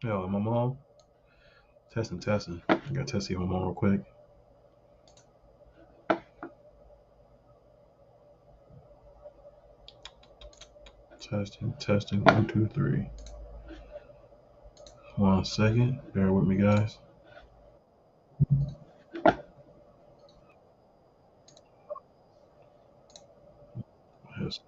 Yo, am I on? Testing, testing. I gotta test see if I'm on real quick. Testing, testing. 1, 2, 3. 1 second. Bear with me, guys. Yes.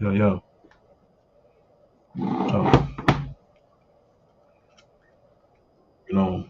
Yo, yo. Oh, you know.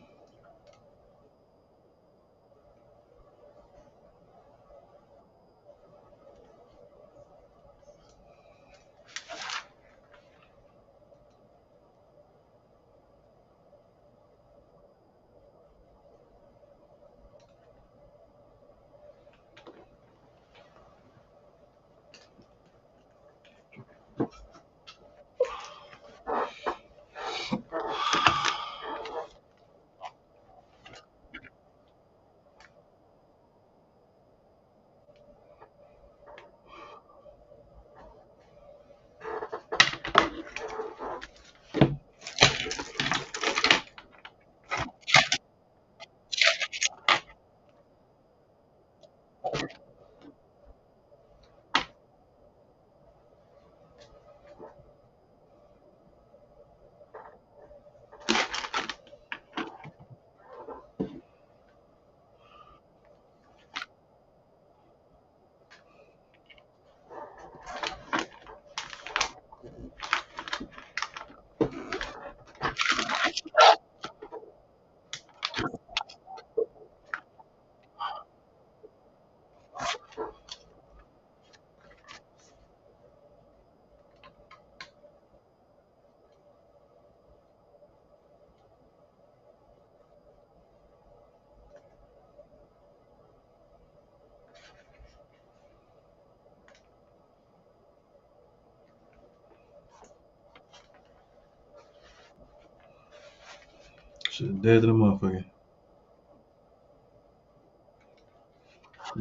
Shit, dead to the motherfucker.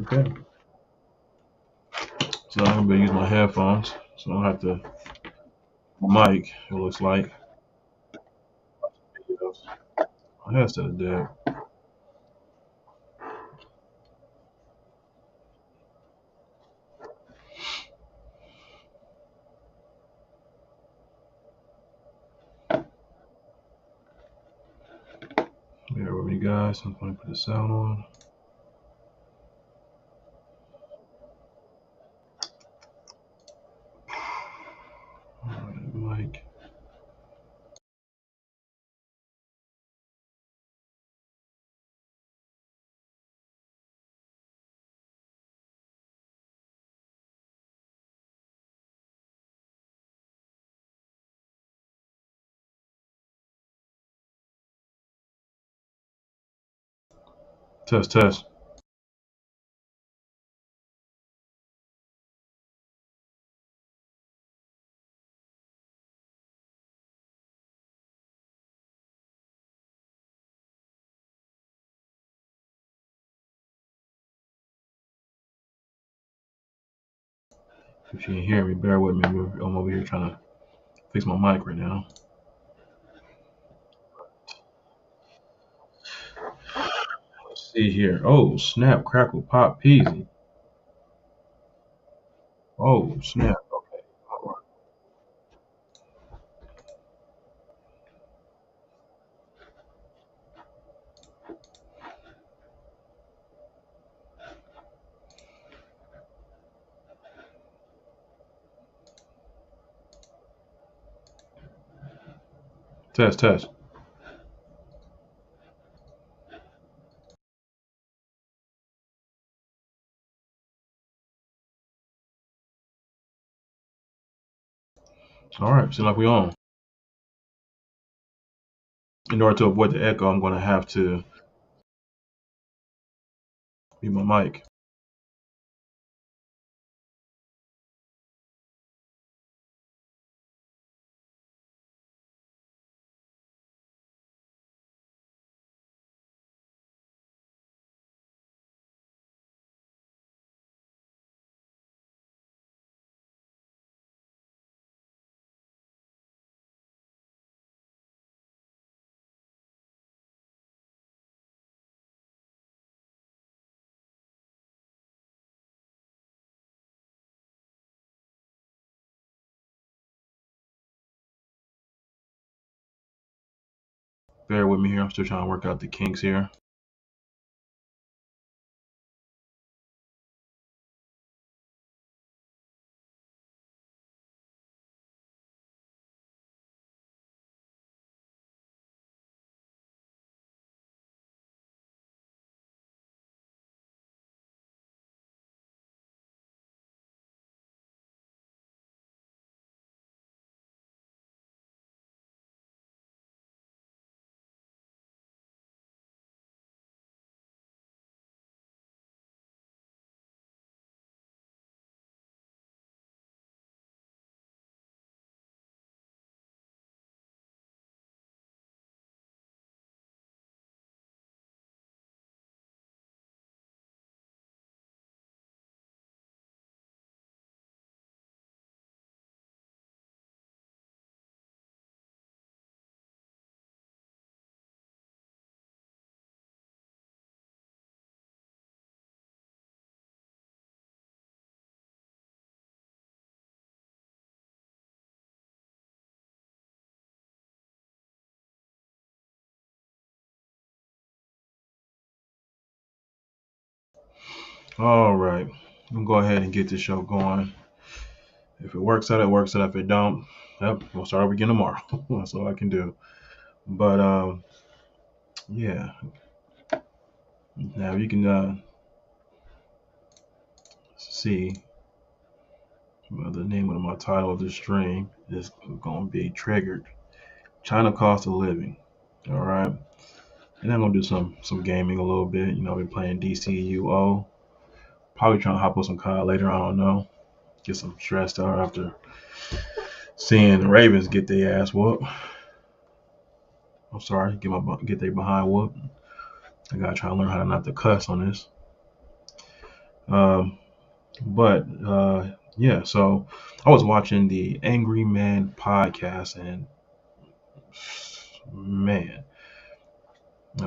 Okay. So I'm gonna use my headphones, so I don't have to mic. It looks like my headset is dead. Bear with me, guys. I'm gonna put the sound on. Alright, mic. Test, test. If you can hear me, bear with me. I'm over here trying to fix my mic right now. Let's see here. Oh, snap, crackle, pop, peasy. Oh, snap. Okay. Test, test. All right, seems like we on. In order to avoid the echo, I'm going to have to mute my mic. Bear with me here. I'm still trying to work out the kinks here. All right. I'm gonna go ahead and get this show going. If it works out, it works out. If it don't, yep, we'll start over again tomorrow. That's all I can do. But yeah. Now you can see the name of my title of this stream is gonna be triggered. China cost of living. All right. And I'm gonna do some gaming a little bit. You know, I've been playing DCUO. Probably trying to hop on some COD later. I don't know. Get some stressed out after seeing the Ravens get their ass whooped. I'm sorry, get their behind whooped. I gotta try to learn how to not to cuss on this. But yeah, so I was watching the Angry Man podcast, and man,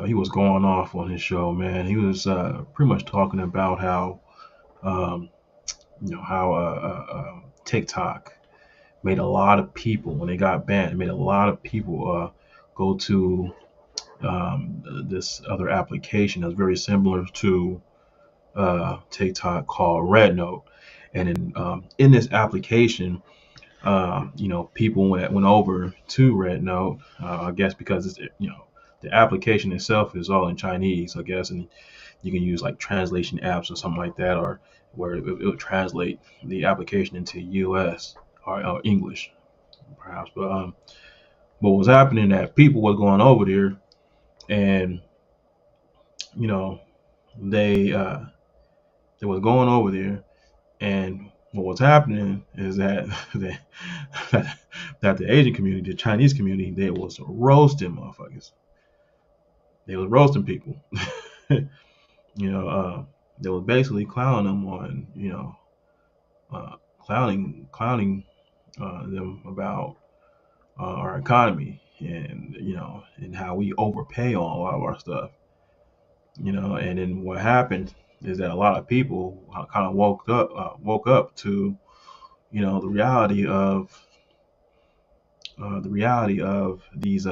he was going off on his show. Man, he was pretty much talking about how um, how TikTok made a lot of people when they got banned. It made a lot of people go to this other application that's very similar to TikTok called Red Note. And in this application, people went over to Red Note. I guess because it's the application itself is all in Chinese, I guess, and you can use like translation apps or something like that, or where it would translate the application into US or English, perhaps. But what was happening that people was going over there, and you know they they was going over there, and what was happening is that that the Asian community, the Chinese community, they was roasting motherfuckers. They was roasting people. They was basically clowning them on, clowning them about our economy, and and how we overpay on a lot of our stuff. And then what happened is that a lot of people kind of woke up to the reality of these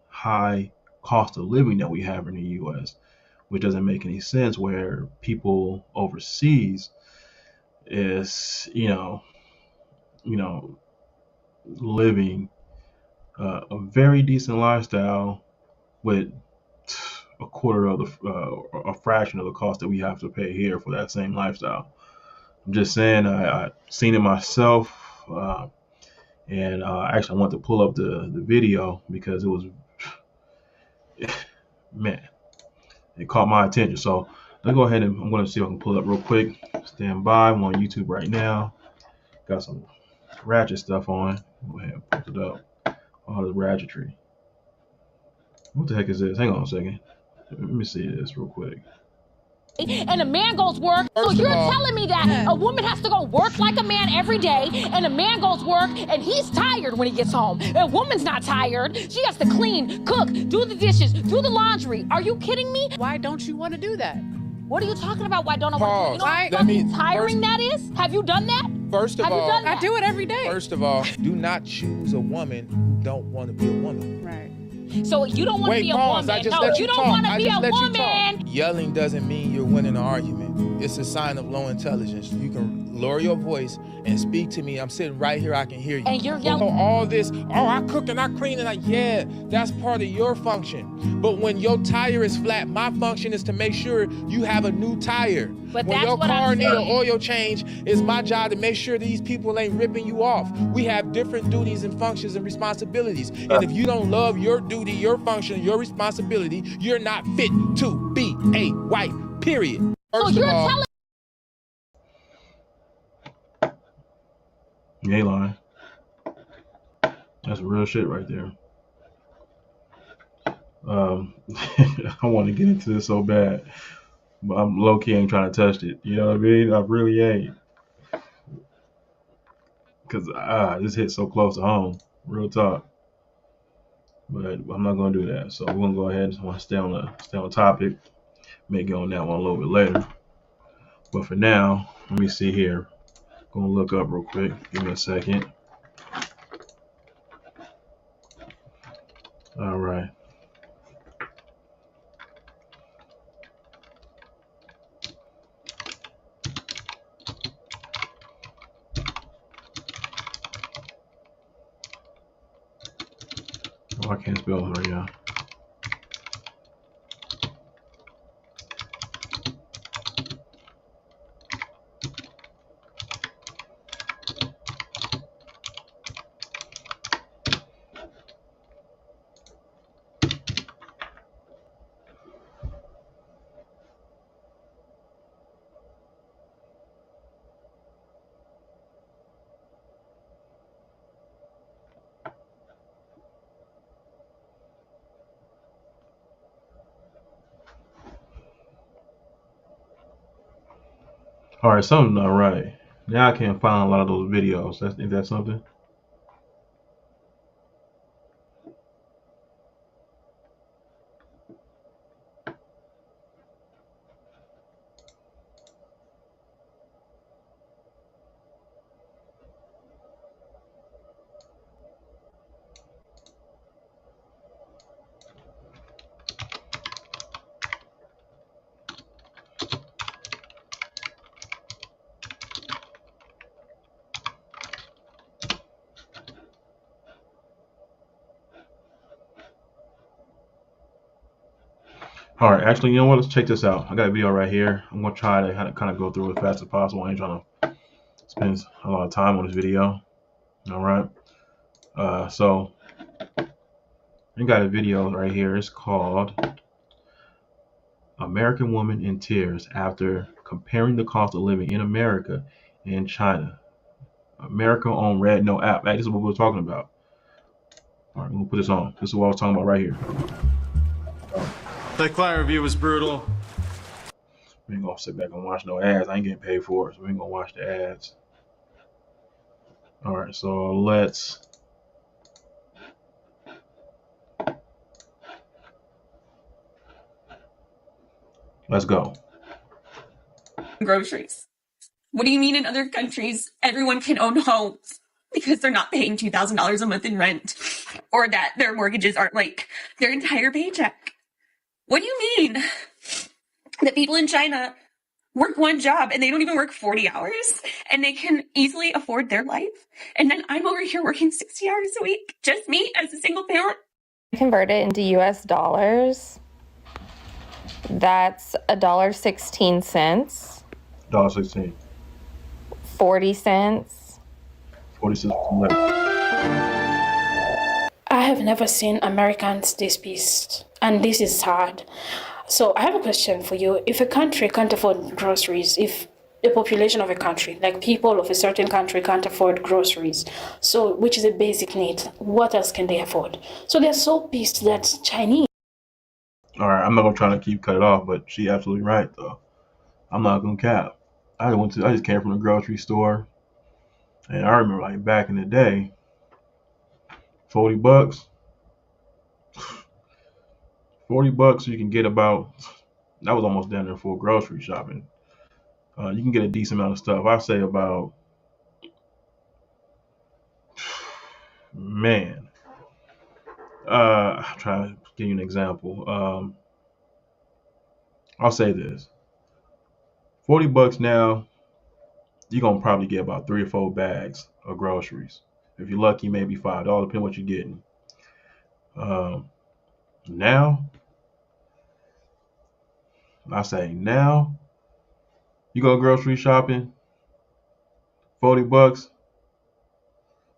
high cost of living that we have in the U.S., which doesn't make any sense. Where people overseas is living a very decent lifestyle with a quarter of a fraction of the cost that we have to pay here for that same lifestyle. I'm just saying, I seen it myself, and actually I want to pull up the video because it was, man, it caught my attention. So let's go ahead and I'm going to see if I can pull it up real quick. Stand by. I'm on YouTube right now. Got some ratchet stuff on. Go ahead and pull it up. All the ratchetry. What the heck is this? Hang on a second. Let me see this real quick. And a man goes work. So you're telling me that a woman has to go work like a man every day, and a man goes work and he's tired when he gets home. A woman's not tired. She has to clean, cook, do the dishes, do the laundry. Are you kidding me? Why don't you want to do that? What are you talking about? Why don't I want to? You know how That fucking means- tiring that is? Have you done that? First of Have you all, done I that? do it every day. first of all, do not choose a woman who don't want to be a woman. Right. So you don't want to be a woman. No, you don't want to be a woman. Yelling doesn't mean you're winning an argument. It's a sign of low intelligence. You can lower your voice and speak to me. I'm sitting right here. I can hear you. And you're yelling. All this, I cook and I clean and yeah, that's part of your function. But when your tire is flat, my function is to make sure you have a new tire. But when that's your what car I'm need an saying. oil change, it's my job to make sure these people ain't ripping you off. We have different duties and functions and responsibilities. And if you don't love your duty, your function, your responsibility, you're not fit to be a white, period. So you're telling. You ain't lying. That's real shit right there. I want to get into this so bad, but I'm low-key ain't trying to touch it. You know what I mean? I really ain't. Because this hit so close to home. Real talk. But I'm not going to do that. So we're going to go ahead and want to stay on the topic. May get on that one a little bit later. But for now, let me see here. Going to look up real quick. Give me a second. All right. Oh, I can't spell it right now. All right, something's not right. Now I can't find a lot of those videos. Is that something? All right, actually, you know what? Let's check this out. I got a video right here. I'm gonna try to kind of go through it as fast as possible. I ain't trying to spend a lot of time on this video. All right. So I got a video right here. It's called "American Woman in Tears After Comparing the Cost of Living in America and China." America on Red No app. Hey, this is what we're talking about. All right, I'm gonna put this on. This is what I was talking about right here. That client review was brutal. We ain't gonna sit back and watch no ads. I ain't getting paid for it, so we ain't gonna watch the ads. All right, so let's go. Groceries. What do you mean in other countries everyone can own homes because they're not paying $2,000 a month in rent or that their mortgages aren't like their entire paycheck? What do you mean that people in China work one job and they don't even work 40 hours and they can easily afford their life? And then I'm over here working 60 hours a week, just me as a single parent. Convert it into US dollars. That's $1.16. $1.16. 40 cents. 40 cents. I have never seen Americans this pissed, and this is sad. So I have a question for you. If a country can't afford groceries, if the population of a country, like people of a certain country can't afford groceries, so which is a basic need, what else can they afford? So they're so pissed that Chinese. All right, I'm not gonna try to cut it off, but she absolutely right though. I'm not gonna cap. I just came from the grocery store, and I remember like back in the day, $40, $40 you can get about. That was almost down there for grocery shopping. You can get a decent amount of stuff. I say about, man, I'm trying to give you an example. I'll say this: $40 now, you're gonna probably get about 3 or 4 bags of groceries. If you're lucky, maybe $5, depending what you're getting. Um, now, I say now, you go grocery shopping, $40.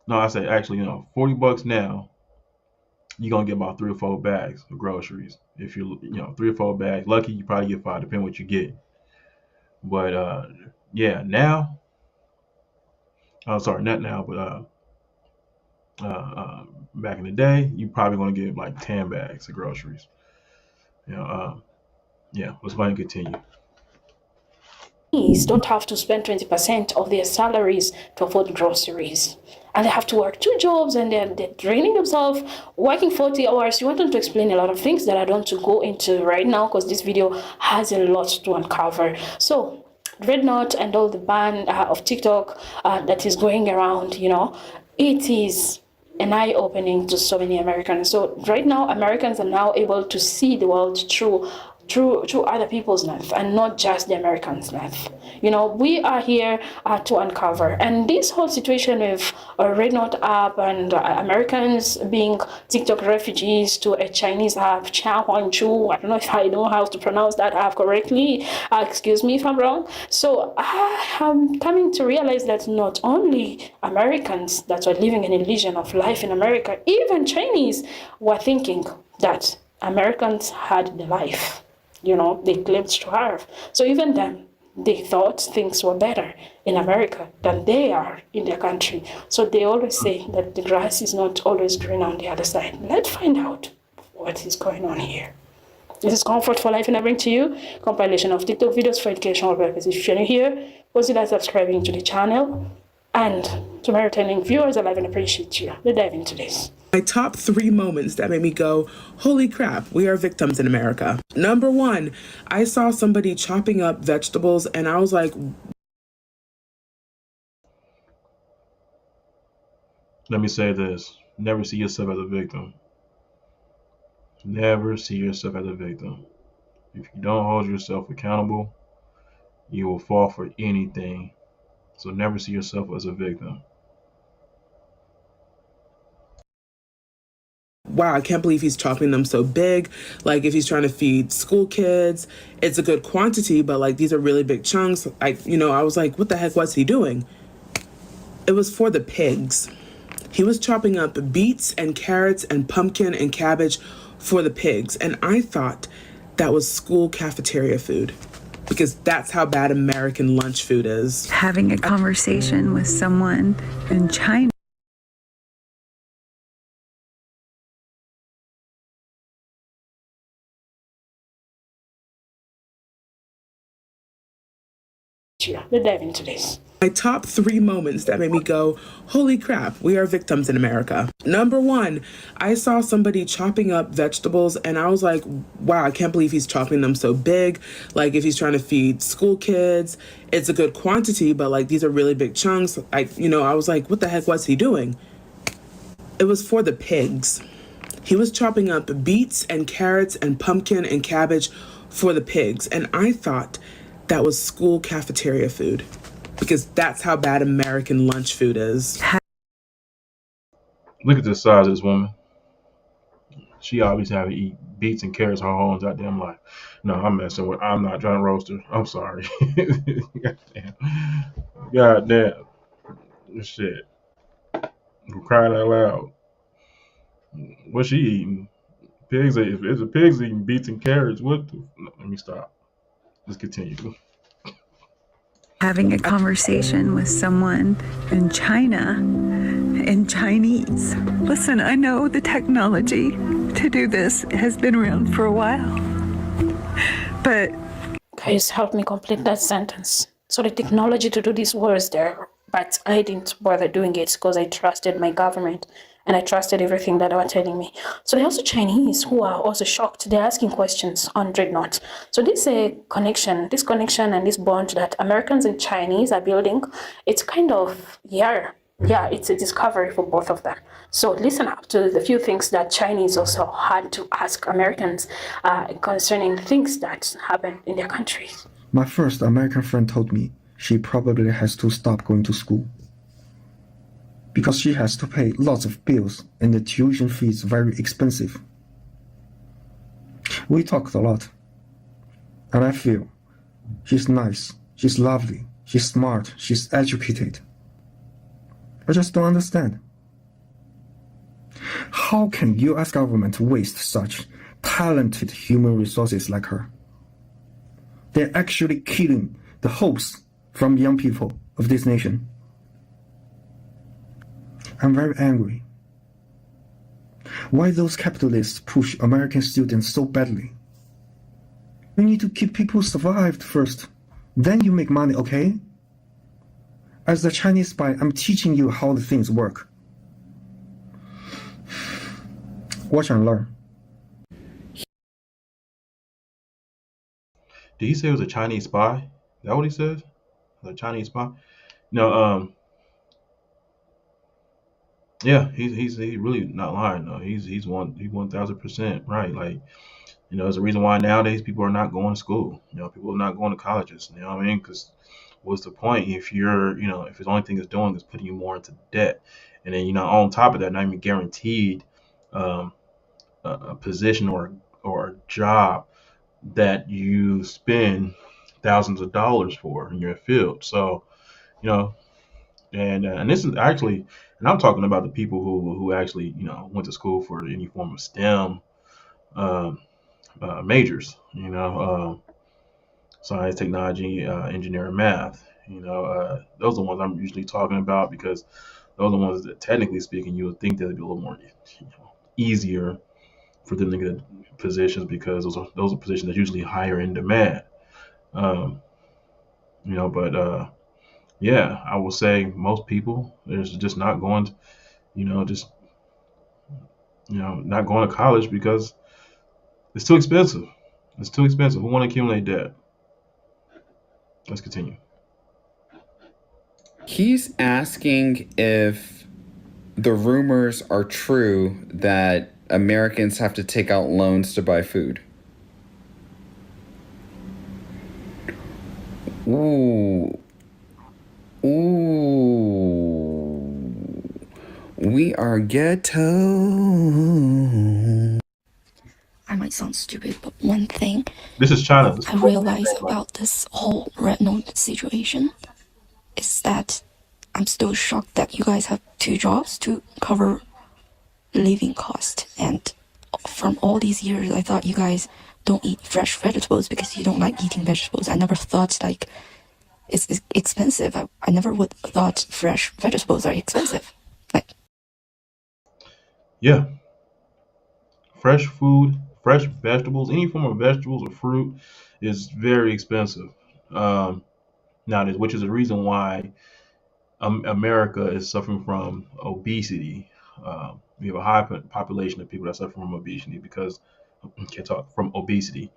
No, I say actually, $40 now, you're gonna get about 3 or 4 bags of groceries. If you 3 or 4 bags, lucky you probably get five, depending what you get. But yeah, now, oh sorry, not now, but uh, uh, back in the day, you probably gonna get like 10 bags of groceries. You know, yeah. Let's go ahead and continue. Don't have to spend 20% of their salaries to afford groceries. And they have to work 2 jobs and they're draining themselves, working 40 hours. You want them to explain a lot of things that I don't want to go into right now because this video has a lot to uncover. So, Dreadnought and all the ban of TikTok that is going around, it is an eye-opening to so many Americans. So right now, Americans are now able to see the world through other people's lens and not just the Americans' lens. We are here to uncover. And this whole situation with Red Note app and Americans being TikTok refugees to a Chinese app, Cha Huan Chu, I don't know if I know how to pronounce that app correctly. Excuse me if I'm wrong. So I am coming to realize that not only Americans that were living an illusion of life in America, even Chinese were thinking that Americans had the life they claimed to have. So even then, they thought things were better in America than they are in their country. So they always say that the grass is not always green on the other side. Let's find out what is going on here. This is Comfort for Life, and I bring to you compilation of TikTok videos for educational purposes. If you're new here, consider subscribing to the channel. And to my returning viewers, I love and appreciate you. Let's dive into this. My top 3 moments that made me go, holy crap, we are victims in America. Number 1, I saw somebody chopping up vegetables and I was like, Let me say this: never see yourself as a victim. Never see yourself as a victim. If you don't hold yourself accountable, you will fall for anything. So never see yourself as a victim. wow, I can't believe he's chopping them so big. Like, if he's trying to feed school kids, it's a good quantity, but like, these are really big chunks. I was like, what the heck was he doing? It was for the pigs. He was chopping up beets and carrots and pumpkin and cabbage for the pigs. And I thought that was school cafeteria food, because that's how bad American lunch food is. Having a conversation with someone in China. Let's dive into this. My top 3 moments that made me go, holy crap, we are victims in America. Number 1, I saw somebody chopping up vegetables and I was like, wow, I can't believe he's chopping them so big. Like, if he's trying to feed school kids, it's a good quantity, but like, these are really big chunks. I was like, what the heck was he doing? It was for the pigs. He was chopping up beets and carrots and pumpkin and cabbage for the pigs. And I thought that was school cafeteria food, because that's how bad American lunch food is. Look at the size of this woman. She obviously had to eat beets and carrots her whole goddamn life. No, I'm messing with. I'm not trying to roast her. I'm sorry. Goddamn. Goddamn. Shit. I'm crying out loud. What's she eating? Pigs. If the pigs eating beets and carrots, what? No, let me stop. Let's continue. Having a conversation with someone in China in Chinese. Listen, I know the technology to do this has been around for a while, but... Guys, help me complete that sentence. So the technology to do this was there, but I didn't bother doing it because I trusted my government and I trusted everything that they were telling me. So there are also Chinese who are also shocked. They're asking questions on Dreadnought. So this connection and this bond that Americans and Chinese are building, it's kind of, yeah, it's a discovery for both of them. So listen up to the few things that Chinese also had to ask Americans concerning things that happened in their countries. My first American friend told me she probably has to stop going to school because she has to pay lots of bills and the tuition fee is very expensive. We talked a lot, and I feel she's nice, she's lovely, she's smart, she's educated. I just don't understand. How can U.S. government waste such talented human resources like her? They're actually killing the hopes from young people of this nation. I'm very angry. Why those capitalists push American students so badly? We need to keep people survived first. Then you make money, okay? As the Chinese spy, I'm teaching you how the things work. Watch and learn. Did he say it was a Chinese spy? Is that what he says? A Chinese spy? No, yeah, he's really not lying though. He's 1000% right. Like, there's a reason why nowadays people are not going to school. People are not going to colleges. You know what I mean? Because what's the point if if the only thing it's doing is putting you more into debt, and then on top of that, not even guaranteed um, a position or a job that you spend thousands of dollars for in your field. So you know, and this is actually, and I'm talking about the people who actually went to school for any form of STEM um, majors. Science, technology, engineering, math. Those are the ones I'm usually talking about because those are the ones that, technically speaking, you would think that it'd be a little more easier for them to get positions because those are positions that usually higher in demand. Um, but yeah, I will say most people is just not going to, just not going to college because it's too expensive. It's too expensive. Who want to accumulate debt? Let's continue. He's asking if the rumors are true that Americans have to take out loans to buy food. Ooh. We are ghetto. I might sound stupid, but one thing This is China. I realize about this whole red note situation is that I'm still shocked that you guys have 2 jobs to cover living cost. And from all these years, I thought you guys don't eat fresh vegetables because you don't like eating vegetables. I never thought it's expensive. I never would thought fresh vegetables are expensive. Yeah, fresh food, fresh vegetables, any form of vegetables or fruit is very expensive nowadays, which is the reason why America is suffering from obesity. We have a high population of people that suffer from obesity because can't talk from obesity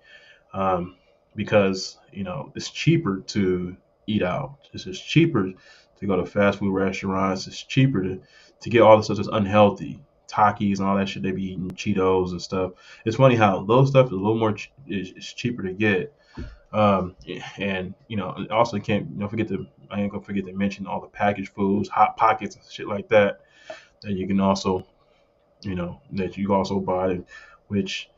um, because it's cheaper to eat out. It's just cheaper to go to fast food restaurants. It's cheaper to get all the stuff that's unhealthy, Takis and all that shit. They be eating Cheetos and stuff. It's funny how those stuff is a little more is cheaper to get. And also can't forget to I ain't gonna forget to mention all the packaged foods, hot pockets and shit like that that you can also that you also buy, which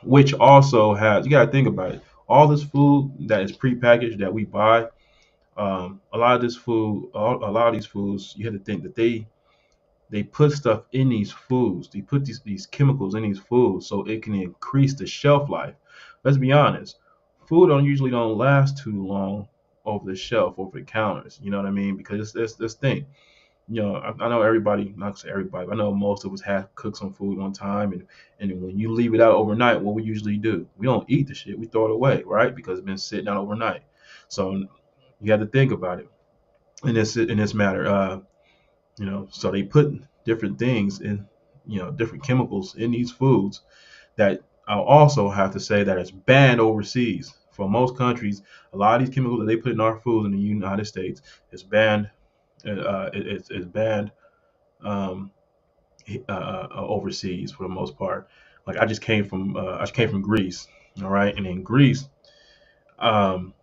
which also has, you gotta think about it. All this food that is prepackaged that we buy, a lot of this food, a lot of these foods, you have to think that they put stuff in these foods. They put these chemicals in these foods so it can increase the shelf life. Let's be honest, food don't last too long over the shelf, over the counters. You know what I mean? Because it's this thing. I know everybody, not to say everybody, but I know most of us have cooked some food one time, and when you leave it out overnight, what we usually do, we don't eat the shit, we throw it away, right? Because it's been sitting out overnight. So you have to think about it in this matter. So they put different things in, different chemicals in these foods that I'll also have to say that it's banned overseas. For most countries, a lot of these chemicals that they put in our foods in the United States is banned It's banned um, overseas for the most part. Like I just came from Greece, all right, and in Greece, um,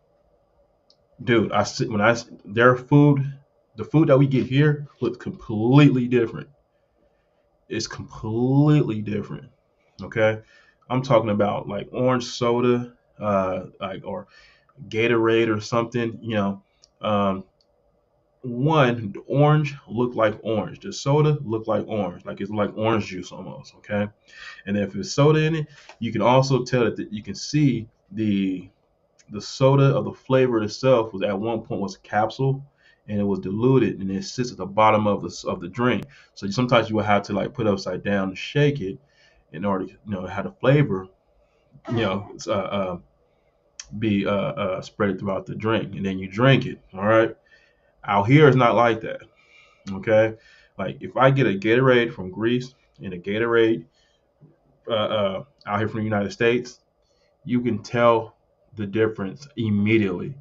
dude, when their food, the food that we get here looks completely different. It's completely different. Okay, I'm talking about like orange soda, like or Gatorade or something. Um, the orange looked like orange. The soda looked like orange, like it's like orange juice almost. Okay, and if there's soda in it, you can also tell that you can see the soda of the flavor itself was at one point was a capsule and it was diluted and it sits at the bottom of the drink. So sometimes you will have to like put it upside down and shake it in order to have the flavor uh, uh, be spread throughout the drink and then you drink it. All right. Out here it's not like that. Okay. Like if I get a Gatorade from Greece and a Gatorade out here from the United States, you can tell the difference immediately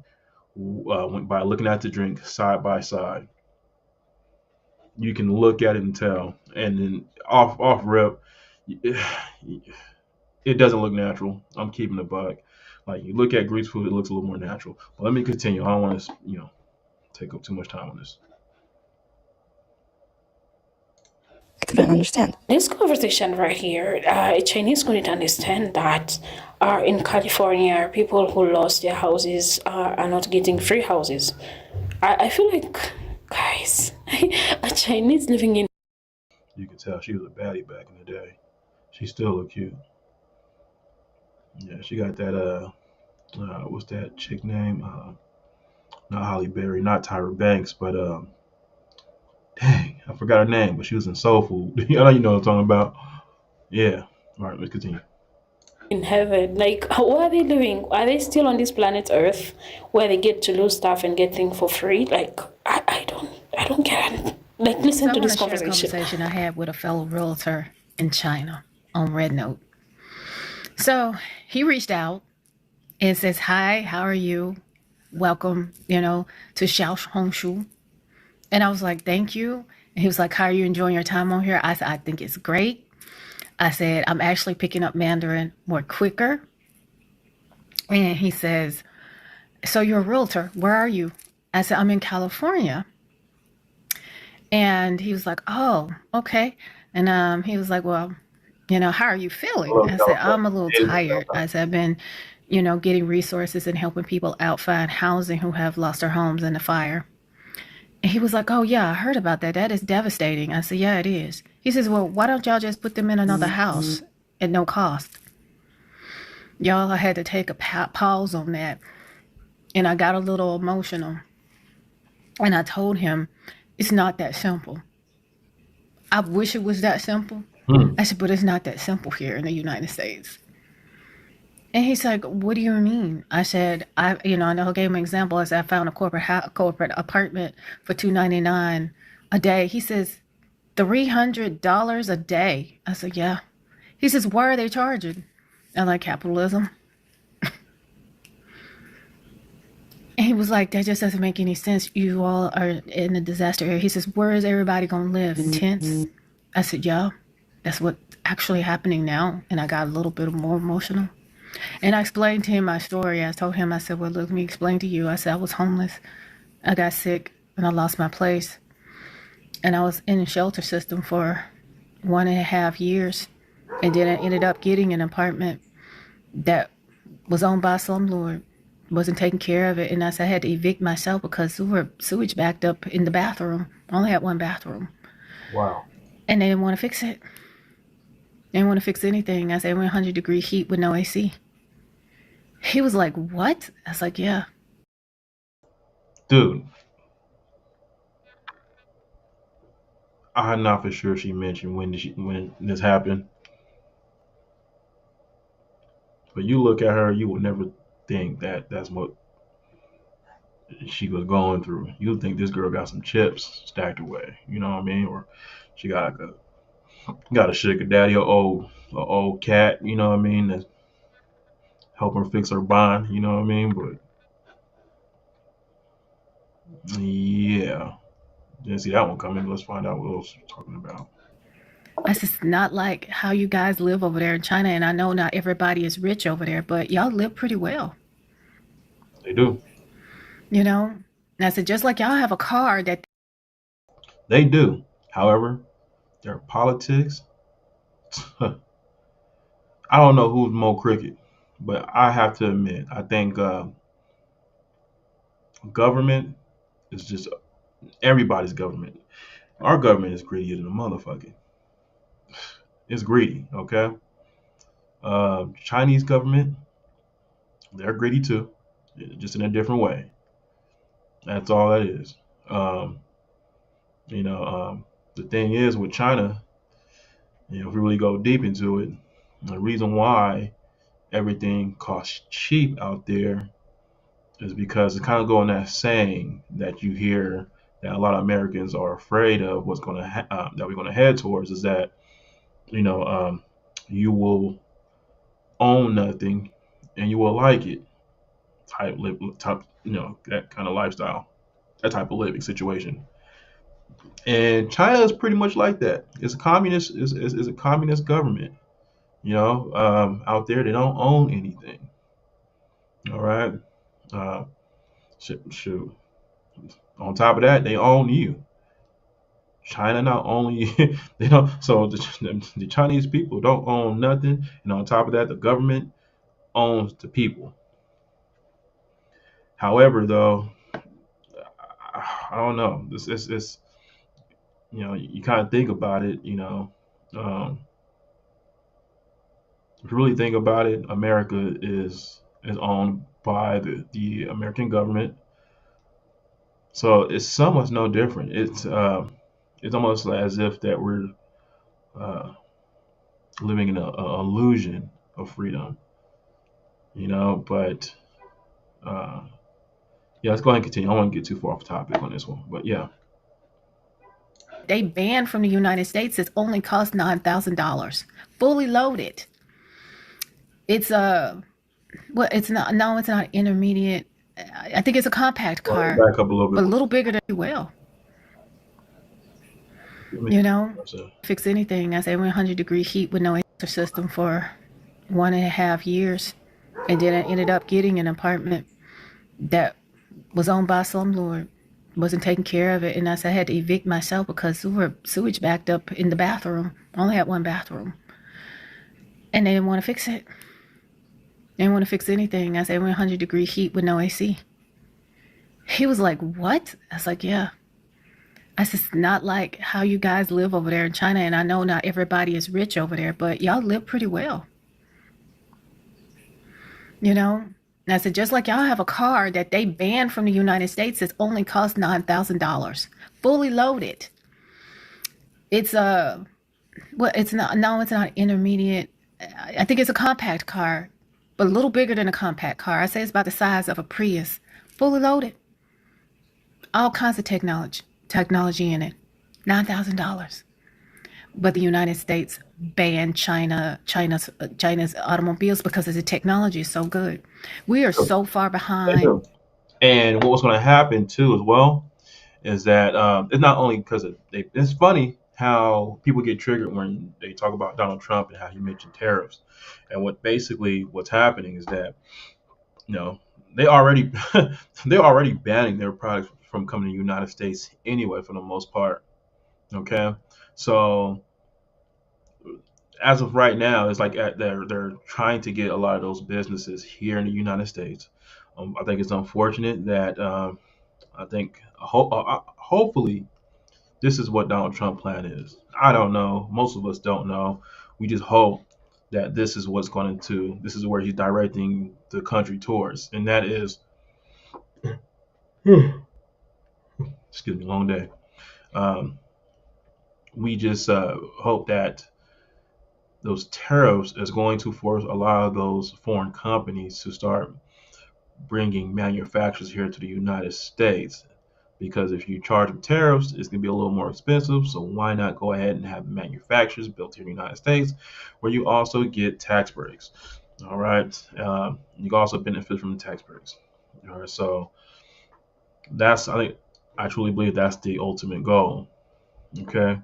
by looking at the drink side by side. You can look at it and tell, and then off rip, it doesn't look natural. I'm keeping the buck. Like you look at Greek food, it looks a little more natural. But let me continue. I don't want to take up too much time on this. I couldn't understand. This conversation right here, Chinese couldn't understand that in California, people who lost their houses are not getting free houses. I feel like, guys, a Chinese living in. You can tell she was a baddie back in the day. She still look cute. Yeah, she got that what's that chick name? Not Holly Berry, not Tyra Banks, but dang, I forgot her name, but she was in Soul Food. I know you know what I'm talking about. Yeah. All right, let's continue. In heaven, like what are they doing? Are they still on this planet Earth where they get to lose stuff and get things for free? Like I don't get it. Like listen to this conversation I had with a fellow realtor in China on Red Note. So he reached out and says, "Hi, how are you? Welcome, to Xiao Hongshu." And I was like, "Thank you." And he was like, "How are you enjoying your time on here?" I said, "I think it's great." I said, "I'm actually picking up Mandarin more quicker." And he says, "So you're a realtor. Where are you?" I said, "I'm in California." And he was like, "Oh, okay." And he was like, "Well, how are you feeling?" I said, "I'm a little tired." I said, "I've been, getting resources and helping people out find housing who have lost their homes in the fire." And he was like, "Oh, yeah, I heard about that. That is devastating." I said, "Yeah, it is." He says, "Well, why don't y'all just put them in another house at no cost?" Y'all, I had to take a pause on that. And I got a little emotional. And I told him, it's not that simple. I wish it was that simple. I said, but it's not that simple here in the United States. And he's like, "What do you mean?" I said, I know I gave him an example. I said, "I found a corporate apartment for $299 a day." He says, $300 a day. I said, "Yeah." He says, "Why are they charging?" I'm like, "Capitalism." And he was like, "That just doesn't make any sense. You all are in a disaster area." He says, "Where is everybody going to live? In tents?" I said, "Yeah, that's what's actually happening now." And I got a little bit more emotional. And I explained to him my story. I told him, I said, "Well, look, let me explain to you." I said, "I was homeless. I got sick and I lost my place. And I was in the shelter system for 1.5 years. And then I ended up getting an apartment that was owned by some lord. Wasn't taking care of it. And I said I had to evict myself because sewage backed up in the bathroom. I only had one bathroom. Wow. And they didn't want to fix it. They didn't want to fix anything." I said, "We're in 100-degree heat with no AC." He was like, "What?" I was like, "Yeah." Dude, I'm not for sure she mentioned when this happened, but you look at her, you would never think that that's what she was going through. You would think this girl got some chips stacked away, you know what I mean? Or she got a sugar daddy, a old cat, you know what I mean? That's helping her fix her bond, you know what I mean? But yeah, Didn't see that one coming. Let's find out what else we're talking about. It's just not like how you guys live over there in China, and I know not everybody is rich over there, but y'all live pretty well. They do. You know? And I said, just like y'all have a car that They do. However, their politics, I don't know who's more crooked, but I have to admit, I think government is just everybody's government. Our government is greedier than a motherfucker. It's greedy, okay? Chinese government, they're greedy too, just in a different way. That's all that is. Um, you know, the thing is with China, if we really go deep into it, the reason why everything costs cheap out there is because it's kind of going that saying that you hear that a lot of Americans are afraid of what's going to that we're going to head towards is that you know you will own nothing and you will like it type that kind of lifestyle, that type of living situation. And China is pretty much like that. It's a communist is a communist government. Out there they don't own anything. All right. Uh, shoot. On top of that, they own you. China not only they don't. So the Chinese people don't own nothing, and on top of that, the government owns the people. However, though, I don't know. It's you kind of think about it. Um, if you really think about it, America is owned by the American government. So it's somewhat no different. It's almost as if that we're uh, living in a illusion of freedom, But uh, yeah, let's go ahead and continue. I don't want to get too far off topic on this one, but yeah. they banned from the United States, it only cost $9,000, fully loaded. It's it's not. No, it's not intermediate. I think it's a compact car, Back up a little but a bit. little bigger than well. Fix anything. I say 100-degree heat with no air system for 1.5 years, and then I ended up getting an apartment that was owned by a slumlord, wasn't taking care of it, and I had to evict myself because sewage backed up in the bathroom. I only had one bathroom, and they didn't want to fix it. They didn't want to fix anything. I said 100-degree heat with no AC. He was like, "What?" I was like, "Yeah." I said, "It's not like how you guys live over there in China, and I know not everybody is rich over there, but y'all live pretty well." And I said, just like y'all have a car that they banned from the United States, it only cost $9,000, fully loaded. It's it's not. No, it's not intermediate. I think it's a compact car, but a little bigger than a compact car. I say it's about the size of a Prius, fully loaded. All kinds of technology in it. $9,000. But the United States banned China's automobiles because the technology is so good. We are so far behind. And what was going to happen too, as well, is that it's not only because it's funny how people get triggered when they talk about Donald Trump and how he mentioned tariffs. And what's happening is that they already they're already banning their products from coming to the United States anyway, for the most part. Okay, so as of right now, it's like they're trying to get a lot of those businesses here in the United States. I think it's unfortunate that I think hopefully this is what Donald Trump plan is. I don't know. Most of us don't know. We just hope that this is this is where he's directing the country towards, and that is, excuse me, long day. Um, we just hope that those tariffs is going to force a lot of those foreign companies to start bringing manufacturers here to the United States. Because if you charge them tariffs, it's going to be a little more expensive. So why not go ahead and have manufacturers built here in the United States, where you also get tax breaks? All right, you can also benefit from the tax breaks. All right, so I think I truly believe that's the ultimate goal. Okay,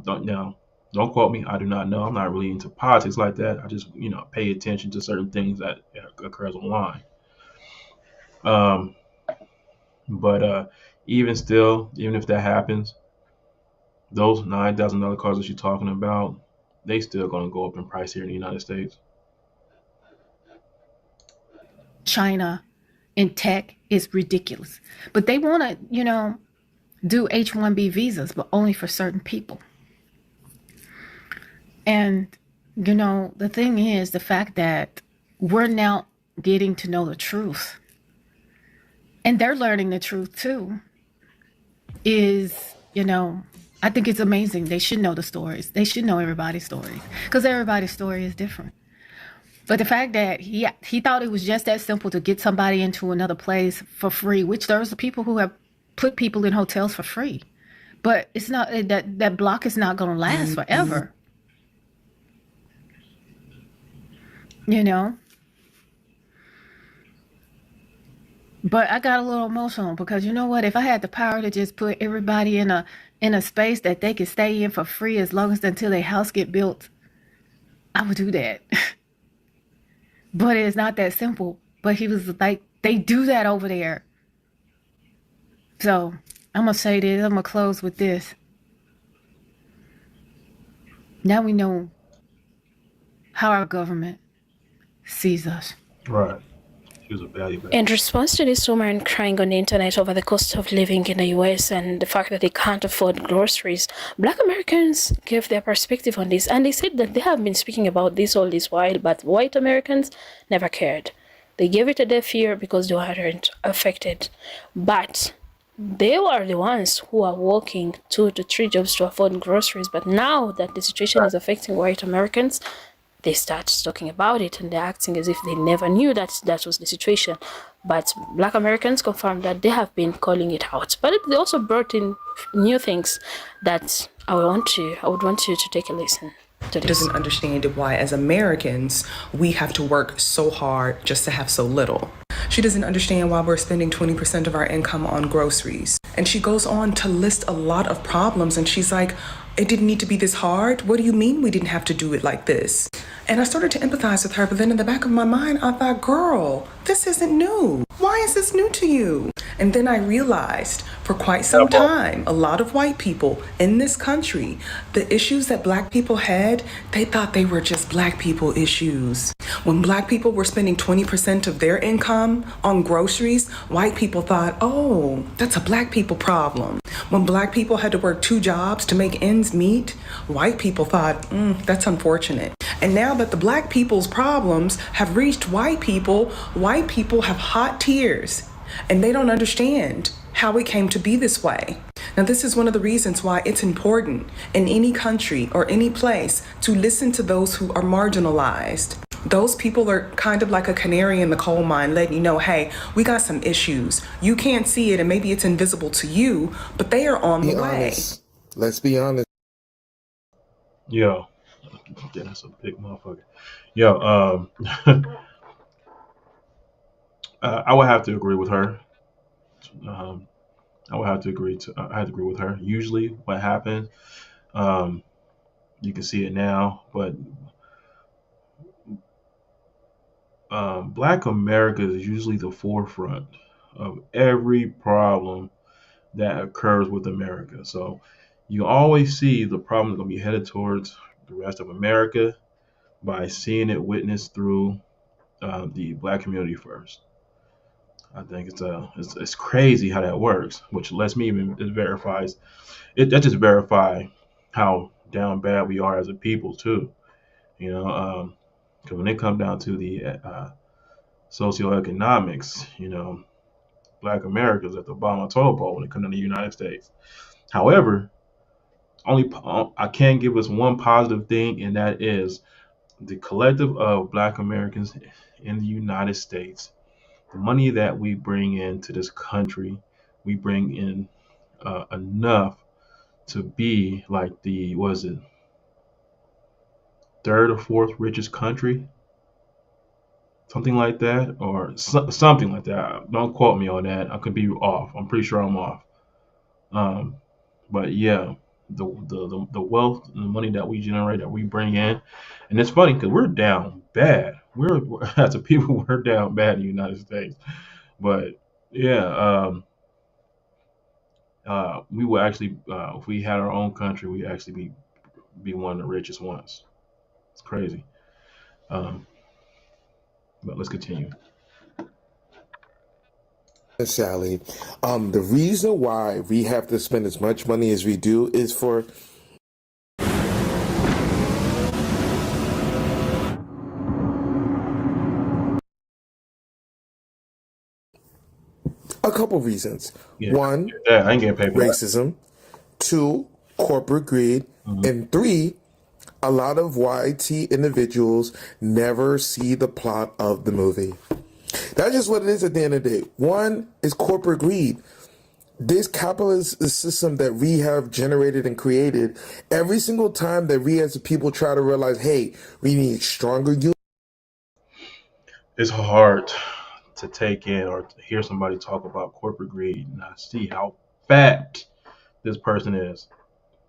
don't quote me. I do not know. I'm not really into politics like that. I just pay attention to certain things that occurs online. Um, but even still, even if that happens, those $9,000 cars that you're talking about, they still gonna go up in price here in the United States. China in tech is ridiculous. But they want to, do H-1B visas, but only for certain people. And, the thing is, the fact that we're now getting to know the truth, and they're learning the truth too, is, I think it's amazing. They should know the stories. They should know everybody's stories, because everybody's story is different. But the fact that he thought it was just that simple to get somebody into another place for free, which there's people who have put people in hotels for free. But it's not that block is not going to last forever. But I got a little emotional because you know what? If I had the power to just put everybody in a space that they could stay in for free as long as until their house get built, I would do that. But it's not that simple. But he was like, they do that over there. So I'm going to say this. I'm going to close with this. Now we know how our government sees us. Right. She was a value. In response to this woman crying on the internet over the cost of living in the US and the fact that they can't afford groceries, Black Americans gave their perspective on this, and they said that they have been speaking about this all this while, but white Americans never cared. They gave it a deaf ear because they weren't affected. But they were the ones who are working 2 to 3 jobs to afford groceries. But now that the situation is affecting white Americans, they start talking about it and they're acting as if they never knew that that was the situation. But Black Americans confirmed that they have been calling it out. But they also brought in new things that I would want you to take a listen to this. Doesn't understand why, as Americans, we have to work so hard just to have so little. She doesn't understand why we're spending 20% of our income on groceries. And she goes on to list a lot of problems, and she's like, it didn't need to be this hard? What do you mean we didn't have to do it like this? And I started to empathize with her, but then in the back of my mind, I thought, girl, this isn't new. Why is this new to you? And then I realized for quite some time, a lot of white people in this country, the issues that Black people had, they thought they were just Black people issues. When Black people were spending 20% of their income on groceries, white people thought, oh, that's a Black people problem. When Black people had to work 2 jobs to make ends meet, white people thought, that's unfortunate. And now that the Black people's problems have reached white people have hot tears, and they don't understand how it came to be this way. Now, this is one of the reasons why it's important in any country or any place to listen to those who are marginalized. Those people are kind of like a canary in the coal mine, letting you know, hey, we got some issues. You can't see it, and maybe it's invisible to you, but they are on the way. Let's be honest. Yo, that's a big motherfucker. Yo, I would have to agree with her. I had to agree with her. Usually, what happens, you can see it now, but Black America is usually the forefront of every problem that occurs with America. So you always see the problem going to be headed towards the rest of America by seeing it witnessed through the Black community first. I think it's crazy how that works, which lets me even that just verify how down bad we are as a people too. Because when it comes down to the socioeconomics, Black America is at the bottom of the totem pole when it comes to the United States. However, I can give us one positive thing, and that is the collective of Black Americans in the United States. The money that we bring into this country, we bring in enough to be like the, what is it, 3rd or 4th richest country, something like that, or something like that. Don't quote me on that. I could be off. I'm pretty sure I'm off. Um, but yeah, the wealth and the money that we generate, that we bring in, and it's funny because we're down bad. We're as a people, we're down bad in the United States. But yeah, we would actually, if we had our own country, we actually be one of the richest ones. It's crazy. Um, but let's continue. Sally, the reason why we have to spend as much money as we do is for a couple reasons. Yeah, One, I ain't getting paid for that. racism. Two, corporate greed. And three, a lot of YT individuals never see the plot of the movie. That's just what it is at the end of the day. One is corporate greed. This capitalist system that we have generated and created, every single time that we as a people try to realize, hey, we need stronger unions. It's hard to take in or to hear somebody talk about corporate greed and I see how fat this person is.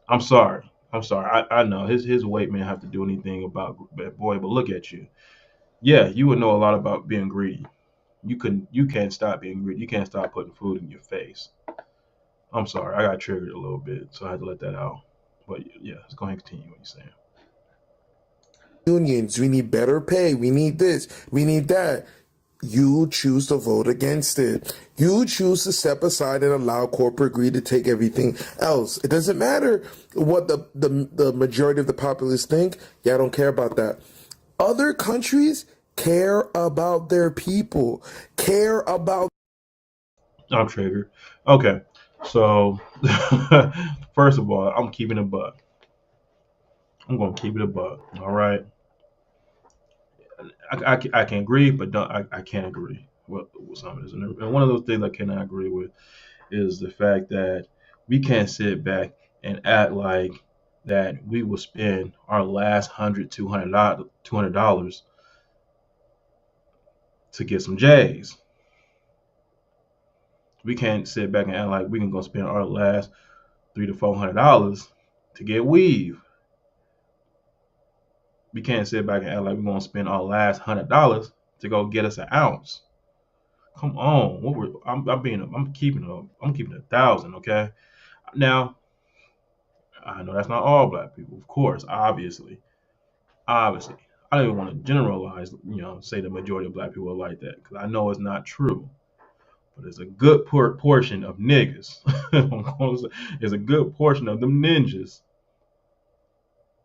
I'm sorry. I'm sorry. I know his weight may have to do anything about that boy, but look at you. Yeah, you would know a lot about being greedy. You can't stop being greedy. You can't stop putting food in your face. I'm sorry. I got triggered a little bit, so I had to let that out. But yeah, let's go ahead and continue what you're saying. Unions, we need better pay, we need this, we need that. You choose to vote against it. You choose to step aside and allow corporate greed to take everything else. It doesn't matter what the majority of the populace think. Yeah, I don't care about that. Other countries care about their people, care about. I'm triggered. Okay, so first of all, I'm keeping a buck. I'm gonna keep it a buck. All right. I can agree, but I can't agree with some of this. And one of those things I cannot agree with is the fact that we can't sit back and act like that we will spend our last $100 to get some J's. We can't sit back and act like we can go spend our last $300 to $400 to get weave. We can't sit back and act like we're gonna spend our last $100 to go get us an ounce. Come on, I'm keeping 1,000. Okay, now I know that's not all black people, of course, obviously. I don't even want to generalize, say the majority of black people are like that because I know it's not true. But there's a good portion of niggas. There's a good portion of them ninjas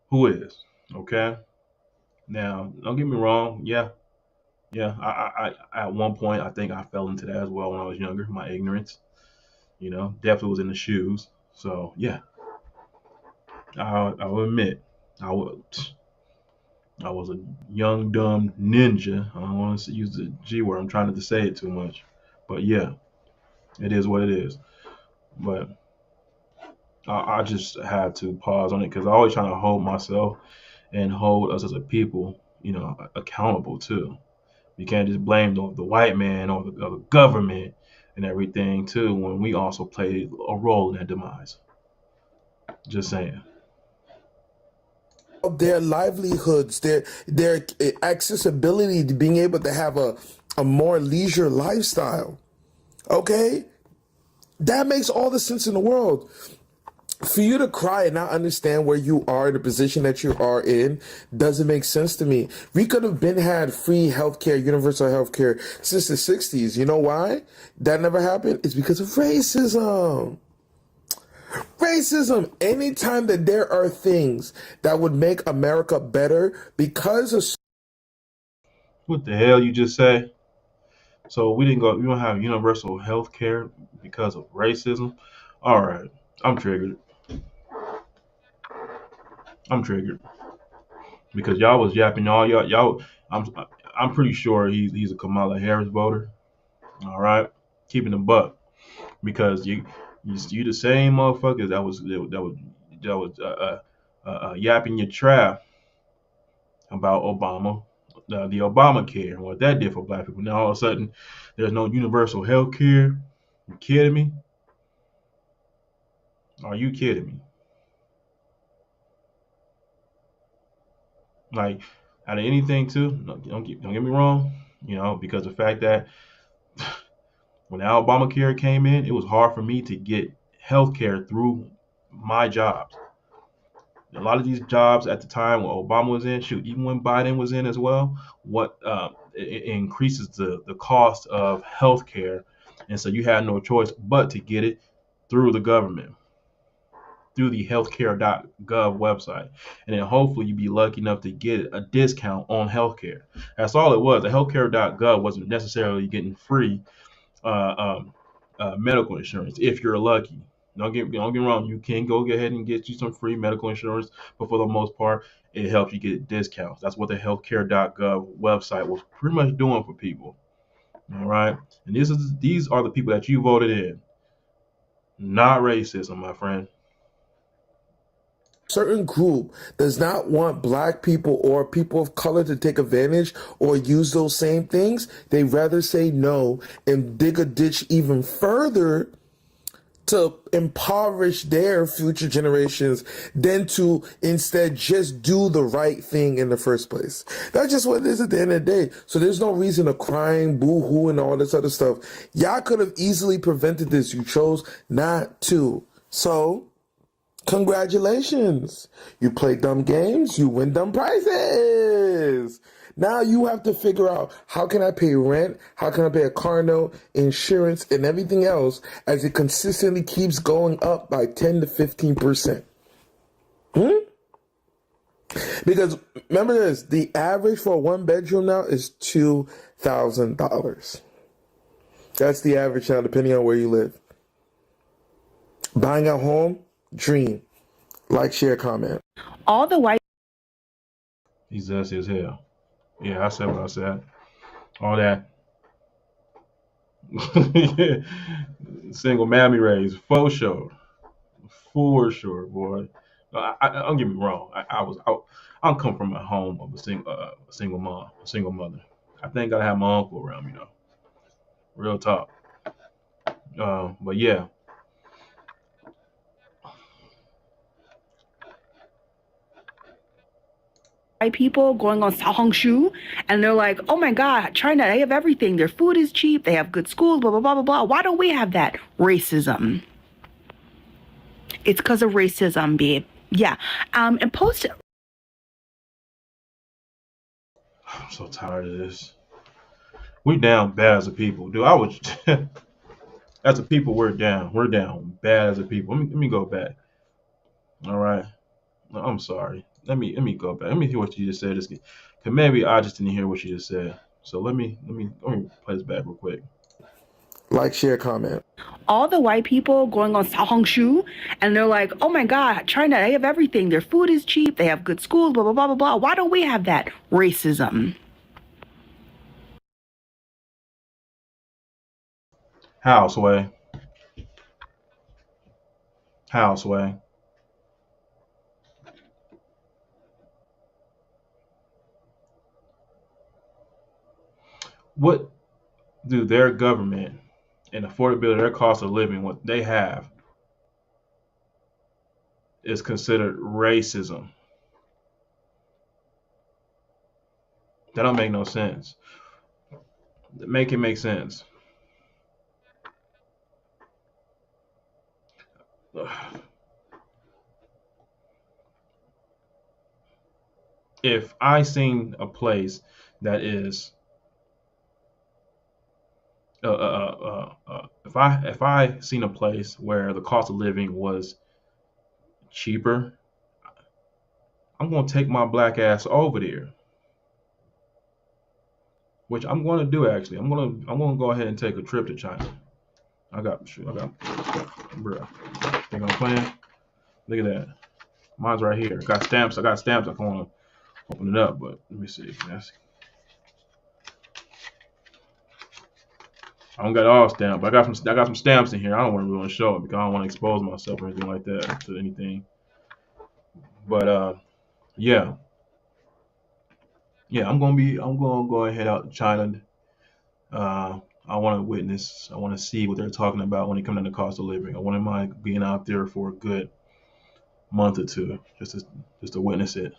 who is okay. Now, don't get me wrong. Yeah. I at one point I think I fell into that as well when I was younger. My ignorance, definitely was in the shoes. So yeah, I'll admit I was I was a young dumb ninja. I don't want to use the G word. I'm trying not to say it too much, but yeah, it is what it is. But I just had to pause on it because I always trying to hold myself and hold us as a people, accountable too. You can't just blame the white man or the government and everything too when we also play a role in that demise. Just saying. Their livelihoods, their accessibility to being able to have a more leisure lifestyle. Okay? That makes all the sense in the world. For you to cry and not understand where you are, the position that you are in, doesn't make sense to me. We could have been had free healthcare, universal healthcare since the 60s. You know why that never happened? It's because of racism. Racism. Anytime that there are things that would make America better because of. What the hell you just say? So we don't have universal health care because of racism? All right. I'm triggered. I'm triggered. Because y'all was yapping y'all I'm pretty sure he's a Kamala Harris voter. All right. Keeping the buck. Because you the same motherfuckers that was yapping your trap about Obama, the Obamacare, and what that did for black people. Now all of a sudden, there's no universal health care. You kidding me? Are you kidding me? Like, out of anything too, don't get me wrong, because the fact that when Obamacare came in, it was hard for me to get health care through my jobs. A lot of these jobs at the time when Obama was in, shoot, even when Biden was in as well, it increases the cost of health care, and so you had no choice but to get it through the government, through the healthcare.gov website. And then hopefully you'd be lucky enough to get a discount on healthcare. That's all it was. The healthcare.gov wasn't necessarily getting free medical insurance if you're lucky. Don't get me wrong. You can go ahead and get you some free medical insurance, but for the most part, it helps you get discounts. That's what the healthcare.gov website was pretty much doing for people. All right, and these are the people that you voted in. Not racism, my friend. Certain group does not want black people or people of color to take advantage or use those same things, they rather say no and dig a ditch even further to impoverish their future generations than to instead just do the right thing in the first place. That's just what it is at the end of the day. So there's no reason to crying, boo-hoo, and all this other stuff. Y'all could have easily prevented this. You chose not to. So congratulations. You play dumb games, you win dumb prizes. Now you have to figure out, how can I pay rent? How can I pay a car note, insurance, and everything else as it consistently keeps going up by 10 to 15%? Because remember this, the average for a one bedroom now is $2,000. That's the average now, depending on where you live. Buying a home, dream. Like, share, comment. All the white. He's zesty as hell. Yeah, I said what I said. All that. Single mammy raise, for sure. For sure, boy. Don't get me wrong. I'm come from a home of a single mom, a single mother. I think I have my uncle around me though. Real talk. But yeah. People going on Xiaohongshu, and they're like, oh my God, China, they have everything. Their food is cheap. They have good schools, blah, blah, blah, blah, blah. Why don't we have that? Racism. It's because of racism, babe. Yeah. And post it. I'm so tired of this. We down bad as a people, dude. I was as a people, we're down. We're down bad as a people. Let me go back. All right. I'm sorry. Let me go back. Let me hear what you just said. Cause maybe I just didn't hear what you just said. So let me play this back real quick. Like, share, comment. All the white people going on Xiaohongshu, and they're like, oh my God, China, they have everything. Their food is cheap. They have good schools, blah, blah, blah, blah, blah. Why don't we have that? Racism. How, Sway? How, Sway? What do their government and affordability, their cost of living, what they have is considered racism? That don't make no sense. Make it make sense. If I seen a place that is if I seen a place where the cost of living was cheaper, I'm gonna take my black ass over there, which I'm gonna do actually. I'm gonna go ahead and take a trip to China. Bro. Think I'm playing? Look at that. Mine's right here. I got stamps. I can wanna open it up, but let me see. I don't got it all stamped, but I got some stamps in here. I don't want to really show it because I don't want to expose myself or anything like that to anything. But yeah, I'm gonna go ahead out to China. I want to witness. I want to see what they're talking about when it comes to the cost of living. I wouldn't mind being out there for a good month or two just to witness it.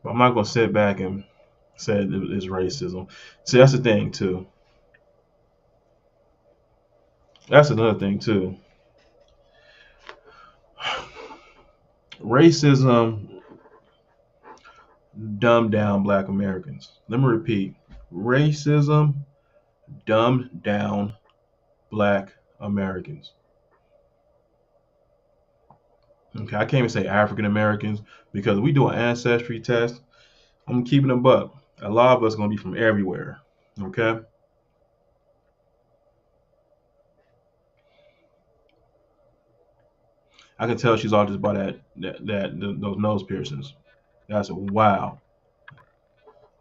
But I'm not gonna sit back and say it's racism. See, that's the thing too. That's another thing too. Racism dumbed down Black Americans. Let me repeat: racism dumbed down Black Americans. Okay, I can't even say African Americans because we do an ancestry test. I'm keeping them up. A lot of us are gonna be from everywhere. Okay, I can tell she's all just by those nose piercings. That's a wow.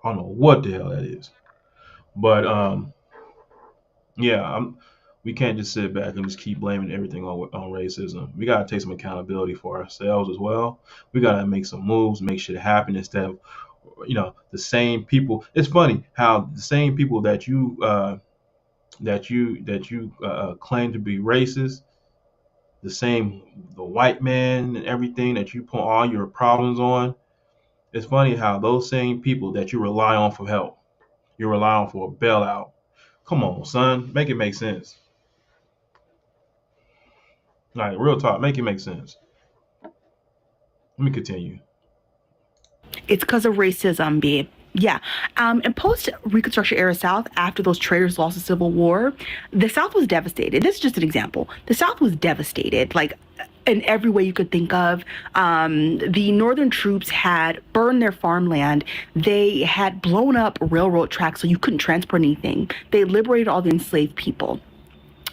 I don't know what the hell that is, but yeah, we can't just sit back and just keep blaming everything on racism. We gotta take some accountability for ourselves as well. We gotta make some moves, make shit happen instead of the same people. It's funny how the same people that you claim to be racist, the white man and everything that you put all your problems on. It's funny how those same people that you rely on for help, you rely on for a bailout. Come on, son, make it make sense. Like real talk, make it make sense. Let me continue. It's because of racism, babe. Yeah. And post Reconstruction era South, after those traitors lost the Civil War, the South was devastated. This is just an example. The South was devastated, like in every way you could think of. The Northern troops had burned their farmland. They had blown up railroad tracks so you couldn't transport anything. They liberated all the enslaved people.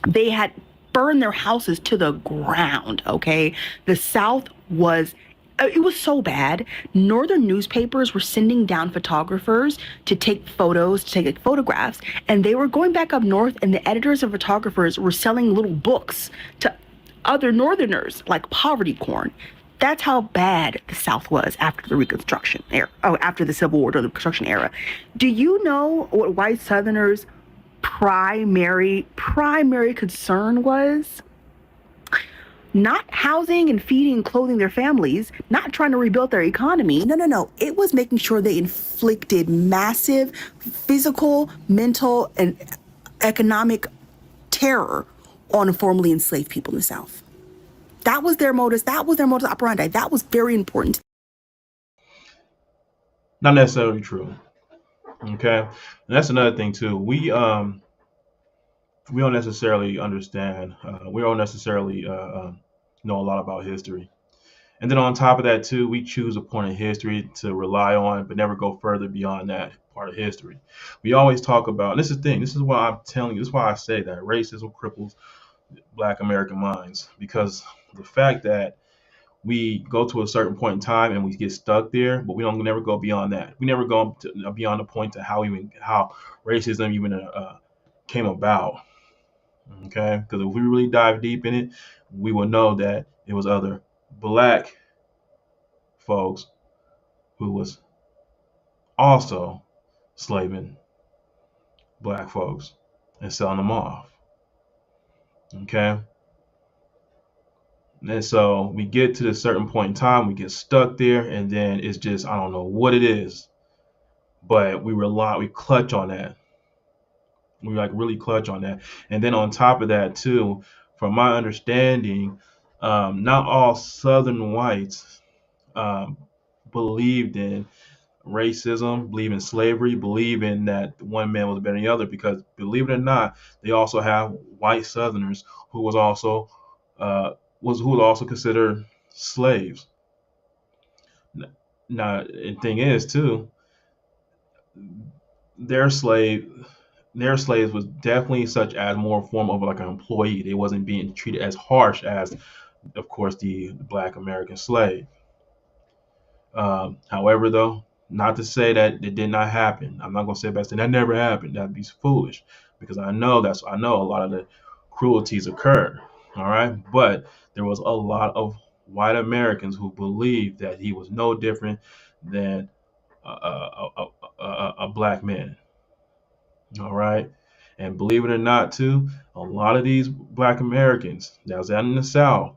They had burned their houses to the ground, okay? The South was it was so bad. Northern newspapers were sending down photographers to take photos, to take like, photographs, and they were going back up north, and the editors and photographers were selling little books to other Northerners, like poverty corn. That's how bad the South was after the Reconstruction era, after the Civil War or the Reconstruction era. Do you know what white Southerners' primary concern was? Not housing and feeding and clothing their families, not trying to rebuild their economy. No. It was making sure they inflicted massive physical, mental, and economic terror on formerly enslaved people in the South. That was their modus. That was their modus operandi. That was very important. Not necessarily true. Okay, and that's another thing too. We don't necessarily understand. We don't necessarily know a lot about history. And then on top of that too, we choose a point in history to rely on, but never go further beyond that part of history. We always talk about, and this is the thing, this is why I'm telling you, this is why I say that racism cripples Black American minds, because the fact that we go to a certain point in time and we get stuck there, but we don't never go beyond that. We never go beyond the point to how racism even came about. Okay, because if we really dive deep in it, we will know that it was other Black folks who was also slaving Black folks and selling them off. Okay, and so we get to this certain point in time, we get stuck there, and then it's just I don't know what it is, but we clutch on that. We like really clutch on that, and then on top of that too, from my understanding, not all Southern whites um, believed in racism, believe in slavery, believe in that one man was better than the other. Because believe it or not, they also have white Southerners who was also who was also considered slaves. Now, the thing is too, their slave their slaves was definitely such as more form of like an employee. They wasn't being treated as harsh as, of course, the Black American slave. However, though, not to say that it did not happen. I'm not gonna say back saying that never happened. That'd be foolish, because I know a lot of the cruelties occurred. All right, but there was a lot of white Americans who believed that he was no different than a Black man. All right, And believe it or not, too, a lot of these Black Americans that was out in the South,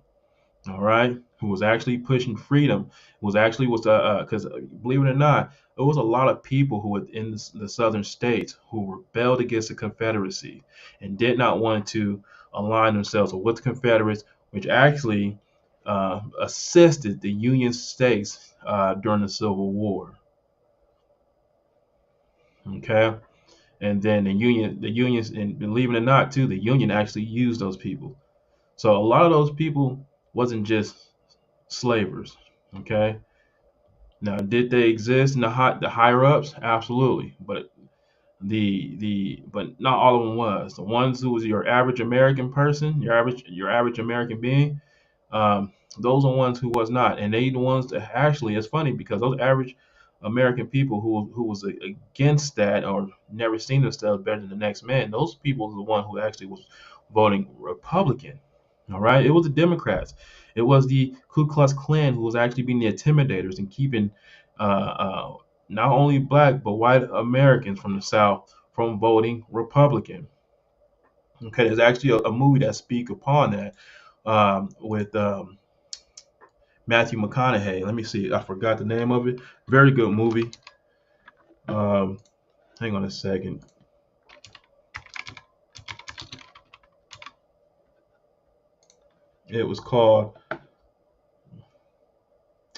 all right, who was actually pushing freedom, was because believe it or not, there was a lot of people who were in the southern states who rebelled against the Confederacy and did not want to align themselves with the Confederates, which actually assisted the Union states during the Civil War. Okay, and then the unions, and believe it or not, too, the Union actually used those people. So a lot of those people wasn't just slavers. Okay. Now, did they exist in the higher ups? Absolutely, but but not all of them was. The ones who was your average American person, your average American being, those are ones who was not, and they the ones that actually. It's funny because those average American people who was against that or never seen themselves better than the next man. Those people are the one who actually was voting Republican. All right, it was the Democrats. It was the Ku Klux Klan who was actually being the intimidators and keeping uh, uh, not only black but white Americans from the South from voting Republican. Okay, there's actually a movie that speak upon that with Matthew McConaughey. Let me see, I forgot the name of it. Very good movie. Um, hang on a second. It was called.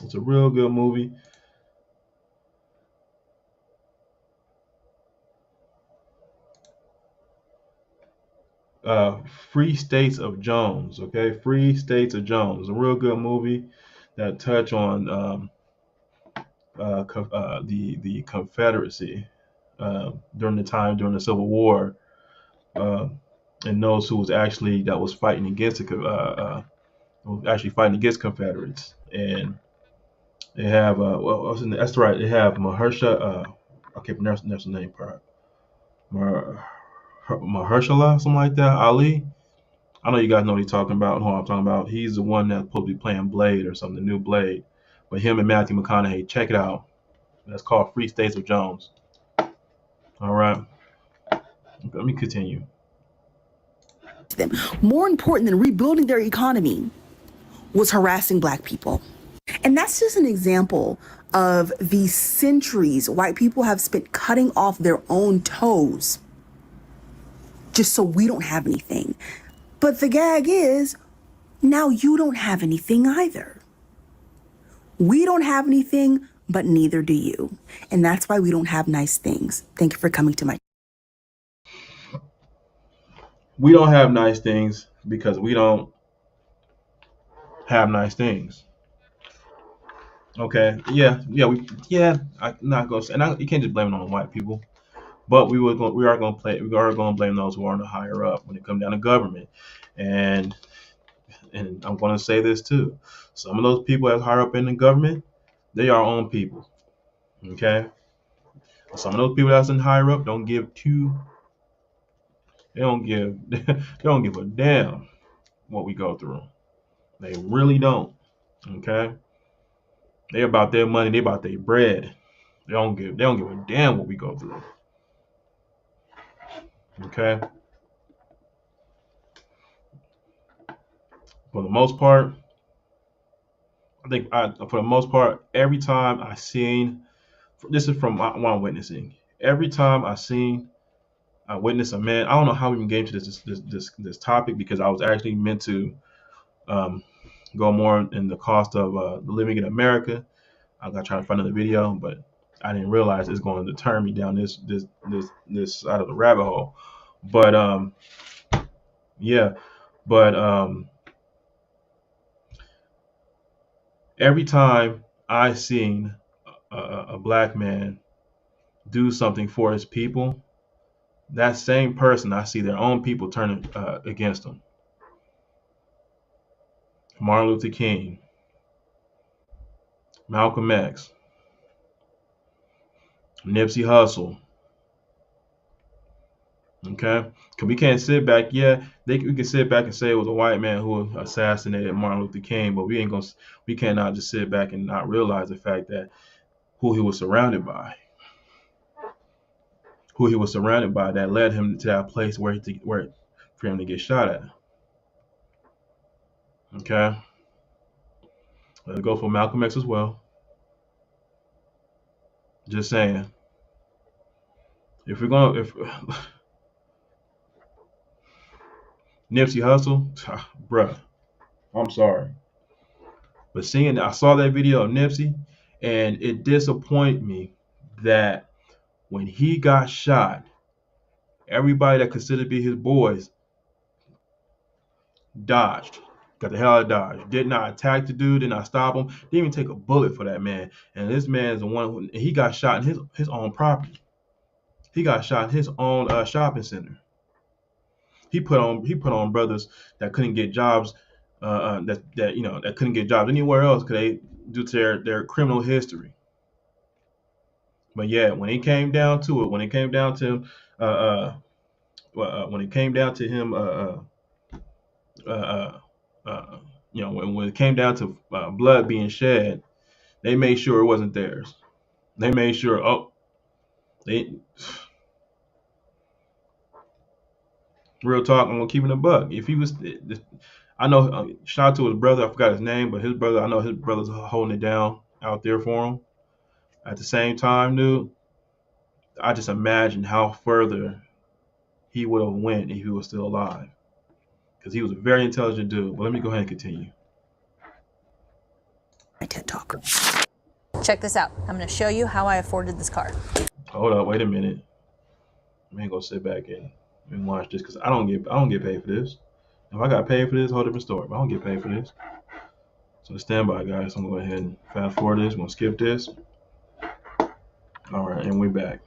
It's a real good movie. Free States of Jones. Okay, Free States of Jones. A real good movie that touch on the Confederacy during the Civil War, uh, and those who was actually that was fighting against was actually fighting against Confederates. And they have that's right. They have Mahershala. I can't pronounce the name. Mahershala, something like that. Ali. I know you guys know what he's talking about. Who I'm talking about. He's the one that's supposed to be playing Blade or something, the new Blade. But him and Matthew McConaughey, check it out. That's called Free States of Jones. All right. Let me continue. More important than rebuilding their economy was harassing Black people. And that's just an example of the centuries white people have spent cutting off their own toes just so we don't have anything. But the gag is, now you don't have anything either. We don't have anything, but neither do you. And that's why we don't have nice things. Thank you for coming to my. We don't have nice things because we don't have nice things. Okay. I'm not gonna say, you can't just blame it on the white people. But we are going to blame those who are on the higher up when it comes down to government, and I'm going to say this too. Some of those people that's higher up in the government, they are our own people. Okay. Some of those people that's in higher up don't give two. They don't give. They don't give a damn what we go through. They really don't. Okay. They about their money. They about their bread. They don't give a damn what we go through. Okay. For the most part, for the most part, every time I seen, this is from what I'm witnessing. Every time I witness a man. I don't know how we even came to this topic because I was actually meant to go more in the cost of living in America. I got trying to find another video, but I didn't realize it's going to turn me down this side of the rabbit hole. But yeah, but every time I seen a black man do something for his people, that same person, I see their own people turning against them. Martin Luther King, Malcolm X, Nipsey Hussle. Okay, because we can't sit back. Yeah, we can sit back and say it was a white man who assassinated Martin Luther King, but we cannot just sit back and not realize the fact that who he was surrounded by. who he was surrounded by that led him to that place where for him to get shot at. Okay, let's go for Malcolm X as well. Just saying, if Nipsey Hussle, bruh, I'm sorry, but I saw that video of Nipsey, and it disappointed me that when he got shot, everybody that considered to be his boys dodged. Got the hell out of Dodge. Did not attack the dude, did not stop him, didn't even take a bullet for that man. And this man is the one he got shot in his own property. He got shot in his own shopping center. He put on brothers that couldn't get jobs, that couldn't get jobs anywhere else because they due to their criminal history. But yeah, when it came down to it, when it came down to him, when it came down to him, when it came down to blood being shed, they made sure it wasn't theirs. They made sure. They real talk. I'm gonna keep it a buck. If he was, I know. Shout out to his brother. I forgot his name, but his brother. I know his brother's holding it down out there for him. At the same time, dude, I just imagine how further he would have went if he was still alive, because he was a very intelligent dude. But let me go ahead and continue. My TED Talk. Check this out. I'm going to show you how I afforded this car. Hold up, wait a minute. I ain't gonna sit back and watch this because I don't get paid for this. If I got paid for this, whole different story. But I don't get paid for this. So stand by, guys. I'm gonna go ahead and fast forward this. I'm gonna skip this. All right, and we're back.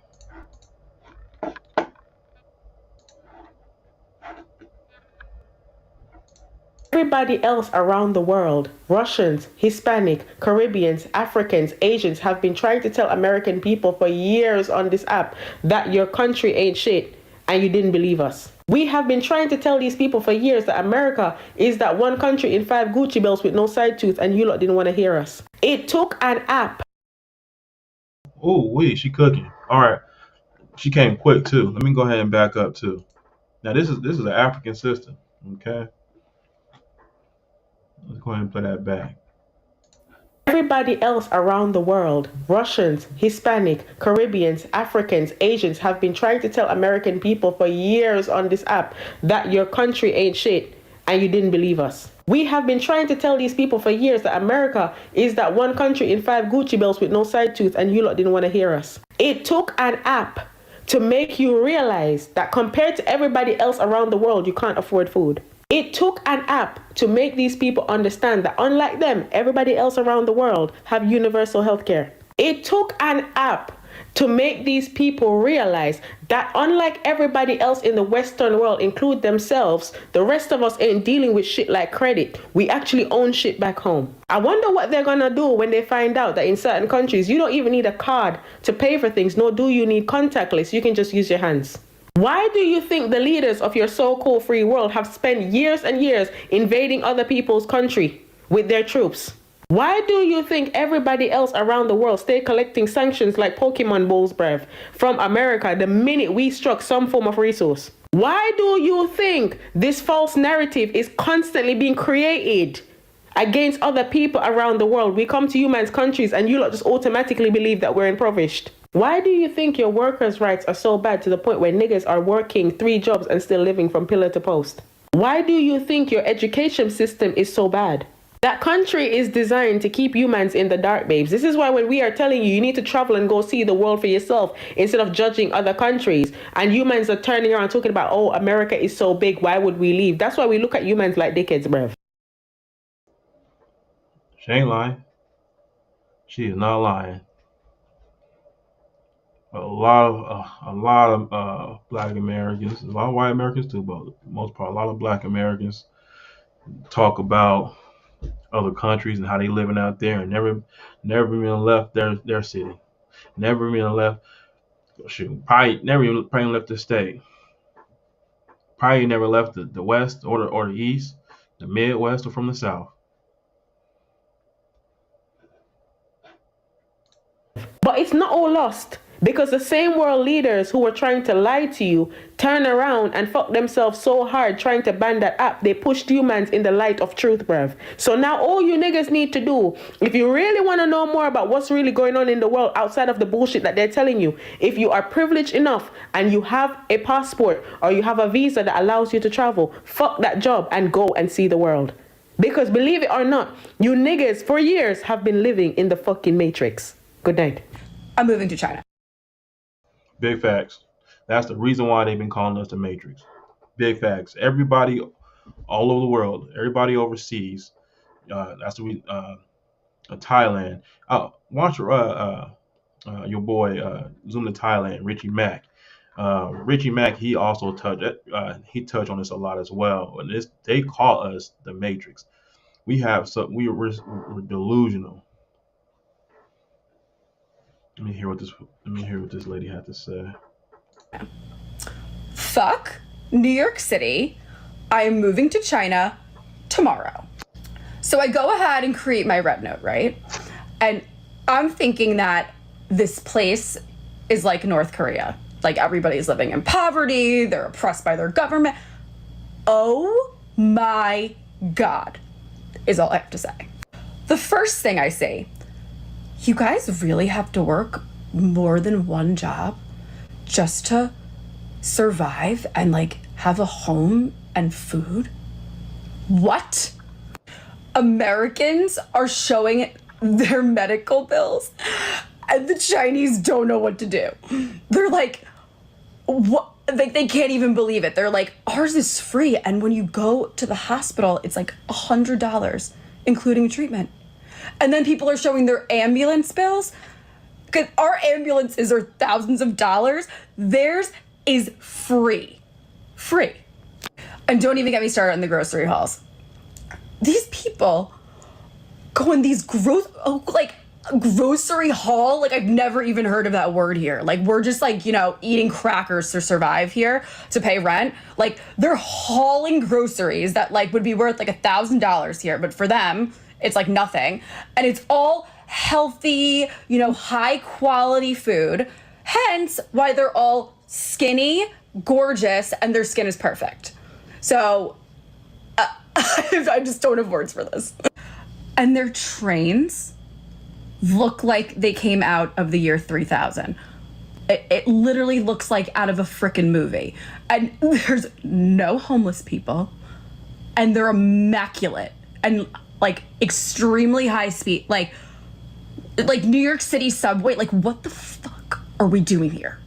Everybody else around the world, Russians, Hispanic, Caribbeans, Africans, Asians, have been trying to tell American people for years on this app that your country ain't shit, and you didn't believe us. We have been trying to tell these people for years that America is that one country in 5 Gucci belts with no side tooth, and you lot didn't want to hear us. It took an app. Oh, wait, she cooking. All right, she came quick too. Let me go ahead and back up too. Now this is an African system, okay? Let's go ahead and play that back. Everybody else around the world, Russians, Hispanic, Caribbeans, Africans, Asians, have been trying to tell American people for years on this app that your country ain't shit, and you didn't believe us. We have been trying to tell these people for years that America is that one country in 5 Gucci belts with no side tooth, and you lot didn't want to hear us. It took an app to make you realize that compared to everybody else around the world, you can't afford food. It took an app to make these people understand that unlike them, everybody else around the world have universal health care. It took an app to make these people realize that unlike everybody else in the Western world, include themselves, the rest of us ain't dealing with shit like credit. We actually own shit back home. I wonder what they're gonna do when they find out that in certain countries, you don't even need a card to pay for things, nor do you need contactless. You can just use your hands. Why do you think the leaders of your so-called free world have spent years and years invading other people's country with their troops? Why do you think everybody else around the world stay collecting sanctions like Pokemon balls, bruv, from America the minute we struck some form of resource? Why do you think this false narrative is constantly being created against other people around the world? We come to you man's countries and you lot just automatically believe that we're impoverished. Why do you think your workers' rights are so bad to the point where niggas are working 3 jobs and still living from pillar to post? Why do you think your education system is so bad? That country is designed to keep humans in the dark, babes. This is why when we are telling you, you need to travel and go see the world for yourself instead of judging other countries. And humans are turning around talking about, oh, America is so big, why would we leave? That's why we look at humans like dickheads, bruv. She ain't lying. She is not lying. A lot of Black Americans, a lot of white Americans too, but for the most part, a lot of Black Americans talk about other countries and how they living out there and never even left their city, never even left. Probably never even left the state. Probably never left the West or the East, the Midwest, or from the South. But it's not all lost, Because the same world leaders who were trying to lie to you turn around and fuck themselves so hard trying to ban that app, they pushed humans in the light of truth, bruv. So now all you niggas need to do, if you really want to know more about what's really going on in the world outside of the bullshit that they're telling you, if you are privileged enough and you have a passport or you have a visa that allows you to travel, fuck that job and go and see the world. Because believe it or not, you niggas for years have been living in the fucking matrix. Good night. I'm moving to China. Big facts. That's the reason why they've been calling us the Matrix. Big facts. Everybody all over the world, everybody overseas. That's the reason. Thailand. Watch your boy Zoom to Thailand, Richie Mack. Richie Mack, he also touched on this a lot as well. And they call us the Matrix. We're delusional. Let me hear what this lady had to say. Fuck New York City. I am moving to China tomorrow. So I go ahead and create my red note, right? And I'm thinking that this place is like North Korea. Like everybody's living in poverty, they're oppressed by their government. Oh my God, is all I have to say. The first thing I say, you guys really have to work more than one job just to survive and like have a home and food? What? Americans are showing their medical bills and the Chinese don't know what to do. They're like, what? Like they can't even believe it. They're like, ours is free. And when you go to the hospital, it's like $100, including treatment. And then people are showing their ambulance bills. Because our ambulances are thousands of dollars. Theirs is free. Free. And don't even get me started on the grocery hauls. These people go in these grocery haul. Like I've never even heard of that word here. Like we're just like, eating crackers to survive here, to pay rent. Like they're hauling groceries that like would be worth like $1,000 here. But for them, it's like nothing. And it's all healthy, high quality food. Hence why they're all skinny, gorgeous, and their skin is perfect. So I just don't have words for this. And their trains look like they came out of the year 3000. It literally looks like out of a frickin' movie. And there's no homeless people. And they're immaculate. And like extremely high speed. Like New York City subway. Like what the fuck are we doing here?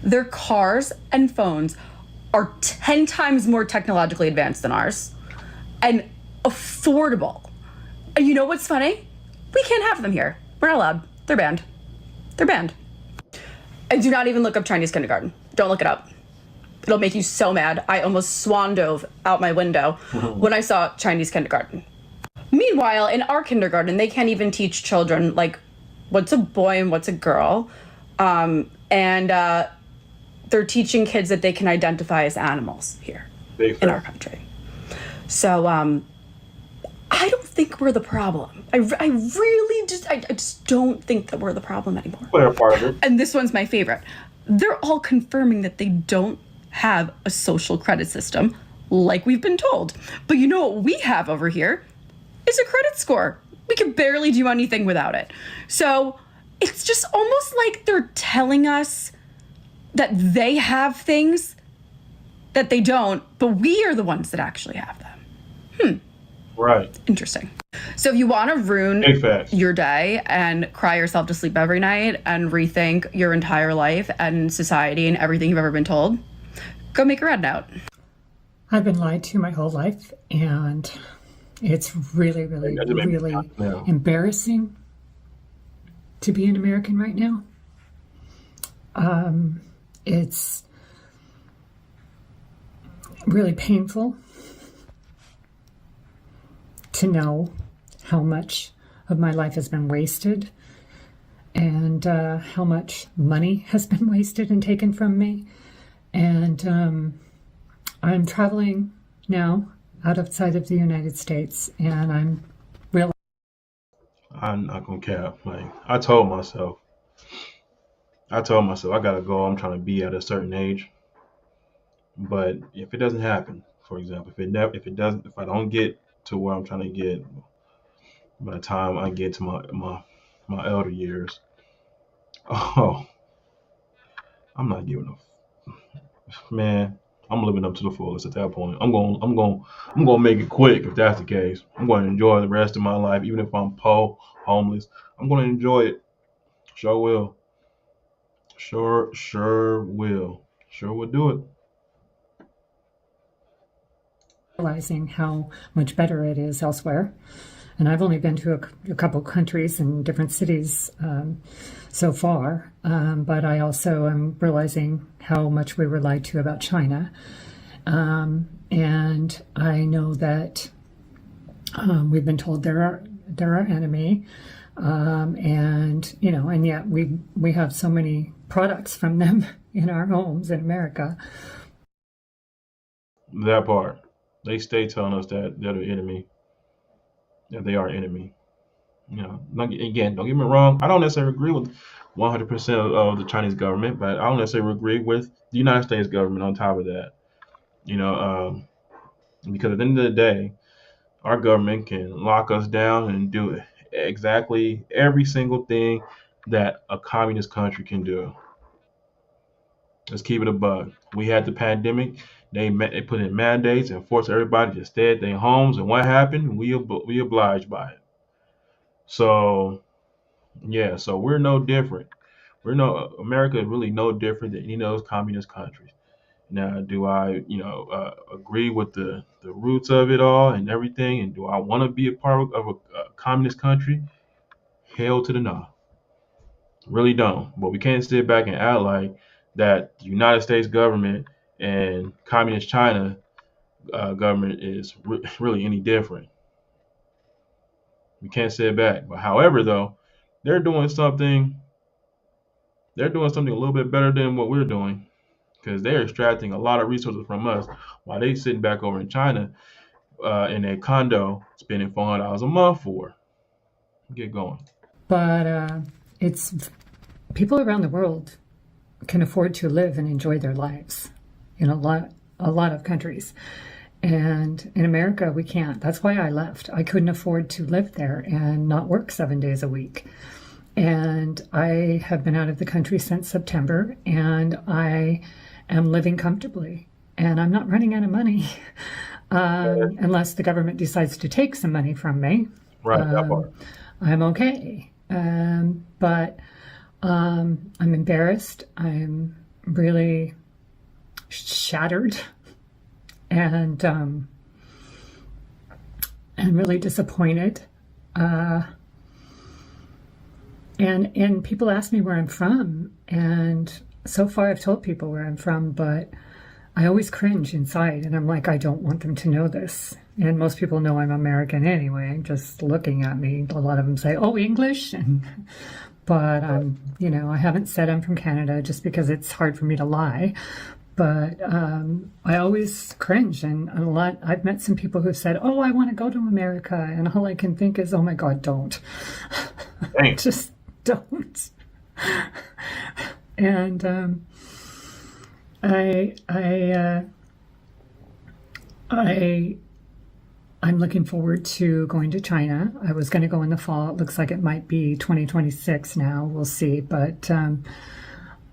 Their cars and phones are 10 times more technologically advanced than ours. And affordable. And you know what's funny? We can't have them here. We're not allowed. They're banned. They're banned. And do not even look up Chinese kindergarten. Don't look it up. It'll make you so mad. I almost swan dove out my window when I saw Chinese kindergarten. Meanwhile, in our kindergarten, they can't even teach children, like, what's a boy and what's a girl. They're teaching kids that they can identify as animals here in our country. So, I don't think we're the problem. I just don't think that we're the problem anymore. We're part of it. And this one's my favorite. They're all confirming that they don't have a social credit system like we've been told. But you know what we have over here is a credit score. We can barely do anything without it. So it's just almost like they're telling us that they have things that they don't, but we are the ones that actually have them. Right. Interesting. So if you want to ruin your day and cry yourself to sleep every night and rethink your entire life and society and everything you've ever been told, go make a red note. I've been lied to my whole life, and it's really, really, really embarrassing to be an American right now. It's really painful to know how much of my life has been wasted and how much money has been wasted and taken from me. And I'm traveling now outside of the United States, and I'm not gonna cap. Like I told myself I told myself I gotta go. I'm trying to be at a certain age. But if it doesn't happen, for example, if I don't get to where I'm trying to get by the time I get to my elder years, oh, I'm not giving a man. I'm living up to the fullest at that point. I'm going to make it quick if that's the case. I'm going to enjoy the rest of my life, even if I'm poor, homeless. I'm going to enjoy it. Sure will. Sure will. Sure will do it. Realizing how much better it is elsewhere. And I've only been to a couple countries and different cities so far, but I also am realizing how much we were lied to about China. And I know that we've been told they're our enemy, and and yet we have so many products from them in our homes in America. That part. They stay telling us that they're the enemy. That they are enemy. Again, don't get me wrong. I don't necessarily agree with 100% of the Chinese government, but I don't necessarily agree with the United States government on top of that. Because at the end of the day, our government can lock us down and do exactly every single thing that a communist country can do. Let's keep it a bug. We had the pandemic. They put in mandates and forced everybody to stay at their homes. And what happened? We obliged by it. So yeah, so we're no different. America is really no different than any of those communist countries. Now, do I, agree with the roots of it all and everything? And do I want to be a part of a communist country? Hell to the no. Really don't. But we can't sit back and act like that the United States government and communist China government is really any different. We can't sit back. But however, though, they're doing something. They're doing something a little bit better than what we're doing, because they're extracting a lot of resources from us while they sitting back over in China in a condo spending $400 a month for. Get going. But it's people around the world can afford to live and enjoy their lives in a lot of countries. And in America, we can't. That's why I left. I couldn't afford to live there and not work 7 days a week. And I have been out of the country since September, and I am living comfortably. And I'm not running out of money unless the government decides to take some money from me. Right, that part. I'm okay. But I'm embarrassed. I'm really shattered and really disappointed. And people ask me where I'm from, and so far I've told people where I'm from, but I always cringe inside, and I'm like, I don't want them to know this. And most people know I'm American anyway, just looking at me. A lot of them say, oh, English? But I haven't said I'm from Canada just because it's hard for me to lie. But I always cringe, and I've met some people who said, oh, I want to go to America, and all I can think is, oh my God, don't. Just don't. And I'm looking forward to going to China. I was going to go in the fall. It looks like it might be 2026 now. We'll see. But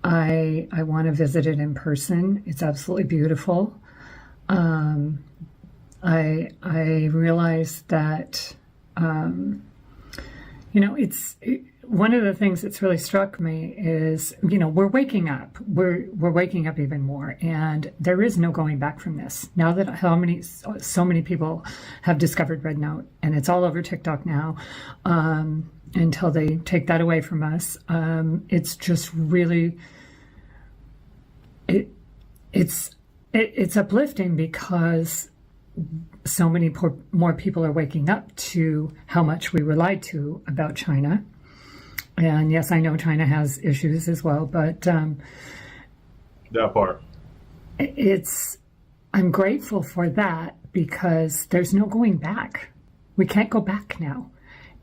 I want to visit it in person. It's absolutely beautiful. I realize that one of the things that's really struck me is, we're waking up. We're waking up even more, and there is no going back from this. Now that so many people have discovered Red Note, and it's all over TikTok now, until they take that away from us, it's just really, it's uplifting because so many more people are waking up to how much we were lied to about China. And yes, I know China has issues as well, but that part. I'm grateful for that because there's no going back. We can't go back now.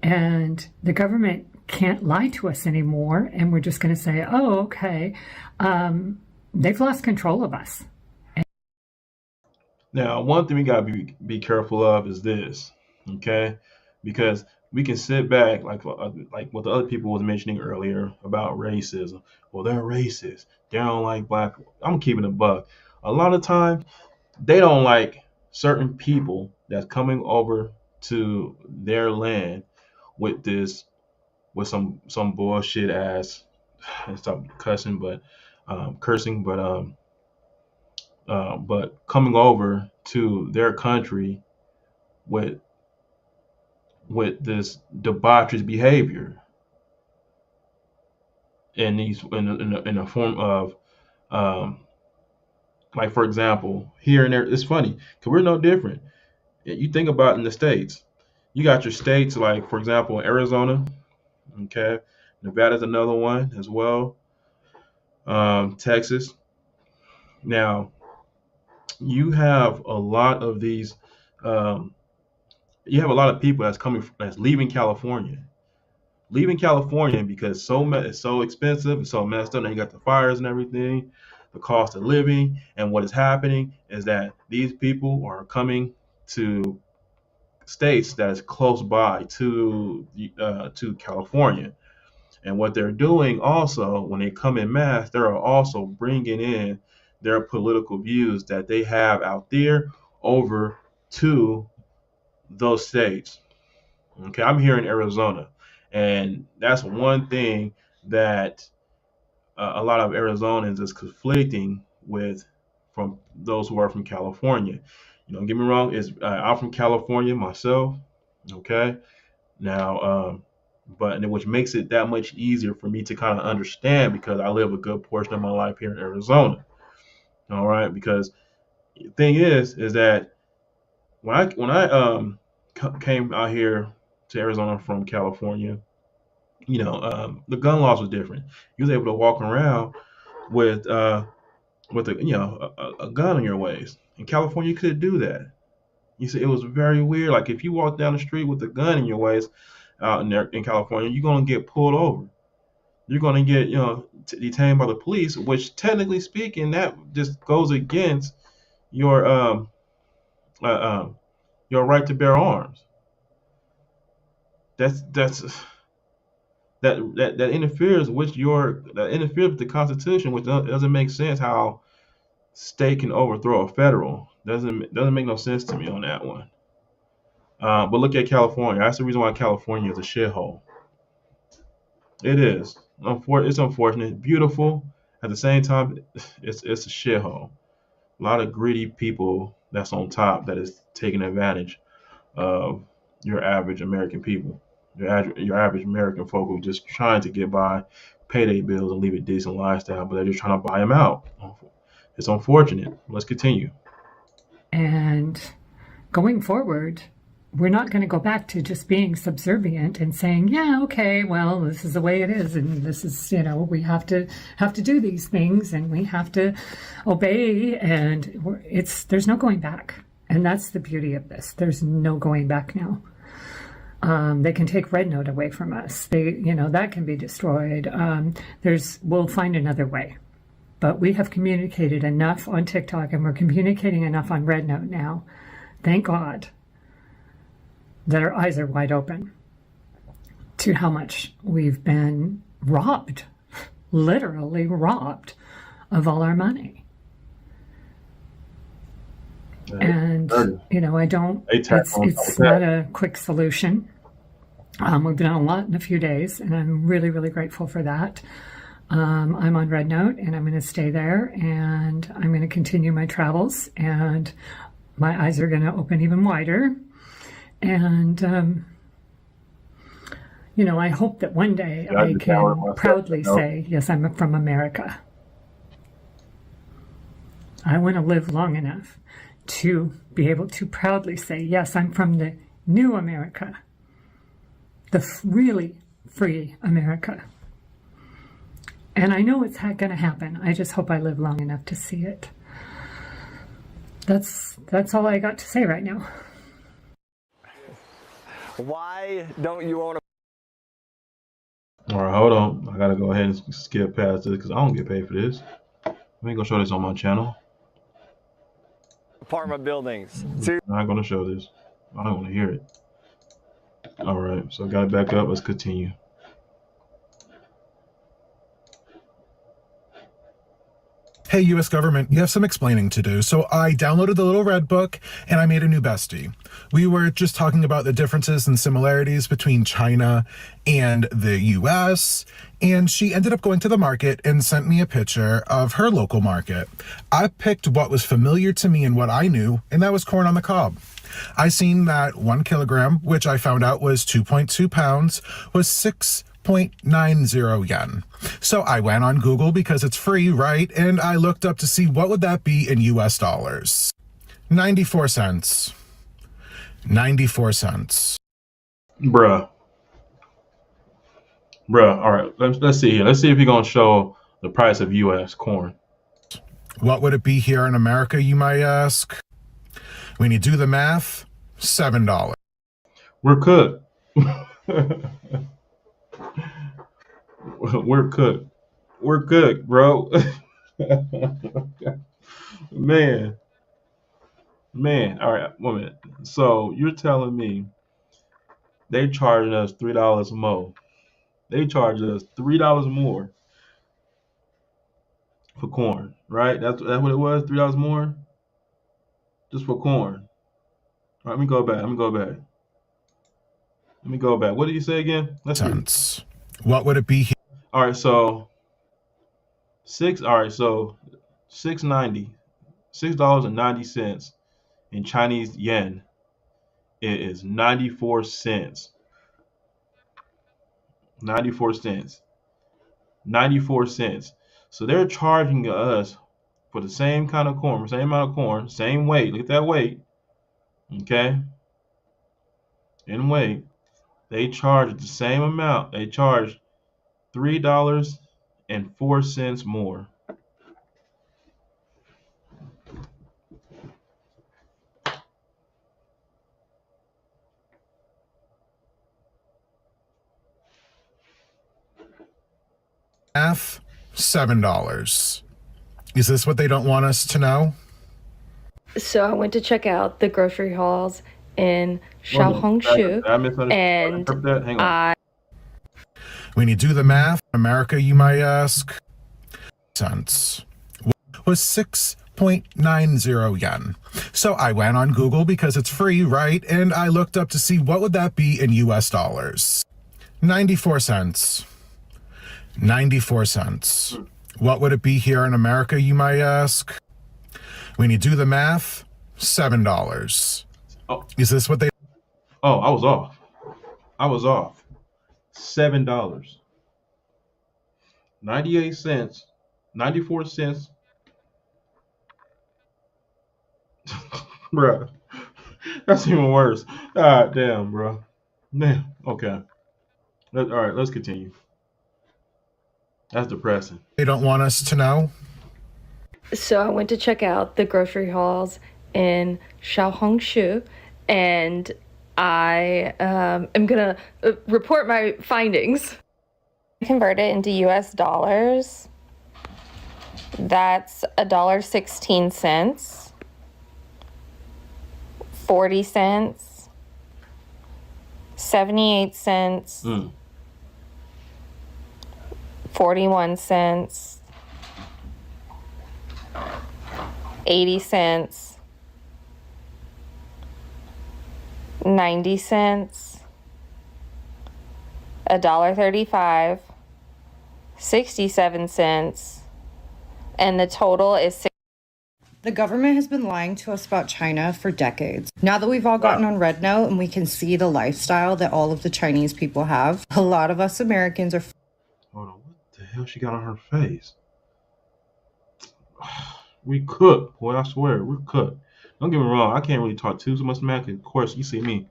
And the government can't lie to us anymore, and we're just going to say, oh, okay, they've lost control of us. Now, one thing we gotta be careful of is this, okay? Because we can sit back like what the other people was mentioning earlier about racism. Well, they're racist. They don't like black people. I'm keeping a buck. A lot of times they don't like certain people that's coming over to their land with some bullshit ass stop cussing, but coming over to their country with this debaucherous behavior in in a form of um, like, for example, here and there. It's funny because we're no different. You think about in the states, you got your states like, for example, Arizona. Okay, Nevada's another one as well. Texas. Now you have a lot of these. Um, you have a lot of people that's leaving California because it's so expensive, it's so messed up. Now you got the fires and everything, the cost of living, and what is happening is that these people are coming to states that is close by to California. And what they're doing also, when they come in mass, they're also bringing in their political views that they have out there over to those states. Okay, I'm here in Arizona, and that's one thing that a lot of Arizonans is conflicting with from those who are from California. Don't get me wrong, I'm from California myself. Okay, now, but which makes it that much easier for me to kind of understand because I live a good portion of my life here in Arizona. All right, because the thing is that when I came out here to Arizona from California, the gun laws was different. You was able to walk around with a gun in your waist. In California, you couldn't do that. You see, it was very weird. Like if you walk down the street with a gun in your waist out in California, you're gonna get pulled over. You're gonna get detained by the police, which technically speaking, that just goes against your uh, um, your right to bear arms. That's that interferes with the Constitution, which doesn't make sense. How state can overthrow a federal doesn't make no sense to me on that one. But look at California. That's the reason why California is a shithole. It is. It's unfortunate. Beautiful. At the same time, it's a shithole. A lot of greedy people that's on top that is taking advantage of your average American people. Your average American folk who just trying to get by, pay their bills, and live a decent lifestyle, but they're just trying to buy them out. It's unfortunate. Let's continue. And going forward, we're not going to go back to just being subservient and saying, yeah, okay, well, this is the way it is, and this is, we have to do these things, and we have to obey, and there's no going back. And that's the beauty of this. There's no going back now. They can take Red Note away from us. That can be destroyed. We'll find another way. But we have communicated enough on TikTok, and we're communicating enough on Red Note now. Thank God that our eyes are wide open to how much we've been robbed, literally robbed, of all our money. And, it's not a quick solution. We've done a lot in a few days, and I'm really, really grateful for that. I'm on Red Note, and I'm going to stay there, and I'm going to continue my travels, and my eyes are going to open even wider. And, I hope that one day I can proudly say, yes, I'm from America. I want to live long enough to be able to proudly say, yes, I'm from the new America, the really free America. And I know it's going to happen. I just hope I live long enough to see it. That's all I got to say right now. Why don't you own a All right, hold on. I gotta go ahead and skip past this because I don't get paid for this. I ain't gonna show this on my channel. Apartment buildings. I'm not gonna show this. I don't want to hear it. All right, so I got it back up. Let's continue. Hey, US government, you have some explaining to do. So I downloaded the little red book and I made a new bestie. We were just talking about the differences and similarities between China and the US, and she ended up going to the market and sent me a picture of her local market. I picked what was familiar to me and what I knew, and that was corn on the cob. I seen that 1 kilogram, which I found out was 2.2 pounds, was 6.90 yen. So I went on Google because it's free, right? And I looked up to see what would that be in US dollars. 94 cents. 94 cents. Bruh. All right, let's see here. Let's see if you're gonna show the price of US corn. What would it be here in America, you might ask? When you do the math, $7. We're cooked. We're cooked. We're cooked, bro. Man. All right, 1 minute. So you're telling me they charging us $3 more? They charge us $3 more for corn, right? That's what it was. $3 more just for corn. All right, let me go back. What did you say again? Let's Cents. What would it be here? All right, so $6.90. $6.90 in Chinese yen. It is 94 cents. 94 cents. 94 cents. So they're charging us for the same kind of corn, same amount of corn, same weight. Look at that weight. Okay? In weight. They charge the same amount. They charge $3.04 more. Math, $7. Is this what they don't want us to know? So I went to check out the grocery hauls in Xiaohongshu, and Hang on. When you do the math, America, you might ask, cents was 6.90 yen. So I went on Google because it's free, right? And I looked up to see what would that be in US dollars. 94 cents. 94 cents. What would it be here in America, you might ask? When you do the math, $7. Oh. Is this what they... Oh, I was off. $7. 98 cents. 94 cents. Bruh. That's even worse. Ah, damn, bro. Man, okay. All right, let's continue. That's depressing. They don't want us to know? So I went to check out the grocery hauls in Xiaohongshu, and I am gonna report my findings. Convert it into US dollars. That's $1.16, 40 cents, 78 cents, 41 cents, 80 cents, 90 cents, $1.35, 67 cents, and the total is The government has been lying to us about China for decades. Now that we've all gotten on Red Note and we can see the lifestyle that all of the Chinese people have, a lot of us Americans are... Hold on, what the hell she got on her face? We cook, boy, I swear, we're cooked. Don't get me wrong, I can't really talk too much smack. Of course, you see me.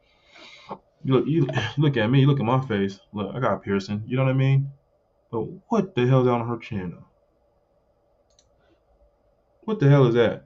You look at me, you look at my face. Look, I got a piercing, you know what I mean? But what the hell's on her chin, though? What the hell is that?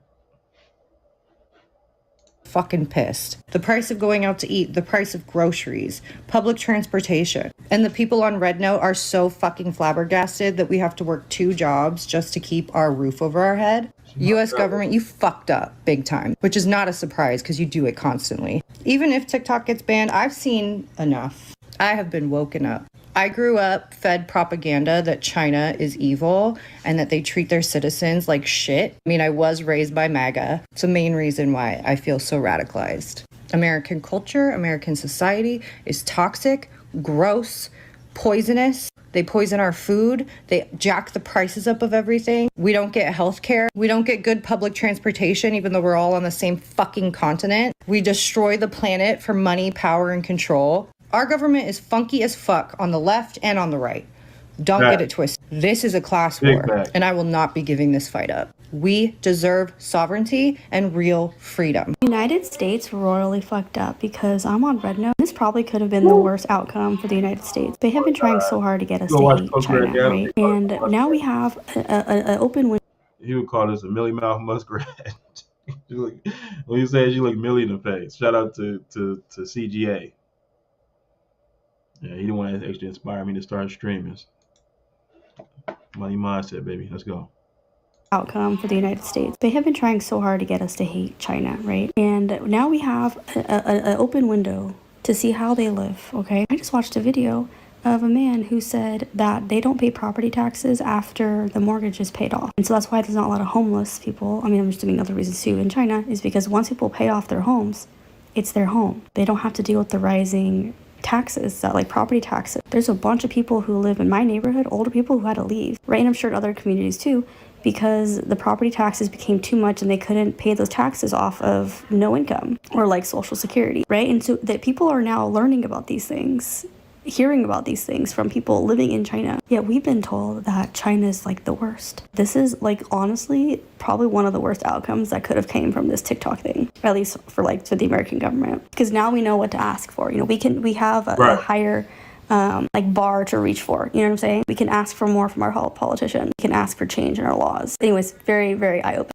fucking pissed. The price of going out to eat, the price of groceries, public transportation. And the people on Red Note are so fucking flabbergasted that we have to work 2 jobs just to keep our roof over our head. US government, you fucked up big time, which is not a surprise because you do it constantly. Even if TikTok gets banned, I've seen enough. I have been woken up. I grew up fed propaganda that China is evil and that they treat their citizens like shit. I mean, I was raised by MAGA. It's the main reason why I feel so radicalized. American culture, American society is toxic, gross, poisonous. They poison our food. They jack the prices up of everything. We don't get health care. We don't get good public transportation, even though we're all on the same fucking continent. We destroy the planet for money, power, and control. Our government is funky as fuck on the left and on the right. Don't get it twisted. This is a class war, and I will not be giving this fight up. We deserve sovereignty and real freedom. United States royally fucked up because I'm on Red Note. This probably could have been the worst outcome for the United States. They have been trying so hard to get us to hate China, right? And now we have an open window. He would call this a Millie Mouth Muskrat. When you say you look Millie in the face. Shout out to CGA. Yeah, he the one that actually inspired me to start streaming. Money mindset, baby. Let's go. Outcome for the United States. They have been trying so hard to get us to hate China, right? And now we have an open window to see how they live, okay? I just watched a video of a man who said that they don't pay property taxes after the mortgage is paid off. And so that's why there's not a lot of homeless people. I mean, I'm just doing other reasons too in China, is because once people pay off their homes, it's their home. They don't have to deal with the rising taxes, like property taxes. There's a bunch of people who live in my neighborhood, older people who had to leave, right? And I'm sure in other communities too, because the property taxes became too much and they couldn't pay those taxes off of no income or like Social Security, right? And so that people are now learning about these things, hearing about these things from people living in China. Yet we've been told that China is like the worst. This is like honestly probably one of the worst outcomes that could have came from this TikTok thing, at least for like to the American government, because now we know what to ask for. You know, we have a higher like bar to reach for. You know what I'm saying? We can ask for more from our politicians. We can ask for change in our laws. Anyways, very, very eye-opening.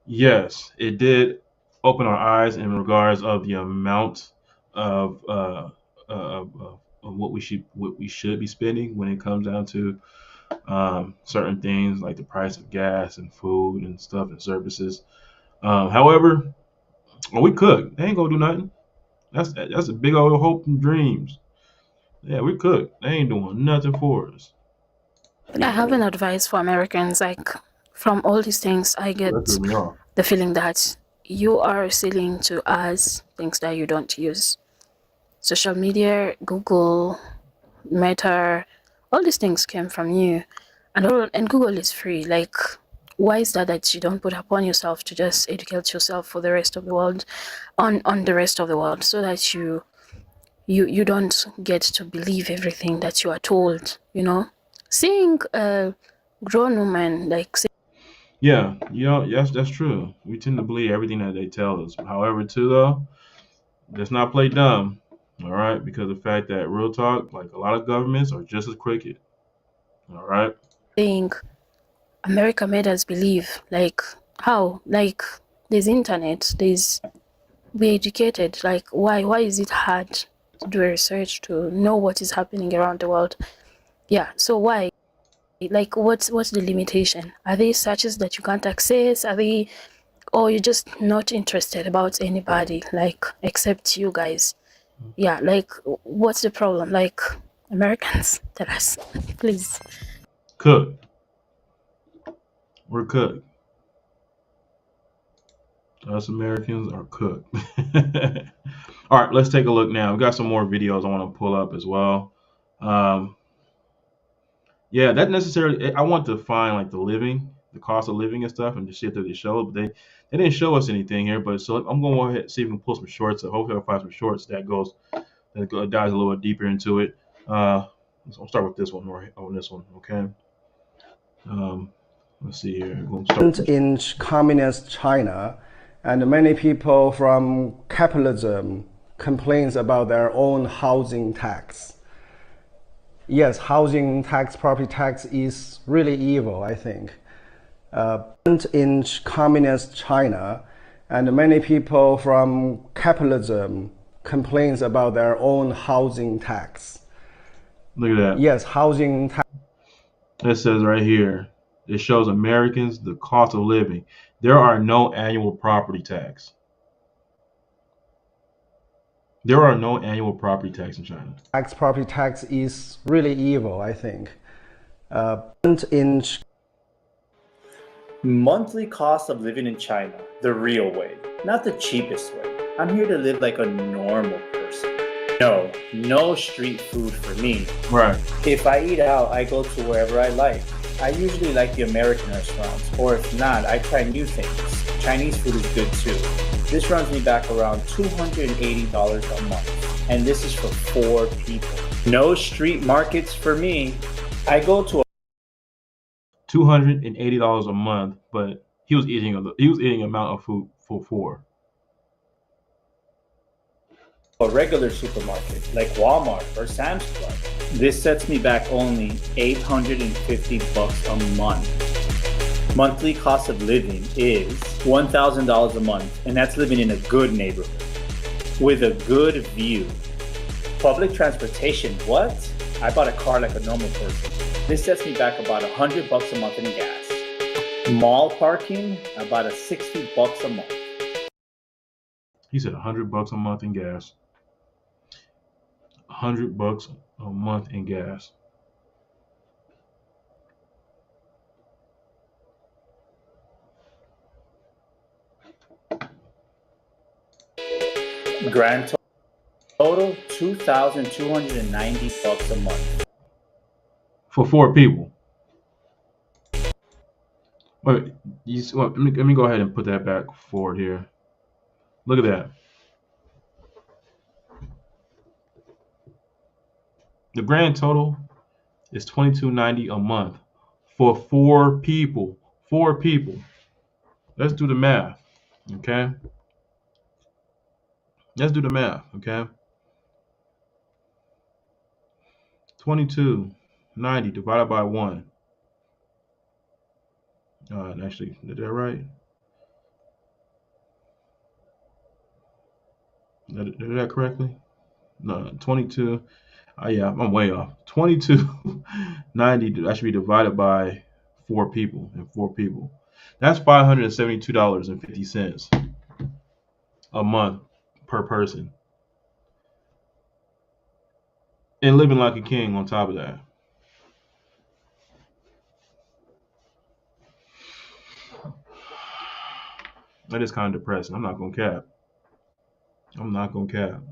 Yes, it did open our eyes in regards of the amount of what we should be spending when it comes down to certain things like the price of gas and food and stuff and services. However, we cook. They ain't gonna do nothing. That's a big old hope and dreams. Yeah, we cook. They ain't doing nothing for us. I have an advice for Americans. Like from all these things, I get the feeling that you are selling to us things that you don't use. Social media, Google, Meta, all these things came from you, and Google is free. Like, why is that you don't put upon yourself to just educate yourself for the rest of the world, on the rest of the world, so that you don't get to believe everything that you are told. You know, seeing a grown woman like. Yeah, yes, that's true. We tend to believe everything that they tell us. However, too, though, let's not play dumb. All right, because the fact that real talk, like a lot of governments are just as crooked. All right. Saying America made us believe, like how, like there's internet, we're educated. Like why is it hard to do research to know what is happening around the world? Yeah. So why? Like what's the limitation? Are they searches that you can't access? Are they, or you're just not interested about anybody, like except you guys? Yeah, like what's the problem? Like Americans, tell us, please. Cook. We're cooked. Us Americans are cooked. All right, let's take a look now. We got some more videos I want to pull up as well. Yeah, that necessarily. I want to find like the cost of living and stuff, and the shit that they showed, but they didn't show us anything here. But so I'm going to go ahead and see if we can pull some shorts. Hopefully, I'll find some shorts that dives a little bit deeper into it. I'll start with this one right on this one. Okay. Let's see here. In communist China, and many people from capitalism complains about their own housing tax. Yes, housing tax, property tax is really evil, I think. In communist China, And many people from capitalism complains about their own housing tax. Look at that. Yes, housing tax. It says right here, it shows Americans the cost of living. There are no annual property tax. There are no annual property tax in China. Property tax is really evil, I think. In Monthly cost of living in China, the real way, not the cheapest way. I'm here to live like a normal person. No street food for me. Right. If I eat out, I go to wherever I like. I usually like the American restaurants, or if not, I try new things. Chinese food is good too. This runs me back around $280 a month, and this is for 4 people. No street markets for me. I go to $280 a month, but he was eating an amount of food for 4. a regular supermarket like Walmart or Sam's Club. This sets me back only $850 a month. Monthly cost of living is $1,000 a month, and that's living in a good neighborhood with a good view. Public transportation, what? I bought a car like a normal person. This sets me back about $100 a month in gas. Mall parking, about $60 a month. He said $100 a month in gas. $100 a month in gas. Grand total $2,290 a month. For 4 people. Wait, let me go ahead and put that back forward here. Look at that. The grand total is $2,290 a month for 4 people. 4 people. Let's do the math. Okay. Let's do the math. Okay. $2,290 divided by 1. Actually, did that right? Did that correctly? No, 22. Yeah, I'm way off. 2290. That should be divided by 4 people and 4 people. That's $572.50 a month per person, and living like a king on top of that. That is kind of depressing. I'm not gonna cap. I'm not gonna cap.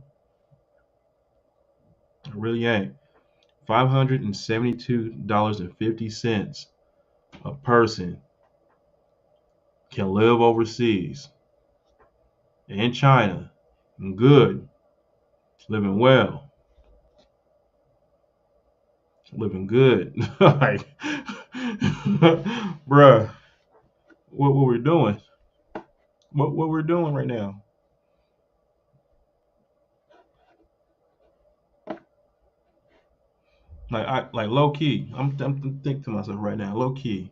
I really ain't. $572.50 a person can live overseas in China, good, living well, living good. Like, bruh, what we're doing? What we're doing right now? Like low key. I'm thinking to myself right now, low key.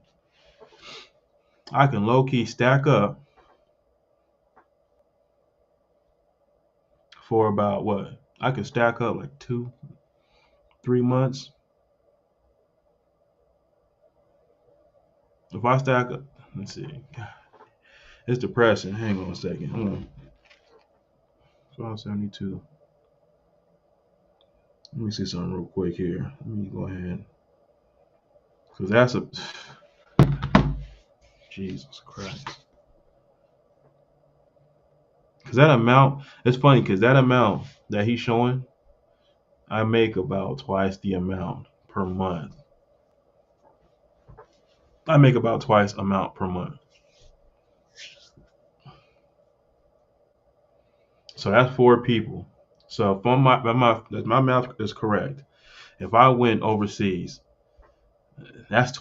I can low key stack up for about what? I could stack up like 2-3 months. If I stack up, let's see. God, it's depressing. Hang on a second. Hold on. 1272. Let me see something real quick here. Let me go ahead. Because that's a Jesus Christ. Because that amount, it's funny because that amount that he's showing, I make about twice the amount per month. I make about twice amount per month. So that's 4 people. So if my math is correct, if I went overseas, that's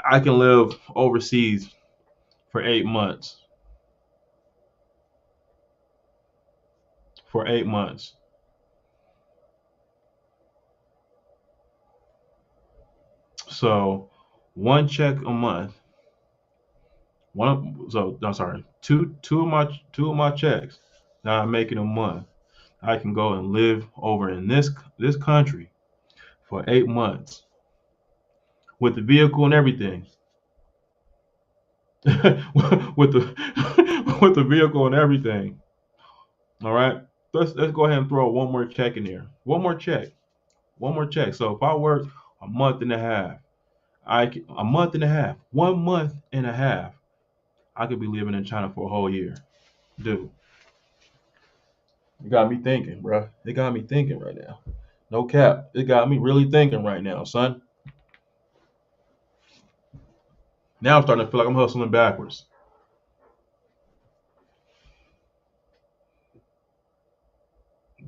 I can live overseas for 8 months. For 8 months. So 1 check a month I'm sorry, two of my checks that I'm making a month, I can go and live over in this country for 8 months with the vehicle and everything. with the with the vehicle and everything. All right. Let's go ahead and throw one more check in there. One more check. One more check. So if I work a month and a half, a month and a half, 1 month and a half, I could be living in China for a whole year. Dude, it got me thinking, bro. It got me thinking right now. No cap. It got me really thinking right now, son. Now I'm starting to feel like I'm hustling backwards.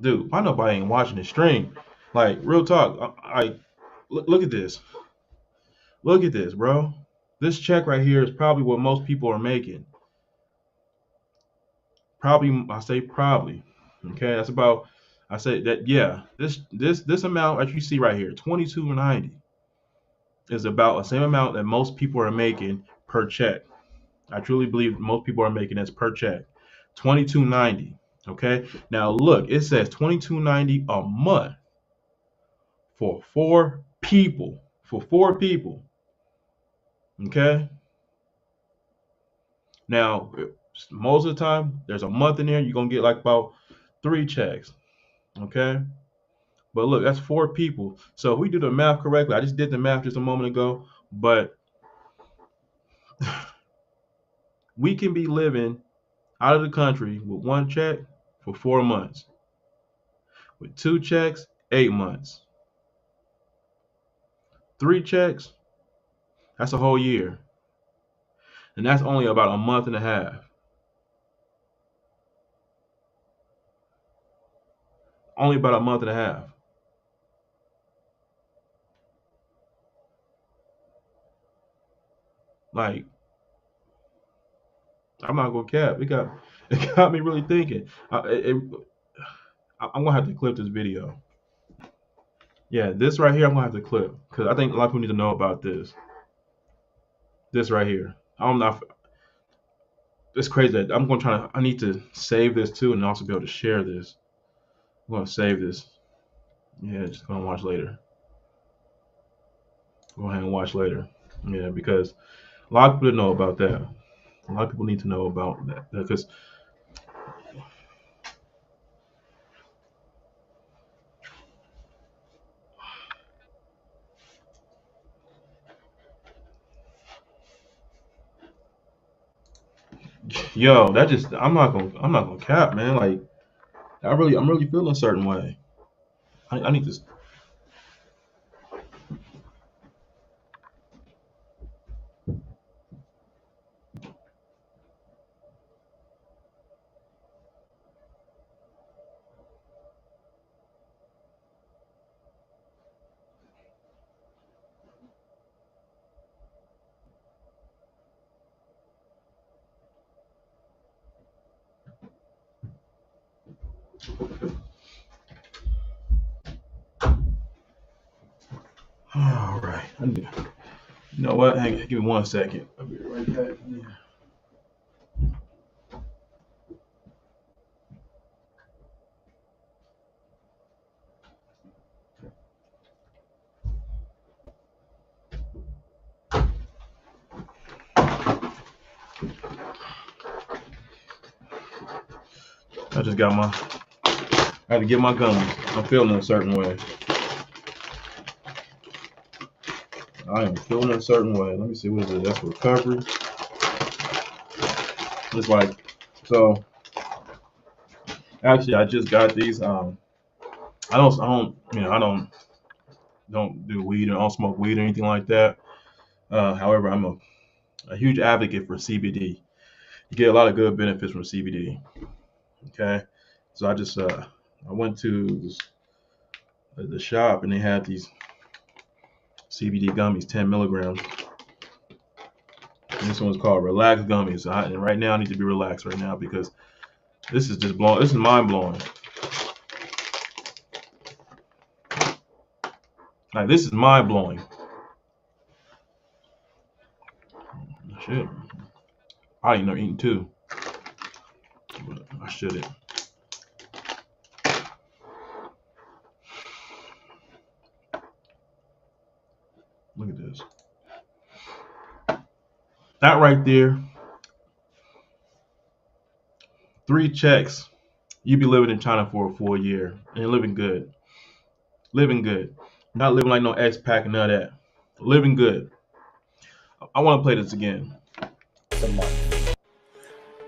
Dude, why nobody ain't watching the stream? Like, real talk. Look at this. Look at this, bro. This check right here is probably what most people are making. Probably, I say probably. Okay, that's about. I say that yeah. This amount that you see right here, 22.90, is about the same amount that most people are making per check. I truly believe most people are making this per check, 22.90. Okay, now look, it says 22.90 a month for four people. For four people. Okay. Now, most of the time, there's a month in there. You're gonna get like about 3 checks. Okay. But look, that's four people. So if we do the math correctly, I just did the math just a moment ago, but we can be living out of the country with 1 check for 4 months, with 2 checks, 8 months, 3 checks, that's a whole year. And that's only about a month and a half. Only about a month and a half. Like, I'm not gonna cap. It got me really thinking. I'm gonna have to clip this video. Yeah, this right here I'm gonna have to clip because I think a lot of people need to know about this. This right here. I'm not. It's crazy that I'm gonna try to. I need to save this too and also be able to share this. I'm gonna save this. Yeah, just gonna watch later. Go ahead and watch later. Yeah, because a lot of people didn't know about that. A lot of people need to know about that because yo, that just I'm not gonna cap, man. Like I'm really feeling a certain way. I need to. All right. You know what? Hang on, give me 1 second. I'll be right back. I just got my. I had to get my gummies. I'm feeling a certain way. I am feeling a certain way. Let me see what is it. That's recovery. It's like so. Actually, I just got these. I don't do weed or I don't smoke weed or anything like that. However, I'm a huge advocate for CBD. You get a lot of good benefits from CBD. Okay, so I went to the shop and they had these CBD gummies, 10 milligrams. And this one's called Relax Gummies. And right now I need to be relaxed right now because this is just blowing. This is mind blowing. Like this is mind blowing. Shit. I ain't no eating too, but I shouldn't. Look at this. That right there, 3 checks. You be living in China for a full year and living good. Living good. Not living like no expat and none of that. Living good. I want to play this again. A month.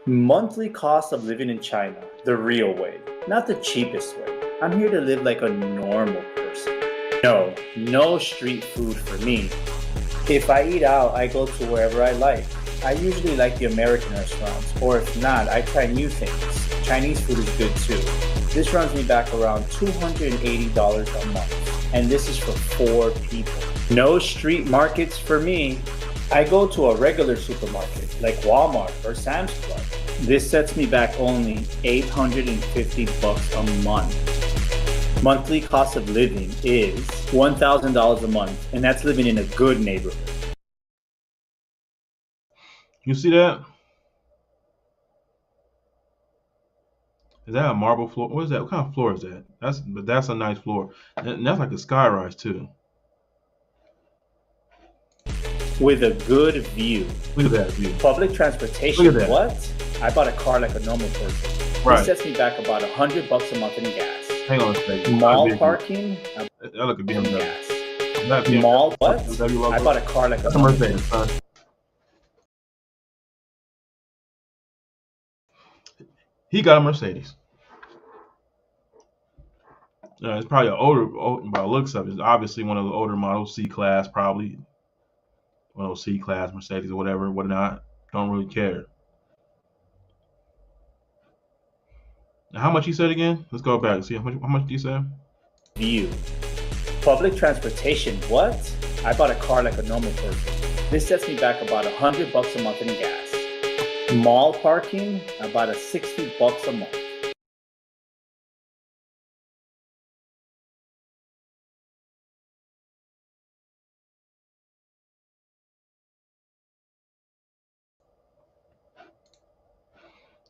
Monthly cost of living in China, the real way, not the cheapest way. I'm here to live like a normal person. No street food for me. If I eat out, I go to wherever I like. I usually like the American restaurants, or if not, I try new things. Chinese food is good too. This runs me back around $280 a month, and this is for 4 people. No street markets for me. I go to a regular supermarket like Walmart or Sam's Club. This sets me back only $850 a month. Monthly cost of living is $1,000 a month, and that's living in a good neighborhood. You see that? Is that a marble floor? What is that? What kind of floor is that? That's a nice floor. And that's like a sky rise too. With a good view. Look at that view. Public transportation. Look at that. What? I bought a car like a normal person. Right. This sets me back about $100 a month in gas. Hang on a second. Mall parking. That look a BMW. Gas. That BMW. Mall what? BMW I bought a car like That's a a normal Mercedes, son. He got a Mercedes. It's probably an older, by the looks of it, it's obviously one of the older models, C-Class probably. One of those C-Class Mercedes or whatever, whatnot. Don't really care. Now, how much he said again? Let's go back and see how much did he say? View. Public transportation. What? I bought a car like a normal person. This sets me back about $100 a month in gas. Mall parking, about $60 a month.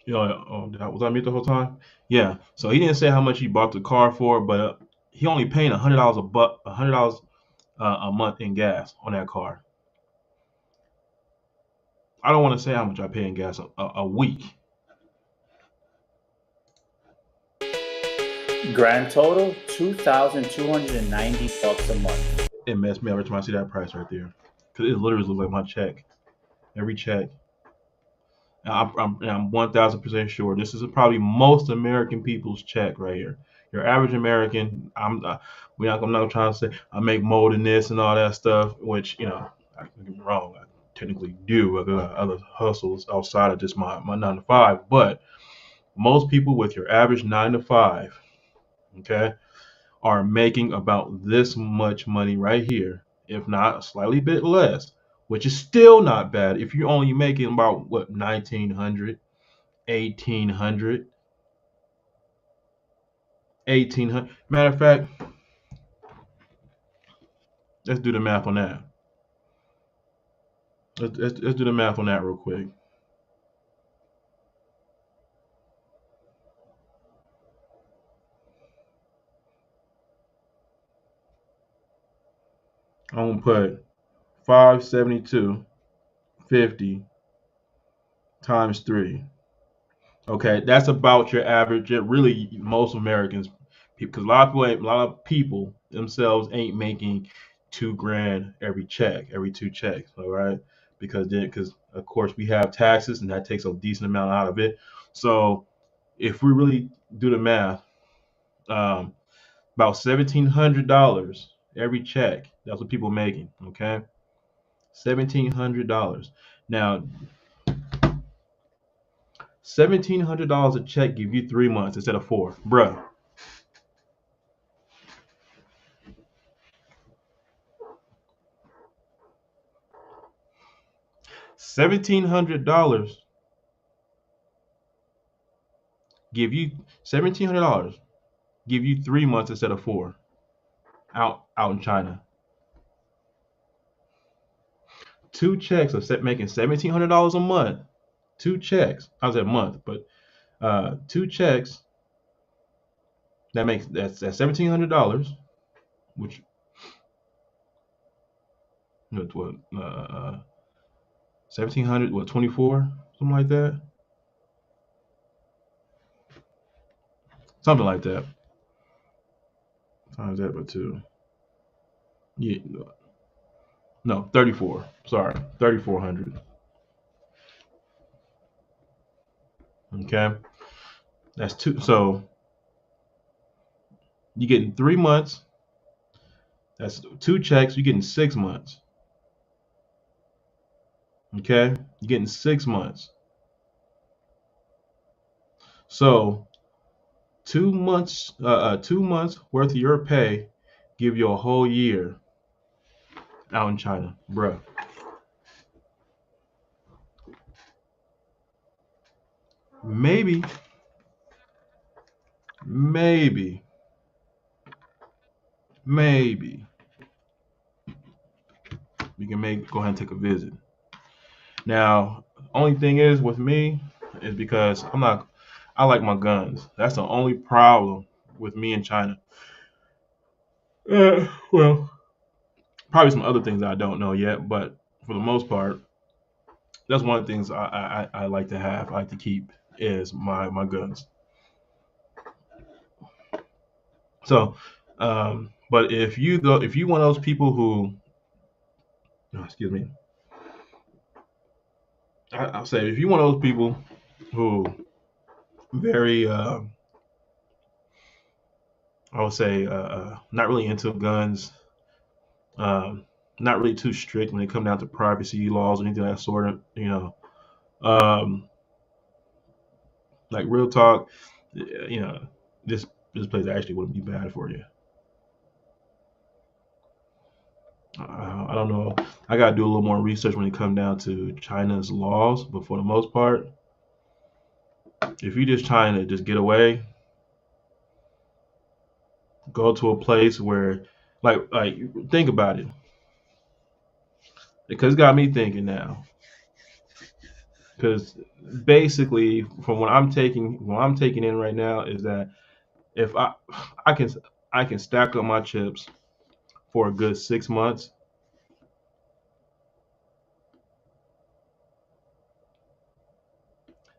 You know, was I mute the whole time? Yeah. So he didn't say how much he bought the car for, but he only paying $100 a month in gas on that car. I don't want to say how much I pay in gas a week. Grand total $2,290 a month. It messed me up every time I see that price right there, because it literally looks like my check. Every check. I'm 1,000% sure this is probably most American people's check right here. Your average American, I'm not trying to say I make more than this and all that stuff, which, you know, I don't get me wrong, I technically do. I got other hustles outside of just my 9 to 5, but most people with your average 9 to 5, okay, are making about this much money right here, if not a slightly bit less, which is still not bad if you're only making about what, 1,900, 1,800, 1,800. Matter of fact, let's do the math on that. Let's do the math on that real quick. I'm gonna put 572.50 times 3. Okay, that's about your average. Really, most Americans, because a lot of people themselves ain't making $2,000 every 2 checks. All right, because of course we have taxes and that takes a decent amount out of it. So if we really do the math, about $1,700 every check. That's what people are making. Okay, $1,700. Now, $1,700 a check give you 3 months instead of 4, bruh. $1,700 give you 3 months instead of 4 out in China. 2 checks of making $1,700 a month. 2 checks. I was at a month, but 2 checks. That's $1,700, which what 1,700, what 24, something like that, something like that. Times that by 2. Yeah, no, 34. Sorry, 3,400. Okay, that's 2. So you getting 3 months. That's 2 checks. You're getting 6 months. Okay, you're getting 6 months. So 2 months, 2 months worth of your pay, give you a whole year out in China, bruh. Maybe we can go ahead and take a visit. Now, only thing is with me is because I like my guns. That's the only problem with me in China. Well, probably some other things I don't know yet, but for the most part, that's one of the things I like to have, I like to keep, is my guns. So, but if you one of those people who, excuse me, I'll say if you one of those people who very, I would say, not really into guns, not really too strict when it comes down to privacy laws or anything of that sort, like real talk, this place actually wouldn't be bad for you. I don't know. I gotta do a little more research when it comes down to China's laws, but for the most part, if you're just trying to just get away, go to a place where, like think about it, because it's got me thinking now. Because basically, from what I'm taking in right now is that if I can stack up my chips for a good 6 months,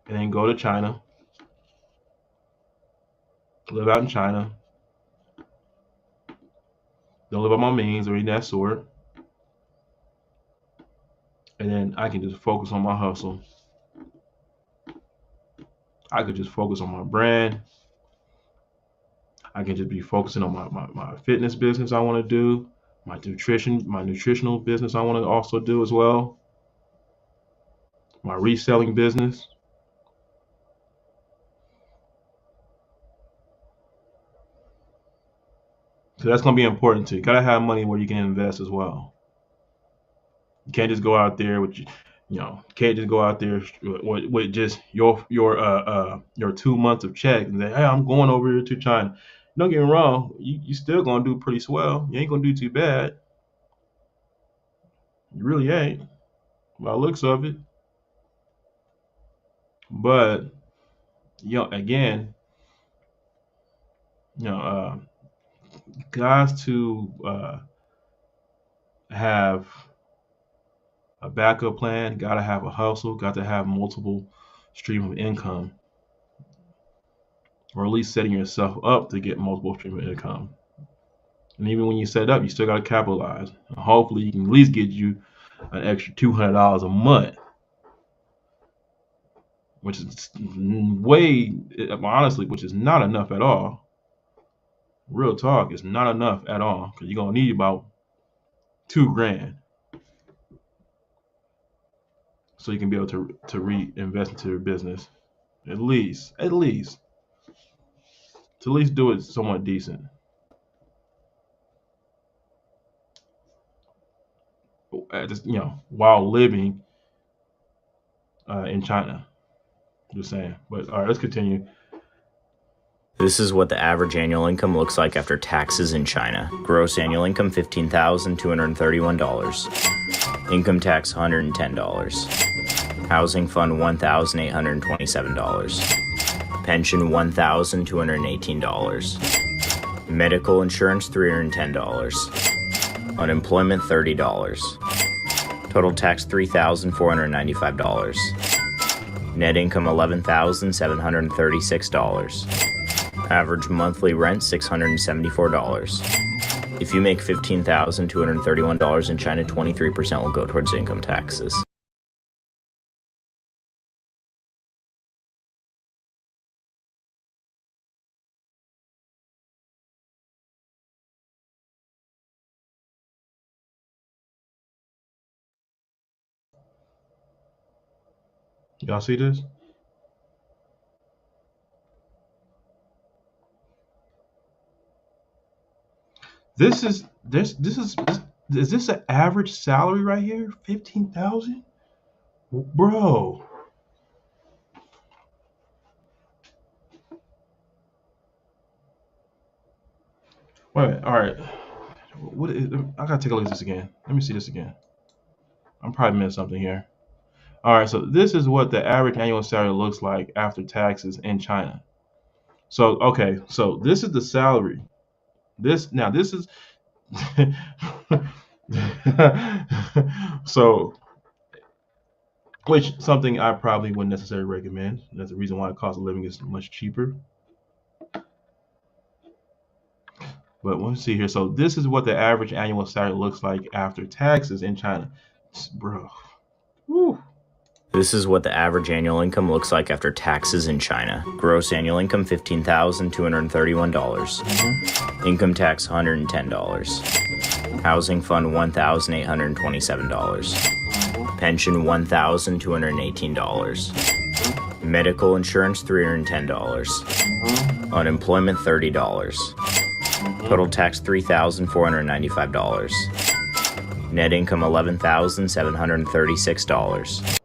and then go to China, live out in China, don't live on my means or anything of that sort, and then I can just focus on my hustle. I could just focus on my brand. I can just be focusing on my fitness business I want to do, my nutritional business I want to also do as well, my reselling business. So that's going to be important too. You got to have money where you can invest as well. You can't just go out there with, can't just go out there with just your 2 months of check and say, hey, I'm going over here to China. Don't get me wrong, you still gonna do pretty swell. You ain't gonna do too bad. You really ain't, by the looks of it. But again, guys to have a backup plan, got to have a hustle, got to have multiple stream of income, or at least setting yourself up to get multiple stream of income. And even when you set it up, you still got to capitalize. And hopefully, you can at least get you an extra $200 a month, which is honestly, which is not enough at all. Real talk, it's not enough at all, because you're gonna need about $2,000, so you can be able to reinvest into your business, at least to at least do it somewhat decent. While living in China. Just saying. But all right, let's continue. This is what the average annual income looks like after taxes in China. Gross annual income $15,231. Income tax $110. Housing fund $1,827. Pension $1,218. Medical insurance $310. Unemployment $30. Total tax $3,495. Net income $11,736. Average monthly rent $674. If you make $15,231 in China, 23% will go towards income taxes. Y'all see this? Is this an average salary right here? 15,000? Bro. Wait a minute. All right. I gotta take a look at this again. Let me see this again. I'm probably missing something here. All right, so this is what the average annual salary looks like after taxes in China. So okay, so this is the salary. This is so, which something I probably wouldn't necessarily recommend. That's the reason why the cost of living is much cheaper. But let's see here. So this is what the average annual salary looks like after taxes in China, bro. Woo. This is what the average annual income looks like after taxes in China. Gross annual income $15,231. Income tax $110. Housing fund $1,827. Pension $1,218. Medical insurance $310. Unemployment $30. Total tax $3,495. Net income $11,736.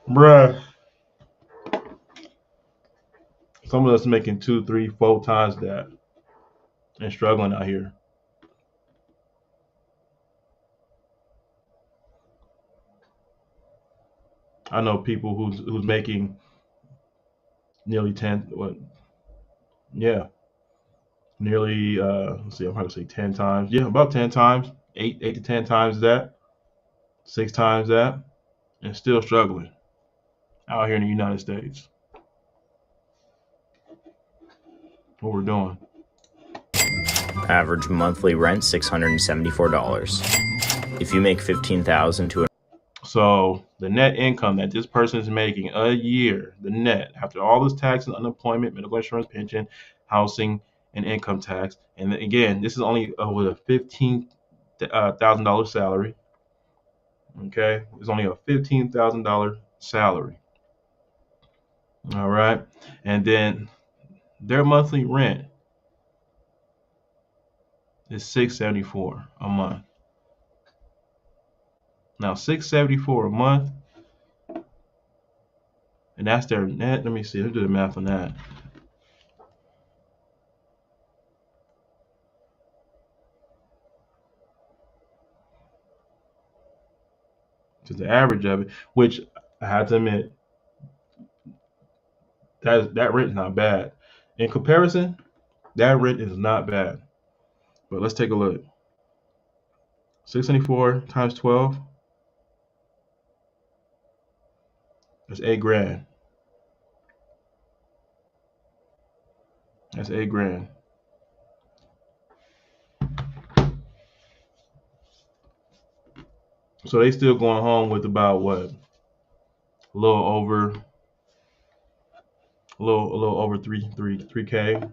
Bruh. Some of us making 2, 3, 4 times that and struggling out here. I know people who's making nearly 10. What? Yeah, nearly. Let's see. I'm probably say 10 times. Yeah, about 10 times. 8 to 10 times that. 6 times that, and still struggling out here in the United States. What we're doing. Average monthly rent $674. If you make $15,200. So the net income that this person is making a year, the net after all this tax and unemployment, medical insurance, pension, housing, and income tax, and again, this is only with a $15,000 salary. Okay, it's only a $15,000 salary. All right, and then their monthly rent is $674 a month. Now $674 a month, and that's their net. Let me see. Let's do the math on that. To the average of it, which I have to admit, that rent is not bad. In comparison, that rent is not bad. But let's take a look. 674 times 12. That's $8,000. That's $8,000. So they still going home with about what? A little over 3K.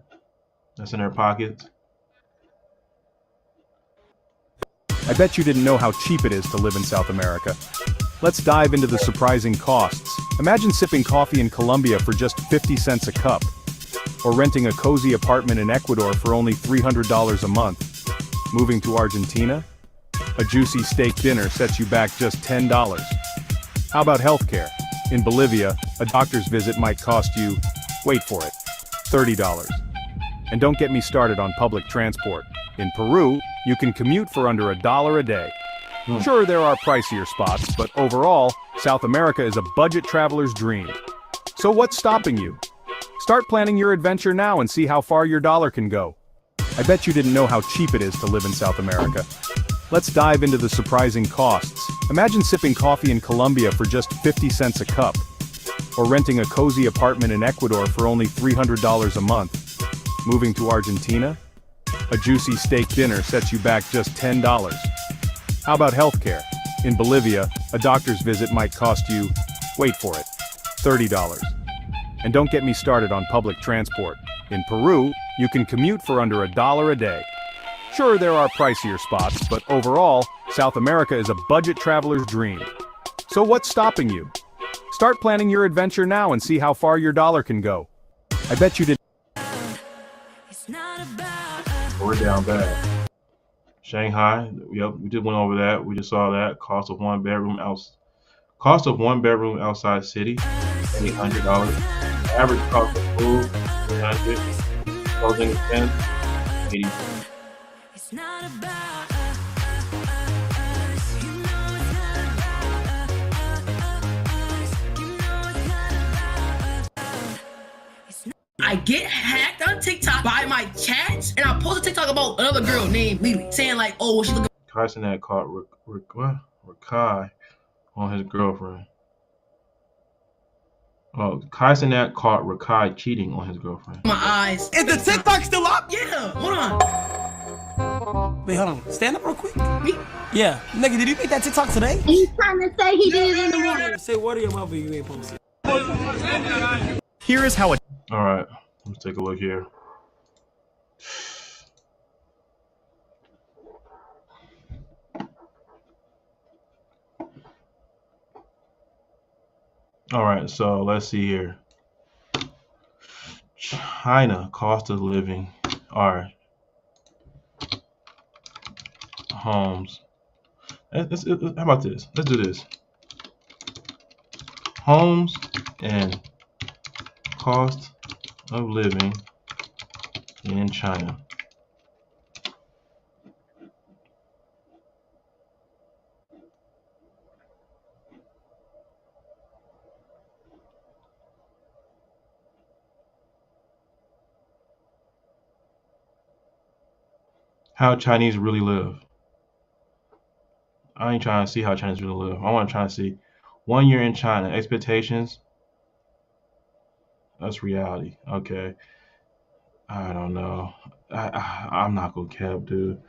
That's in their pockets. I bet you didn't know how cheap it is to live in South America. Let's dive into the surprising costs. Imagine sipping coffee in Colombia for just 50 cents a cup, or renting a cozy apartment in Ecuador for only $300 a month. Moving to Argentina? A juicy steak dinner sets you back just $10. How about healthcare? In Bolivia, a doctor's visit might cost you, wait for it, $30. And don't get me started on public transport. In Peru, you can commute for under $1 a day. Sure, there are pricier spots, but overall, South America is a budget traveler's dream. So what's stopping you? Start planning your adventure now and see how far your dollar can go. I bet you didn't know how cheap it is to live in South America. Let's dive into the surprising costs. Imagine sipping coffee in Colombia for just 50 cents a cup, or renting a cozy apartment in Ecuador for only $300 a month. Moving to Argentina? A juicy steak dinner sets you back just $10. How about healthcare? In Bolivia, a doctor's visit might cost you, wait for it, $30. And don't get me started on public transport. In Peru, you can commute for under $1 a day. Sure, there are pricier spots, but overall, South America is a budget traveler's dream. So what's stopping you? Start planning your adventure now and see how far your dollar can go. I bet you did. We're down bad. Shanghai, yep, we just went over that. We just saw that. Cost of one bedroom outside city, $800. Average cost of food, $300. Clothing expense, $80. I get hacked on TikTok by my chats, and I post a TikTok about another girl named Lily, saying like, "Oh, she looking." Kaisenet caught Rakai on his girlfriend. Oh, Kaisenet caught Rakai cheating on his girlfriend. My eyes. Is the TikTok still up? Yeah. Hold on. Wait, hold on. Stand up real quick. Me? Yeah. Nigga, did you make that TikTok today? He's trying to say he did it in the morning. Say what to your mother you ain't posted. Here is how it. All right, let's take a look here. All right, so let's see here. China, cost of living, or homes. How about this? Let's do this. Homes and cost of living in China. How Chinese really live. I ain't trying to see how Chinese really live. I want to try to see 1 year in China. Expectations. That's reality. Okay. I don't know. I'm not gonna cap, dude.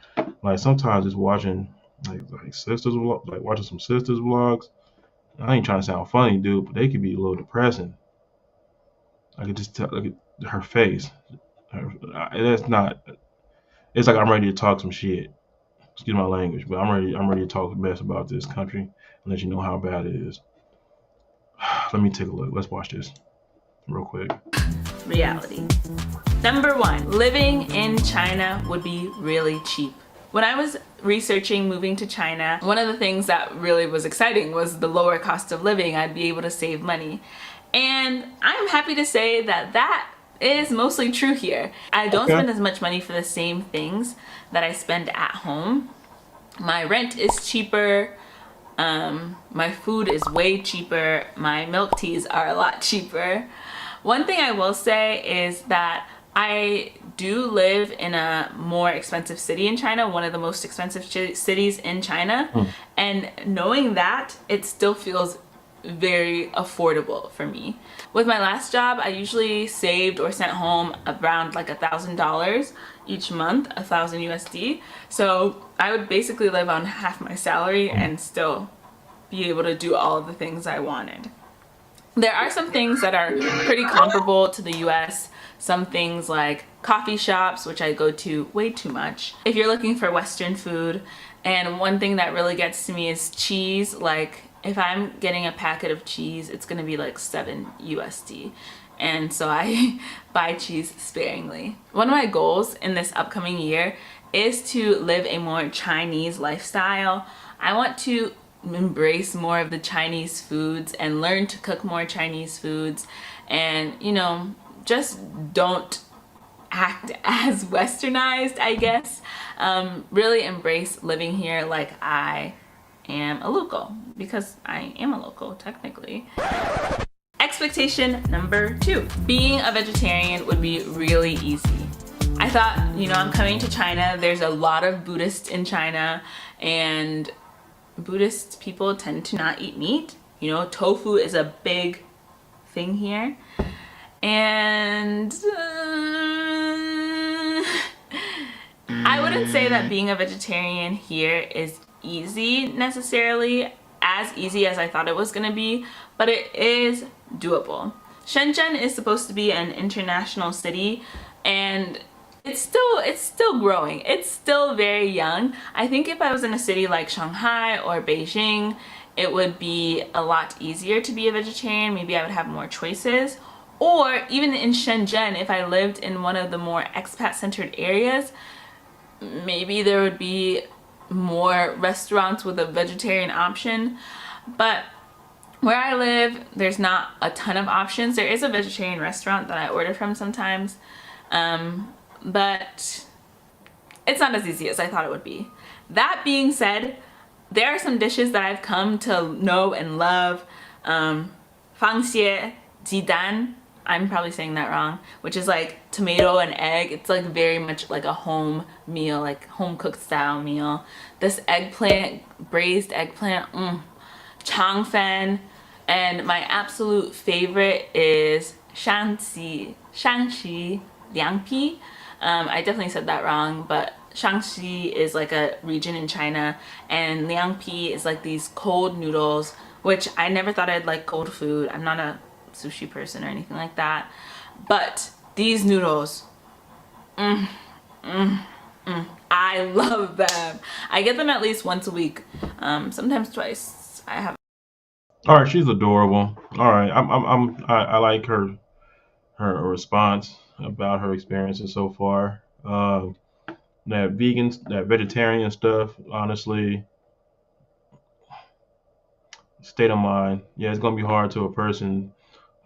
Like sometimes just watching like sisters like watching some sisters vlogs. I ain't trying to sound funny, dude, but they could be a little depressing. I could just tell, look at her face. That's not. It's like I'm ready to talk some shit. Excuse my language, but I'm ready to talk the best about this country and let you know how bad it is. Let me take a look. Let's watch this real quick. Reality. Number 1, living in China would be really cheap. When I was researching moving to China, one of the things that really was exciting was the lower cost of living. I'd be able to save money. And I'm happy to say that that is mostly true here. I don't spend as much money for the same things that I spend at home. My rent is cheaper. My food is way cheaper. My milk teas are a lot cheaper. One thing I will say is that I do live in a more expensive city in China, one of the most expensive cities in China. And knowing that, it still feels very affordable for me. With my last job, I usually saved or sent home around like $1,000 each month, 1,000 USD. So I would basically live on half my salary and still be able to do all of the things I wanted. There are some things that are pretty comparable to the US. Some things like coffee shops, which I go to way too much. If you're looking for Western food, and one thing that really gets to me is cheese. Like if I'm getting a packet of cheese, it's gonna be like 7 USD. And so I buy cheese sparingly. One of my goals in this upcoming year is to live a more Chinese lifestyle. I want to embrace more of the Chinese foods and learn to cook more Chinese foods, and you know, just don't act as westernized, I guess. Really embrace living here like I am a local, because I am a local technically. Expectation number 2. Being a vegetarian would be really easy. I thought, you know, I'm coming to China, there's a lot of Buddhists in China, and Buddhist people tend to not eat meat. You know, tofu is a big thing here. And I wouldn't say that being a vegetarian here is easy necessarily, as easy as I thought it was gonna be, but it is doable. Shenzhen is supposed to be an international city, and it's still growing. It's still very young. I think if I was in a city like Shanghai or Beijing, it would be a lot easier to be a vegetarian. Maybe I would have more choices. Or even in Shenzhen, if I lived in one of the more expat-centered areas, maybe there would be more restaurants with a vegetarian option. But where I live, there's not a ton of options. There is a vegetarian restaurant that I order from sometimes, but it's not as easy as I thought it would be. That being said, there are some dishes that I've come to know and love. Fangxie jidan, I'm probably saying that wrong, which is like tomato and egg. It's like very much like a home meal, like home cooked style meal. This eggplant, braised eggplant, changfen, and my absolute favorite is Shanxi Liangpi. I definitely said that wrong, but Shanxi is like a region in China, and Liangpi is like these cold noodles, which I never thought I'd like cold food. I'm not a sushi person or anything like that, but these noodles, I love them. I get them at least once a week, sometimes twice. I have. All right, she's adorable. All right, I like her response about her experiences so far. That vegetarian stuff, honestly, state of mind. Yeah, it's gonna be hard to a person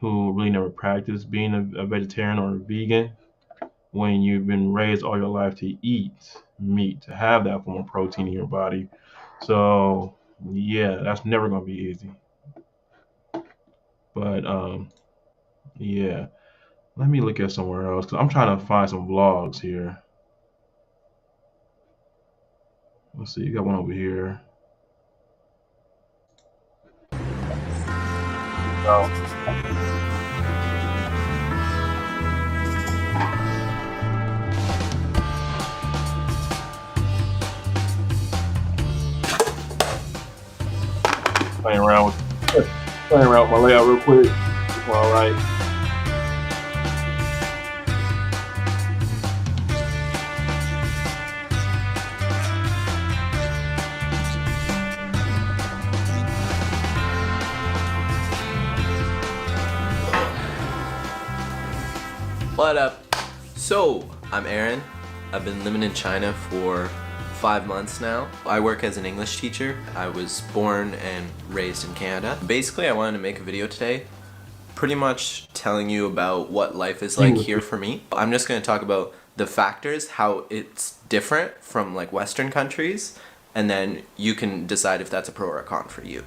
who really never practiced being a vegetarian or a vegan when you've been raised all your life to eat meat, to have that form of protein in your body. So yeah, that's never gonna be easy. But yeah, let me look at somewhere else because I'm trying to find some vlogs here. Let's see, you got one over here. Oh. Playing around with my layout real quick. All right. What up? So, I'm Aaron. I've been living in China for 5 months now. I work as an English teacher. I was born and raised in Canada. Basically, I wanted to make a video today pretty much telling you about what life is like here for me. I'm just going to talk about the factors, how it's different from like Western countries, and then you can decide if that's a pro or a con for you.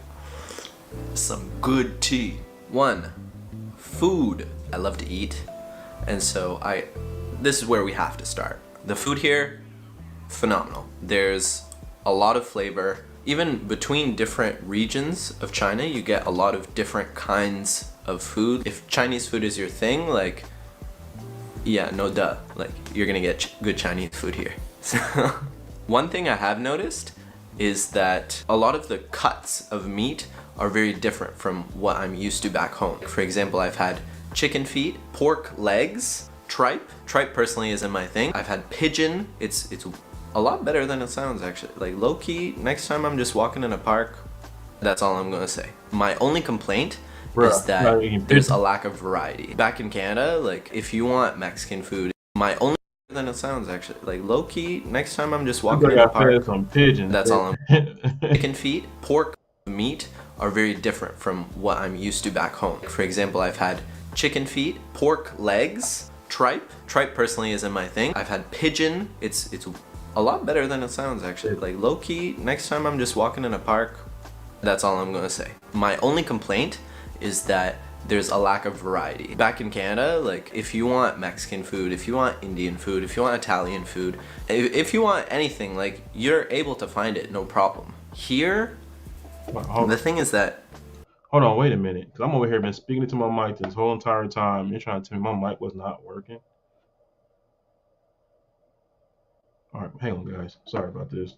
Some good tea. 1. Food. I love to eat, and so this is where we have to start. The food here, phenomenal. There's a lot of flavor. Even between different regions of China, you get a lot of different kinds of food. If Chinese food is your thing, like, yeah, no duh, like, you're gonna get good Chinese food here. So, one thing I have noticed is that a lot of the cuts of meat are very different from what I'm used to back home. For example, I've had chicken feet, pork legs, tripe. Tripe personally isn't my thing. I've had pigeon. It's a lot better than it sounds actually. Like low-key, next time I'm just walking in a park, that's all I'm gonna say. My only complaint is that there's a lack of variety. Back in Canada, like if you want Mexican food, my only than it sounds, actually. Like, low-key, next time I'm just I walking think in the I fed park. some pigeons. That's all I'm... Chicken feet, pork, meat are very different from what I'm used to back home. For example, I've had chicken feet, pork legs, tripe. Tripe personally isn't my thing. I've had pigeon. It's a lot better than it sounds, actually. Like, low-key, next time I'm just walking in a park, that's all I'm gonna say. My only complaint is that there's a lack of variety. Back in Canada, like, if you want Mexican food, if you want Indian food, if you want Italian food, if you want anything, like, you're able to find it, no problem. Here, the thing is that... Hold on, wait a minute. Because I'm over here been speaking to my mic this whole entire time. You're trying to tell me my mic was not working? All right, hang on, guys. Sorry about this.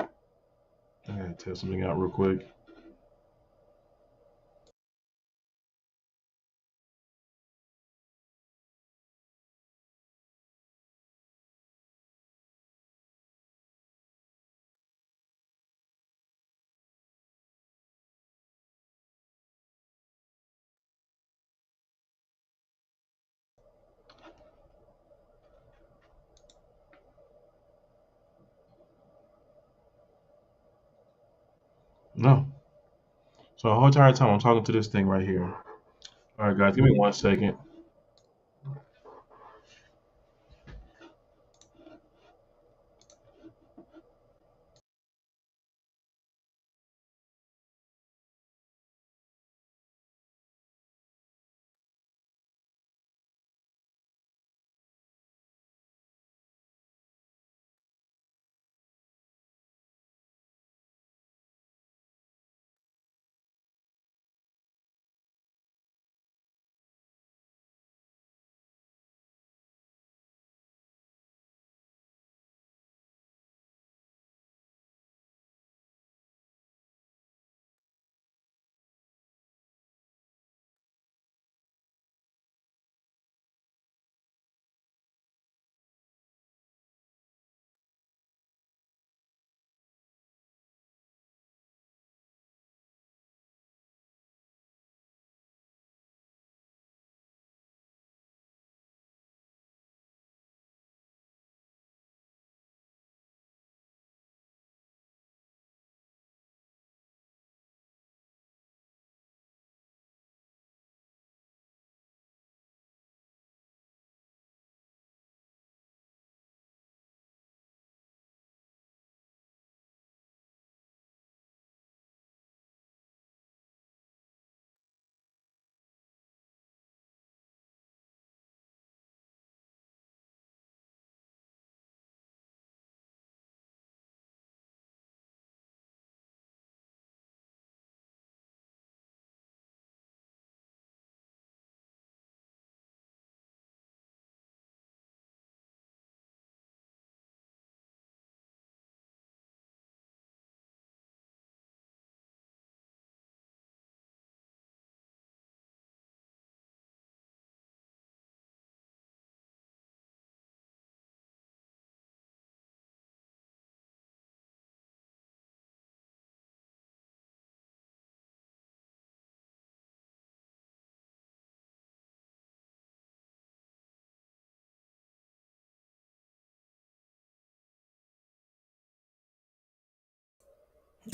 I gotta test something out real quick. No. So the whole entire time I'm talking to this thing right here. All right, guys, give me 1 second.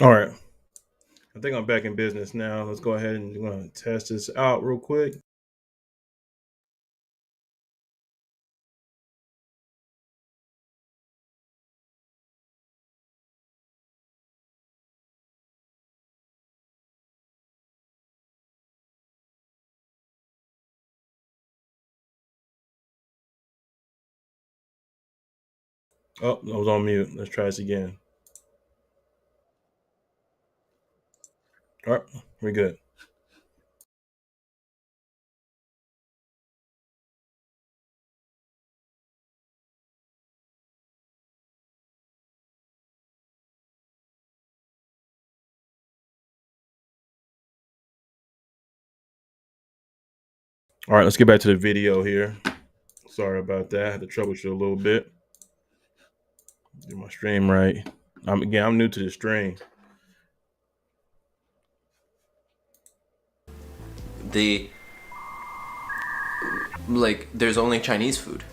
All right. I think I'm back in business now. Let's go ahead and we're gonna test this out real quick. Oh, I was on mute. Let's try this again. All right, we're good. All right, let's get back to the video here. Sorry about that. I had to troubleshoot a little bit. Get my stream right. I'm new to the stream. Like, there's only Chinese food.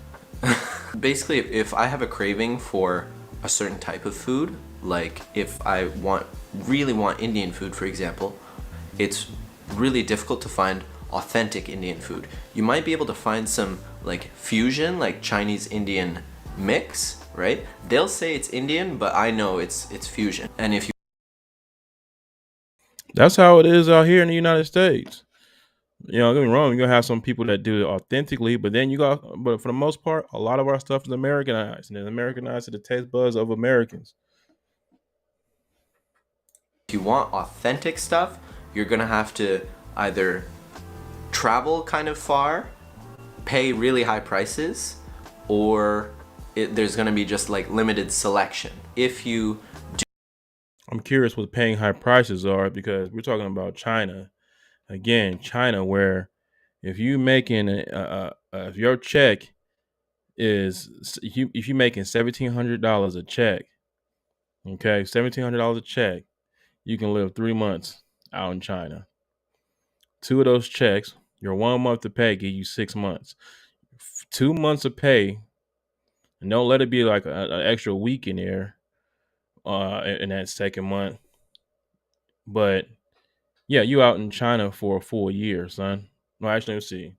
Basically, if I have a craving for a certain type of food, like if I really want Indian food, for example, it's really difficult to find authentic Indian food. You might be able to find some like fusion, like Chinese Indian mix, right? They'll say it's Indian, but I know it's fusion. And if you That's how it is out here in the United States. You know, don't get me wrong, you're gonna have some people that do it authentically, but for the most part, a lot of our stuff is Americanized, and it's Americanized to the taste buds of Americans. If you want authentic stuff, you're gonna have to either travel kind of far, pay really high prices, or there's gonna be just like limited selection. If you do, I'm curious what paying high prices are, because we're talking about China. Again, China, where if you making if your check is if you making $1,700 a check, okay, $1,700 a check, you can live 3 months out in China. 2 of those checks, your 1 month of pay give you 6 months. 2 months of pay, and don't let it be like an extra week in there in that second month. But yeah, you out in China for a full year, son. No, actually, let's see.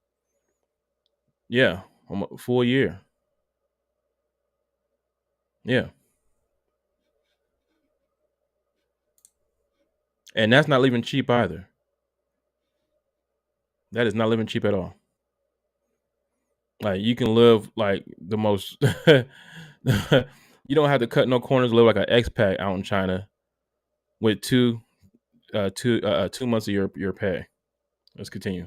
Yeah, a full year. Yeah. And that's not living cheap either. That is not living cheap at all. Like, you can live like the most you don't have to cut no corners, live like an expat out in China with 2 months of your pay. Let's continue.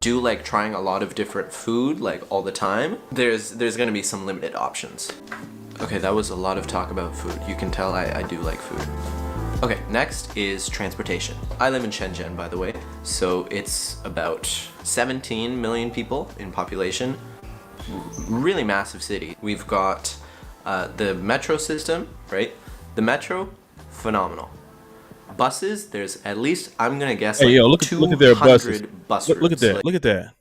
do like trying a lot of different food like all the time, there's gonna be some limited options. Okay, that was a lot of talk about food. You can tell I do like food. Okay, next is transportation. I live in Shenzhen, by the way, so it's about 17 million people in population. Really massive city. We've got the metro system, right? The metro, phenomenal. Buses, there's at least, I'm gonna guess, like, look at their buses. bus Look at routes. that. Like, Look at that.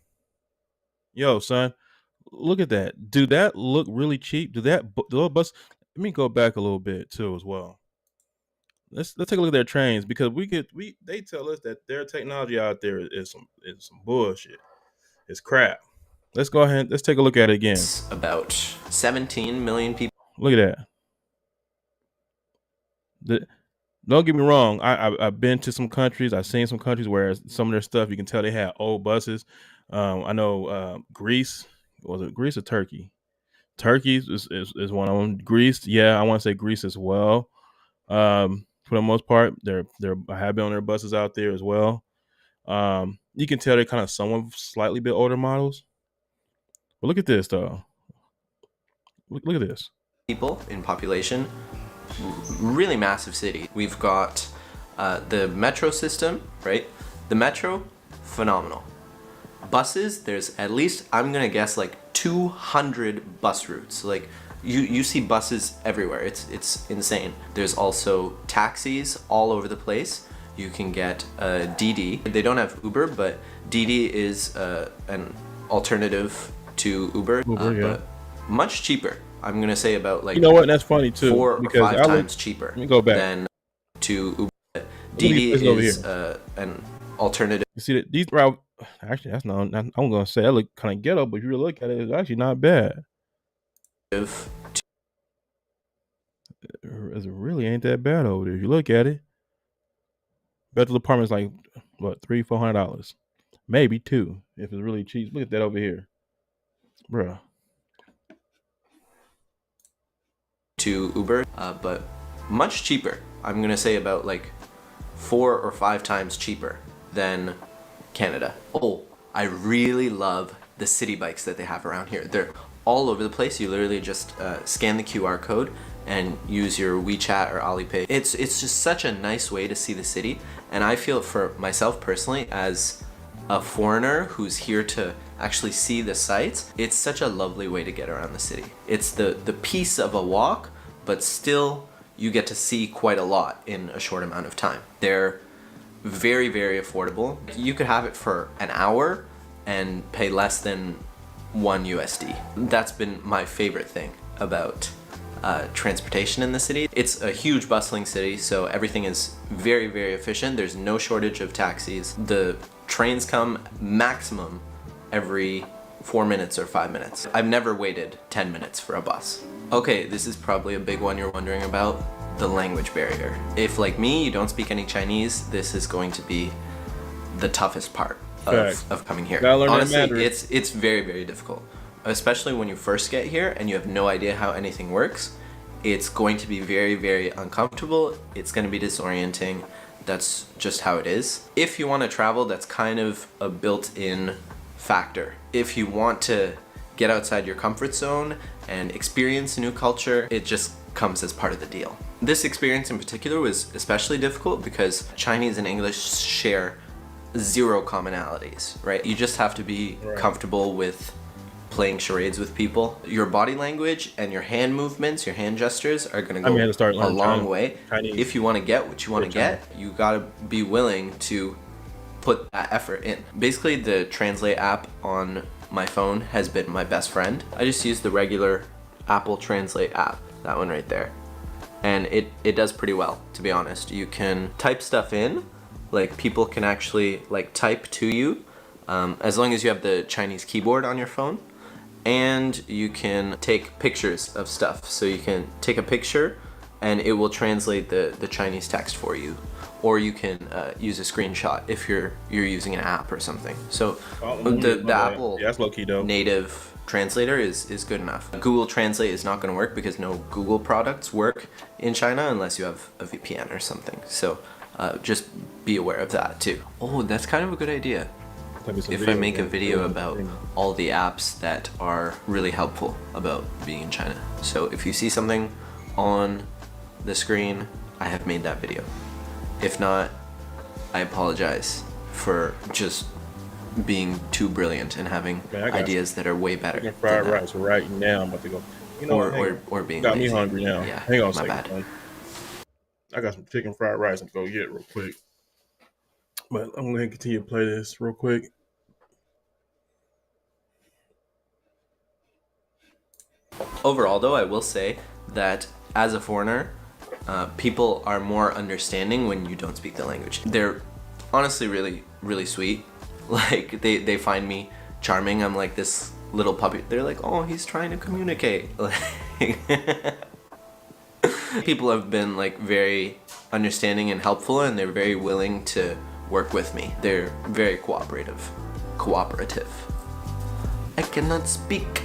Yo, son, look at that. Do that look really cheap? Do those bus? Let me go back a little bit too as well. Let's take a look at their trains, because they tell us that their technology out there is some bullshit. It's crap. Let's go ahead. Let's take a look at it again. It's about 17 million people. Look at that. Don't get me wrong. I've been to some countries. I've seen some countries where some of their stuff, you can tell they had old buses. I know Greece. Was it Greece or Turkey? Turkey is one of them. Greece, yeah, I want to say Greece as well. For the most part, I have been on their buses out there as well. You can tell they're kind of somewhat slightly bit older models. But look at this though. Look at this. People in population, really massive city. We've got the metro system, right? The metro, phenomenal. Buses, there's at least, I'm gonna guess, like 200 bus routes. Like you see buses everywhere. It's insane. There's also taxis all over the place. You can get DD. They don't have Uber, but DD is an alternative to Uber, yeah. but much cheaper. I'm gonna say about, like, You know what? That's funny too. 4 or because 5 times cheaper. Let me go back. Than to Uber. me DD over is an alternative. You see that these route? Actually, that's not. I'm gonna say that look kind of ghetto, but if you really look at it, it's actually not bad. It really ain't that bad over there. If you look at it, rental apartment's like what, $300-400, maybe $2 if it's really cheap. Look at that over here, bruh. To Uber, but much cheaper. I'm gonna say about like 4 or 5 times cheaper than Canada. Oh, I really love the city bikes that they have around here. They're all over the place. You literally just scan the QR code and use your WeChat or Alipay. It's just such a nice way to see the city, and I feel, for myself personally, as a foreigner who's here to actually see the sights, it's such a lovely way to get around the city. It's the piece of a walk, but still you get to see quite a lot in a short amount of time. They're very, very affordable. You could have it for an hour and pay less than 1 USD. That's been my favorite thing about transportation in the city. It's a huge bustling city, so everything is very, very efficient. There's no shortage of taxis. The trains come maximum every 4 minutes or 5 minutes. I've never waited 10 minutes for a bus. Okay, this is probably a big one you're wondering about, the language barrier. If, like me, you don't speak any Chinese, this is going to be the toughest part of coming here. Honestly, it's very, very difficult. Especially when you first get here and you have no idea how anything works. It's going to be very, very uncomfortable. It's going to be disorienting. That's just how it is. If you want to travel, that's kind of a built-in factor. If you want to get outside your comfort zone and experience a new culture, it just comes as part of the deal. This experience in particular was especially difficult because Chinese and English share 0 commonalities, right? You just have to be comfortable with playing charades with people. Your body language and your hand movements, your hand gestures are gonna go a long way. If you wanna get what you wanna get, you gotta be willing to put that effort in. Basically, the Translate app on my phone has been my best friend. I just use the regular Apple Translate app, that one right there. And it does pretty well, to be honest. You can type stuff in, like people can actually like type to you, as long as you have the Chinese keyboard on your phone. And you can take pictures of stuff. So you can take a picture and it will translate the Chinese text for you. Or you can use a screenshot if you're using an app or something. So the Apple native translator is good enough. Google Translate is not going to work because no Google products work in China unless you have a VPN or something. So just be aware of that too. Oh, that's kind of a good idea. If I make a video about all the apps that are really helpful about being in China. So if you see something on the screen, I have made that video. If not, I apologize for just being too brilliant and having ideas that are way better. Chicken fried rice right now. I'm about to go. You know, or being got lazy. me hungry now. Yeah, hang on a my second. bad. Man. I got some chicken fried rice to go get real quick. But I'm gonna continue to play this real quick. Overall, though, I will say that as a foreigner, people are more understanding when you don't speak the language. They're honestly really, really sweet. Like they find me charming. I'm like this little puppy. They're like, oh, he's trying to communicate. People have been like very understanding and helpful, and they're very willing to work with me. They're very cooperative. I cannot speak.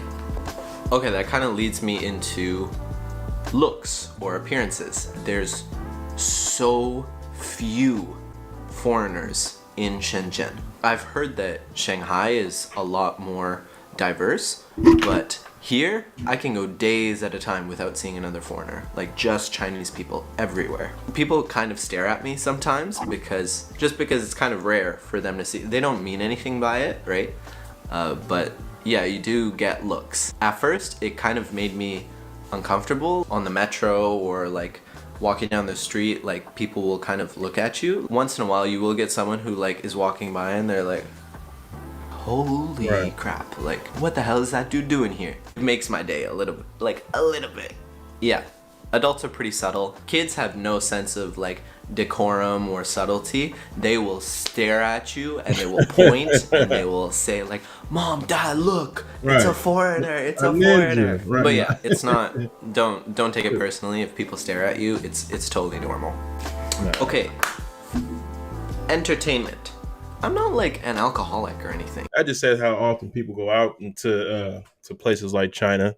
Okay, that kind of leads me into looks or appearances. There's so few foreigners in Shenzhen. I've heard that Shanghai is a lot more diverse, but here I can go days at a time without seeing another foreigner, like just Chinese people everywhere. People kind of stare at me sometimes because it's kind of rare for them to see. They don't mean anything by it, right? But yeah, you do get looks. At first, it kind of made me uncomfortable on the metro or like walking down the street. Like people will kind of look at you. Once in a while, you will get someone who like is walking by and they're like, holy crap, like what the hell is that dude doing here? It makes my day a little bit. Yeah, adults are pretty subtle. Kids have no sense of like decorum or subtlety. They will stare at you and they will point and they will say like, Mom, Dad, look, it's a foreigner, it's a foreigner. But yeah, it's not, don't take it personally if people stare at you. It's totally normal. Okay, entertainment. I'm not like an alcoholic or anything. I just said how often people go out into to places like China,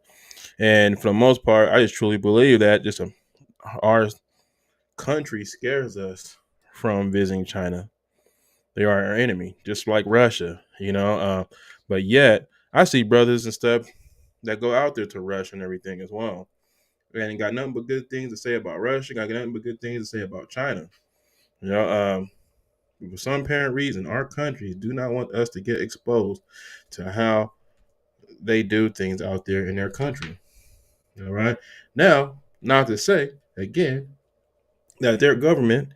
and for the most part, I just truly believe that just our country scares us from visiting China. They are our enemy, just like Russia, you know. But yet, I see brothers and stuff that go out there to Russia and everything as well, and got nothing but good things to say about Russia. Got nothing but good things to say about China. You know, for some apparent reason, our countries do not want us to get exposed to how they do things out there in their country. All right. Now, not to say again that their government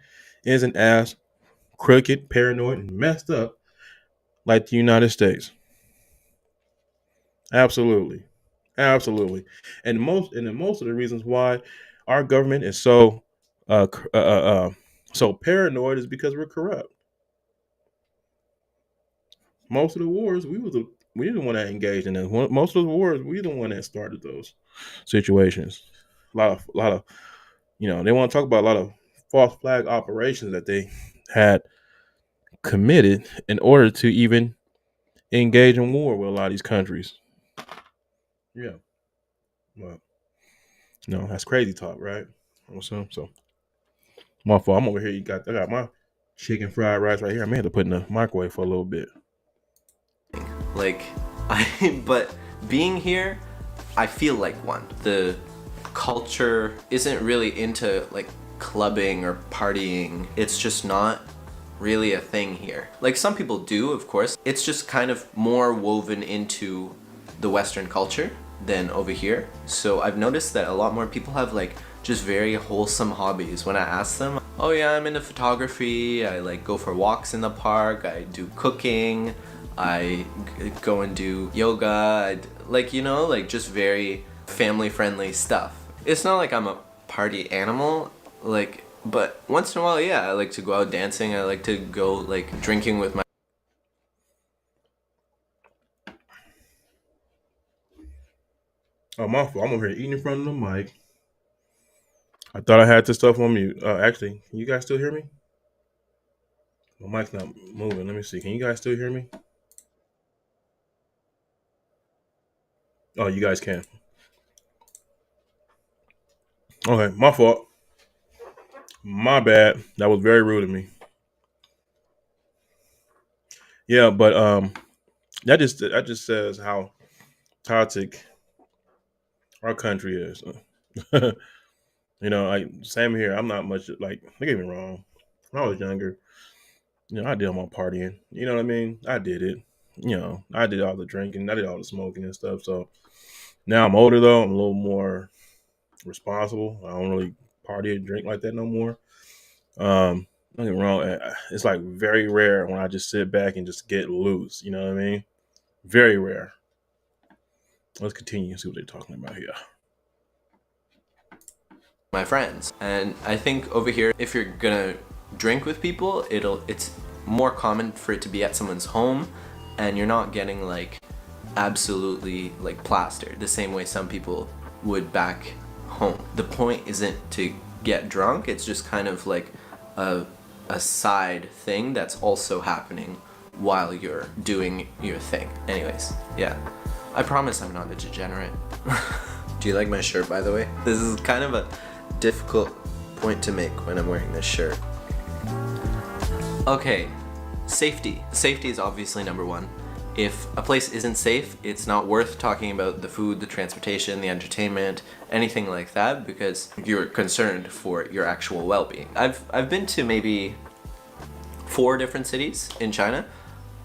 isn't as crooked, paranoid, and messed up like the United States. Absolutely, absolutely. And most of the reasons why our government is so so paranoid is because we're corrupt. Most of the wars we didn't want to engage in those. Most of the wars we the one that started those situations. A lot of they want to talk about a lot of false flag operations that they had committed in order to even engage in war with a lot of these countries. Yeah, well, no, that's crazy talk, right? So my fault. I'm over here. I got my chicken fried rice right here. I may have to put in the microwave for a little bit. Like, but being here, I feel like one. The culture isn't really into like clubbing or partying. It's just not really a thing here. Like some people do, of course. It's just kind of more woven into the Western culture than over here. So I've noticed that a lot more people have like just very wholesome hobbies. When I ask them, oh yeah, I'm into photography, I like go for walks in the park, I do cooking, I go and do yoga, like just very family friendly stuff. It's not like I'm a party animal, but once in a while, yeah, I like to go out dancing, I like to go like drinking with my Oh, my fault. I'm over here eating in front of the mic. I thought I had this stuff on mute. Actually, can you guys still hear me? My mic's not moving. Let me see. Can you guys still hear me? Oh, you guys can. Okay, my fault. My bad. That was very rude of me. Yeah, but that just says how toxic our country is. Same here. I'm not much like. Don't get me wrong. When I was younger, I did all my partying. You know what I mean? I did it. I did all the drinking. I did all the smoking and stuff. So now I'm older though. I'm a little more responsible. I don't really party and drink like that no more. Don't get me wrong. It's like very rare when I just sit back and just get loose. You know what I mean? Very rare. Let's continue and see what they're talking about here. my friends. And I think over here, if you're gonna drink with people, it's more common for it to be at someone's home, and you're not getting like absolutely like plastered the same way some people would back home. The point isn't to get drunk, it's just kind of like a side thing that's also happening while you're doing your thing. Anyways, yeah. I promise I'm not a degenerate. Do you like my shirt, by the way? This is kind of a difficult point to make when I'm wearing this shirt. Okay, safety. Safety is obviously number one. If a place isn't safe, it's not worth talking about the food, the transportation, the entertainment, anything like that, because you're concerned for your actual well-being. I've been to maybe 4 different cities in China.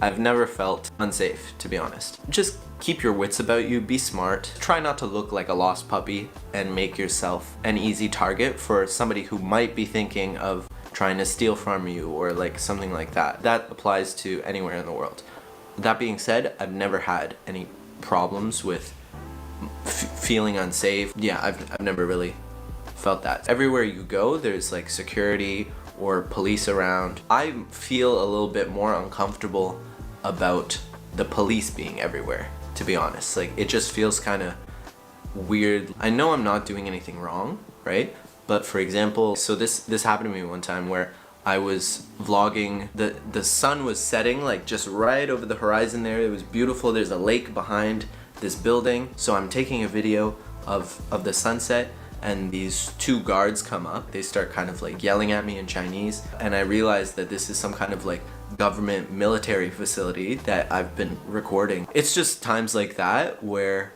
I've never felt unsafe, to be honest. Just keep your wits about you, be smart, try not to look like a lost puppy, and make yourself an easy target for somebody who might be thinking of trying to steal from you or like something like that. That applies to anywhere in the world. That being said, I've never had any problems with feeling unsafe. Yeah, I've never really felt that. Everywhere you go, there's like security or police around. I feel a little bit more uncomfortable about the police being everywhere, to be honest. Like, it just feels kind of weird. I know I'm not doing anything wrong, right? But for example, so this happened to me one time where I was vlogging, the sun was setting like just right over the horizon there. It was beautiful. There's a lake behind this building. So I'm taking a video of the sunset, and these 2 guards come up. They start kind of like yelling at me in Chinese, and I realized that this is some kind of like government military facility that I've been recording. It's just times like that where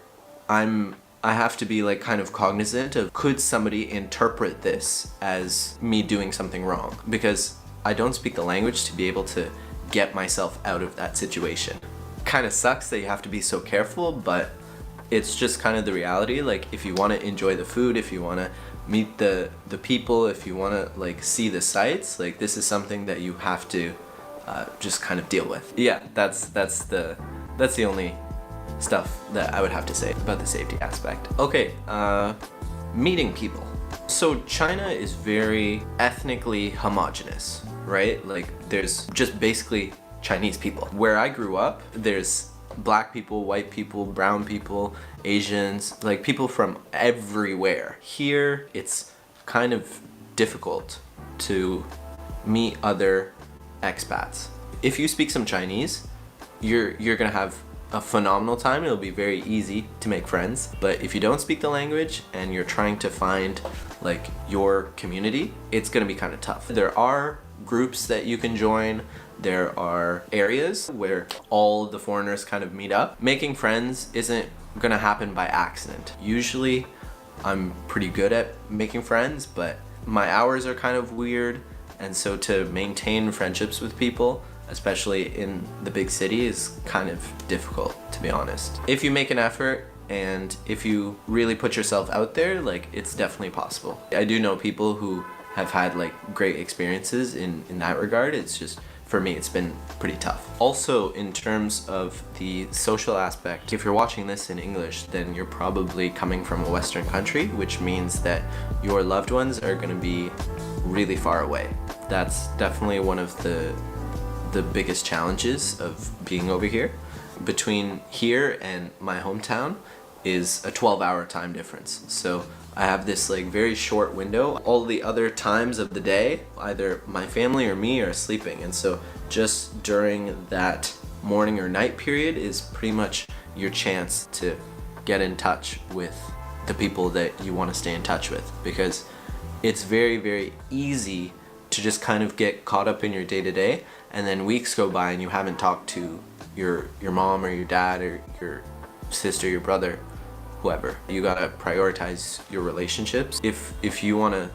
I have to be like kind of cognizant of, could somebody interpret this as me doing something wrong? Because I don't speak the language to be able to get myself out of that situation. Kind of sucks that you have to be so careful, but it's just kind of the reality. Like, if you want to enjoy the food, if you want to meet the people, if you want to like see the sights, like this is something that you have to just kind of deal with. Yeah, that's the only stuff that I would have to say about the safety aspect. Okay, meeting people. So China is very ethnically homogenous, right? Like there's just basically Chinese people. Where I grew up, there's black people, white people, brown people, Asians, like people from everywhere. Here, it's kind of difficult to meet other expats. If you speak some Chinese, you're gonna have a phenomenal time. It'll be very easy to make friends. But if you don't speak the language and you're trying to find like your community, it's gonna be kind of tough. There are groups that you can join. There are areas where all the foreigners kind of meet up. Making friends isn't gonna happen by accident. Usually I'm pretty good at making friends, but my hours are kind of weird, and so to maintain friendships with people, especially in the big city, is kind of difficult, to be honest. If you make an effort and if you really put yourself out there, like it's definitely possible. I do know people who have had like great experiences in that regard. It's just, for me, it's been pretty tough. Also, in terms of the social aspect, if you're watching this in English, then you're probably coming from a Western country, which means that your loved ones are gonna be really far away. That's definitely one of the biggest challenges of being over here. Between here and my hometown is a 12-hour time difference. So I have this like very short window. All the other times of the day, either my family or me are sleeping. And so just during that morning or night period is pretty much your chance to get in touch with the people that you want to stay in touch with, because it's very, very easy to just kind of get caught up in your day-to-day, and then weeks go by and you haven't talked to your mom or your dad or your sister, your brother, whoever. You gotta prioritize your relationships. If you want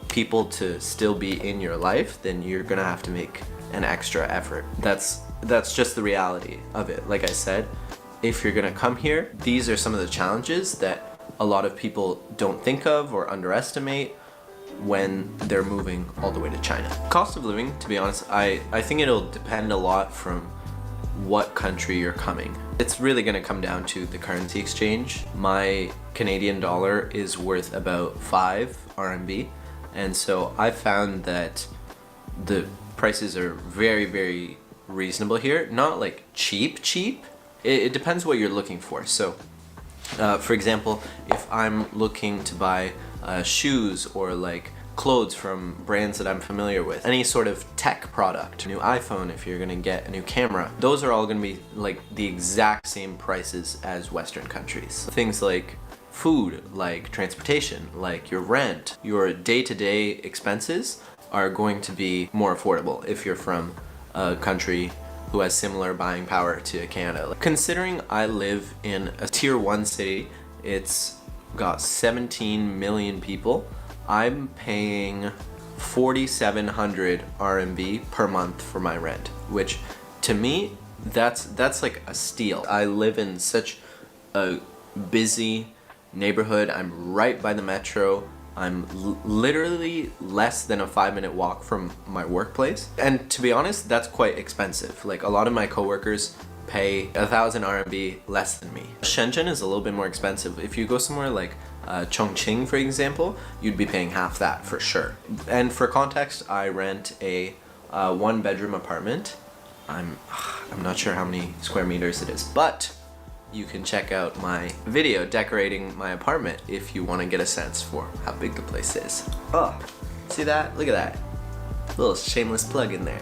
people to still be in your life, then you're gonna have to make an extra effort. That's just the reality of it. Like I said, if you're gonna come here, these are some of the challenges that a lot of people don't think of or underestimate when they're moving all the way to China. Cost of living, to be honest, I think it'll depend a lot from what country you're coming. It's really gonna come down to the currency exchange. My Canadian dollar is worth about 5 RMB, and so I found that the prices are very, very reasonable here. Not like cheap. It depends what you're looking for. So for example, if I'm looking to buy shoes or like clothes from brands that I'm familiar with, any sort of tech product, a new iPhone, if you're gonna get a new camera, those are all gonna be like the exact same prices as Western countries. Things like food, like transportation, like your rent, your day-to-day expenses are going to be more affordable if you're from a country who has similar buying power to Canada. Considering I live in a tier 1 city, it's got 17 million people, I'm paying 4,700 RMB per month for my rent, which to me, that's like a steal. I live in such a busy neighborhood. I'm right by the metro. I'm literally less than a 5-minute walk from my workplace. And to be honest, that's quite expensive. Like a lot of my coworkers pay 1,000 RMB less than me. Shenzhen is a little bit more expensive. If you go somewhere like Chongqing, for example, you'd be paying half that for sure. And for context, I rent a 1-bedroom apartment. I'm not sure how many square meters it is, but you can check out my video decorating my apartment if you want to get a sense for how big the place is. Oh, see that? Look at that. Little shameless plug in there.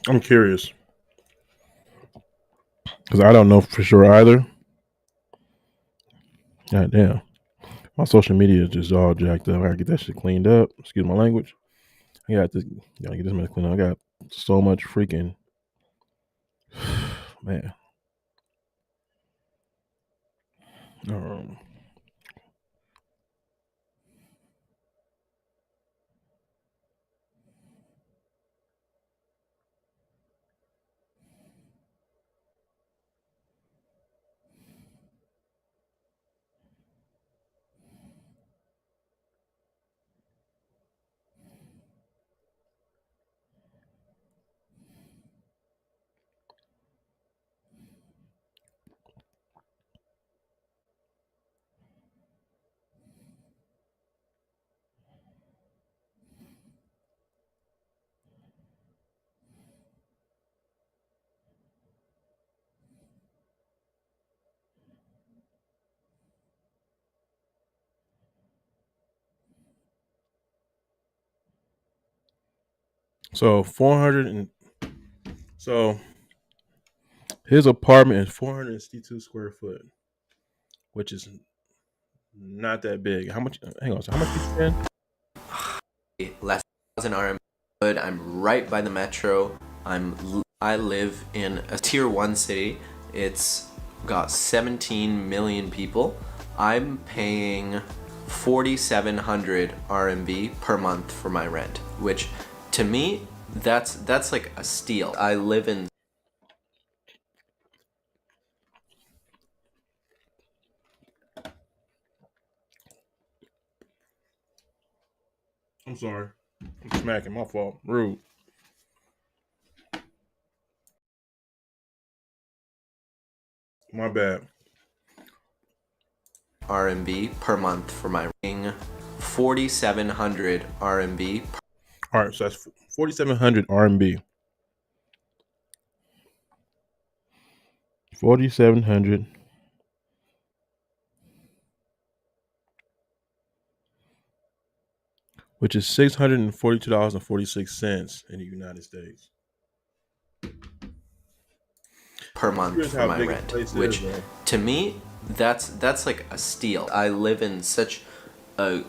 I'm curious, because I don't know for sure either. God damn. My social media is just all jacked up. I gotta get that shit cleaned up. Excuse my language. Gotta get this mess cleaned up. I got so much freaking man. Um, So 400 and so his apartment is 462 square foot, which is not that big. How much? Hang on. So how much you spend? Less than 1,000 RMB. Good. I'm right by the metro. I live in a tier 1 city. It's got 17 million people. I'm paying 4,700 RMB per month for my rent, which to me that's like a steal. I live in I'm sorry. I'm smacking. My fault. Rude. My bad. RMB per month for my ring. 4,700 RMB. All right, so that's 4,700 RMB. 4,700. Which is $642.46 in the United States. Per month for my rent, which to me that's like a steal. I live in such a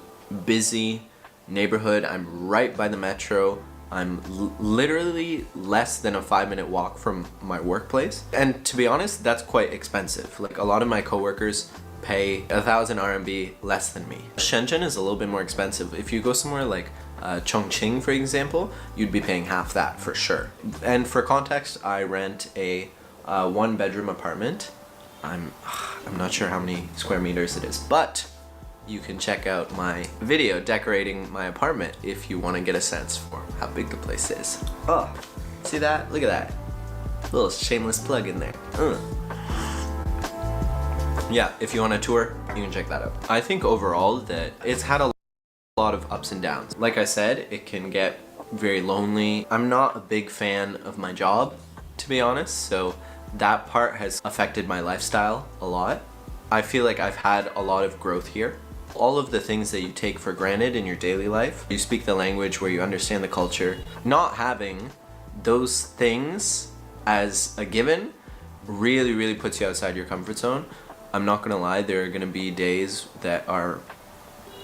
busy neighborhood. I'm right by the metro. I'm literally less than a 5-minute walk from my workplace, and to be honest, that's quite expensive. Like a lot of my coworkers pay 1,000 RMB less than me. Shenzhen is a little bit more expensive. If you go somewhere like Chongqing, for example, you'd be paying half that for sure. And for context, I rent a 1-bedroom apartment. I'm not sure how many square meters it is, but you can check out my video decorating my apartment if you want to get a sense for how big the place is. Oh, see that? Look at that. Little shameless plug in there. Yeah, if you want a tour, you can check that out. I think overall that it's had a lot of ups and downs. Like I said, it can get very lonely. I'm not a big fan of my job, to be honest, so that part has affected my lifestyle a lot. I feel like I've had a lot of growth here. All of the things that you take for granted in your daily life, you speak the language where you understand the culture, not having those things as a given really puts you outside your comfort zone. I'm not gonna lie, there are gonna be days that are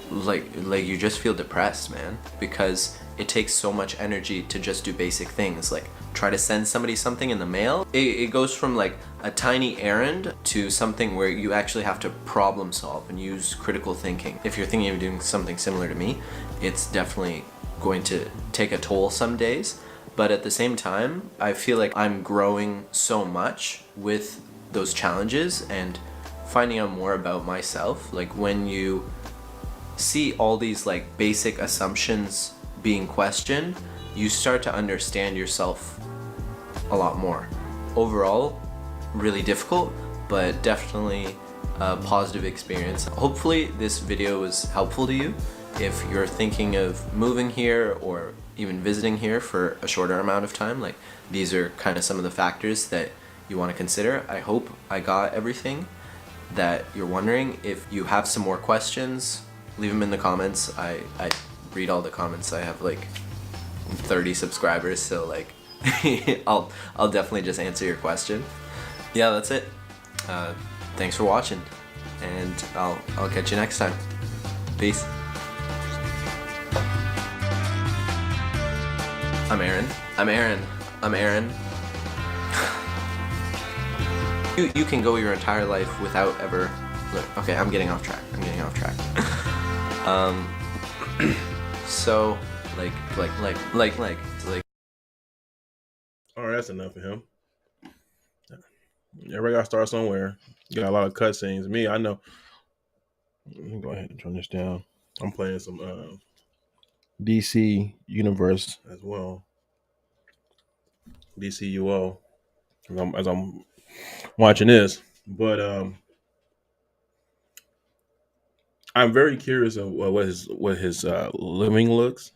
like you just feel depressed, man, because it takes so much energy to just do basic things like try to send somebody something in the mail. It goes from like a tiny errand to something where you actually have to problem solve and use critical thinking. If you're thinking of doing something similar to me, it's definitely going to take a toll some days, but at the same time I feel like I'm growing so much with those challenges and finding out more about myself. Like when you see all these like basic assumptions being questioned, you start to understand yourself a lot more. Overall, really difficult, but definitely a positive experience. Hopefully this video was helpful to you if you're thinking of moving here or even visiting here for a shorter amount of time. Like these are kind of some of the factors that you want to consider. I hope I got everything that you're wondering. If you have some more questions, leave them in the comments. I read all the comments. I have like 30 subscribers, so like I'll definitely just answer your question. Yeah, that's it. Thanks for watching, and I'll catch you next time. Peace. I'm Aaron. You can go your entire life without ever. Look, okay, I'm getting off track. So like. All right, that's enough of him. Everybody got to start somewhere. You got a lot of cutscenes. Me, I know. Let me go ahead and turn this down. I'm playing some DC Universe as well. DCUO. As I'm watching this, but I'm very curious of what his living looks,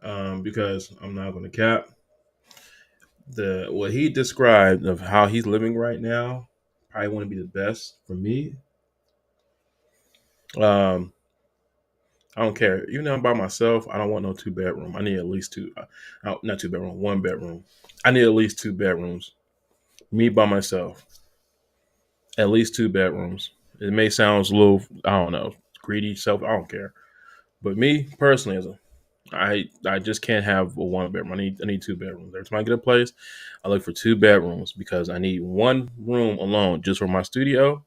because I'm not going to cap what he described of how he's living right now. Probably wouldn't be the best for me. I don't care. Even though I'm by myself, I don't want no 2-bedroom. I need at least two. Not 2-bedroom, 1-bedroom. I need at least 2 bedrooms. Me by myself. At least 2 bedrooms. It may sound a little, I don't know, greedy, I don't care. But me personally, I just can't have a 1-bedroom. I need 2 bedrooms. Every time I get a place, I look for 2 bedrooms because I need 1 room alone just for my studio.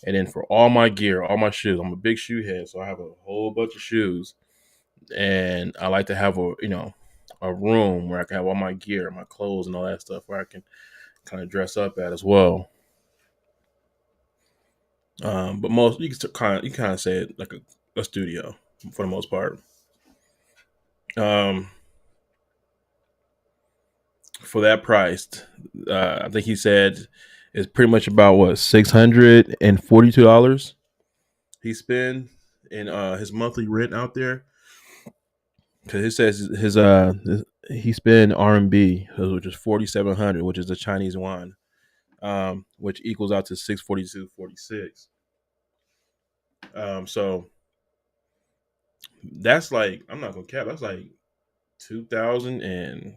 And then for all my gear, all my shoes. I'm a big shoe head, so I have a whole bunch of shoes. And I like to have a room where I can have all my gear, my clothes, and all that stuff where I can kind of dress up at as well. But most you kind of say it like a studio for the most part. For that price, I think he said it's pretty much about what $642 he spent in his monthly rent out there. Because it says he spent RMB, which is 4,700, which is the Chinese yuan, which equals out to 642.46. So that's like, I'm not gonna cap, that's like 2,000 and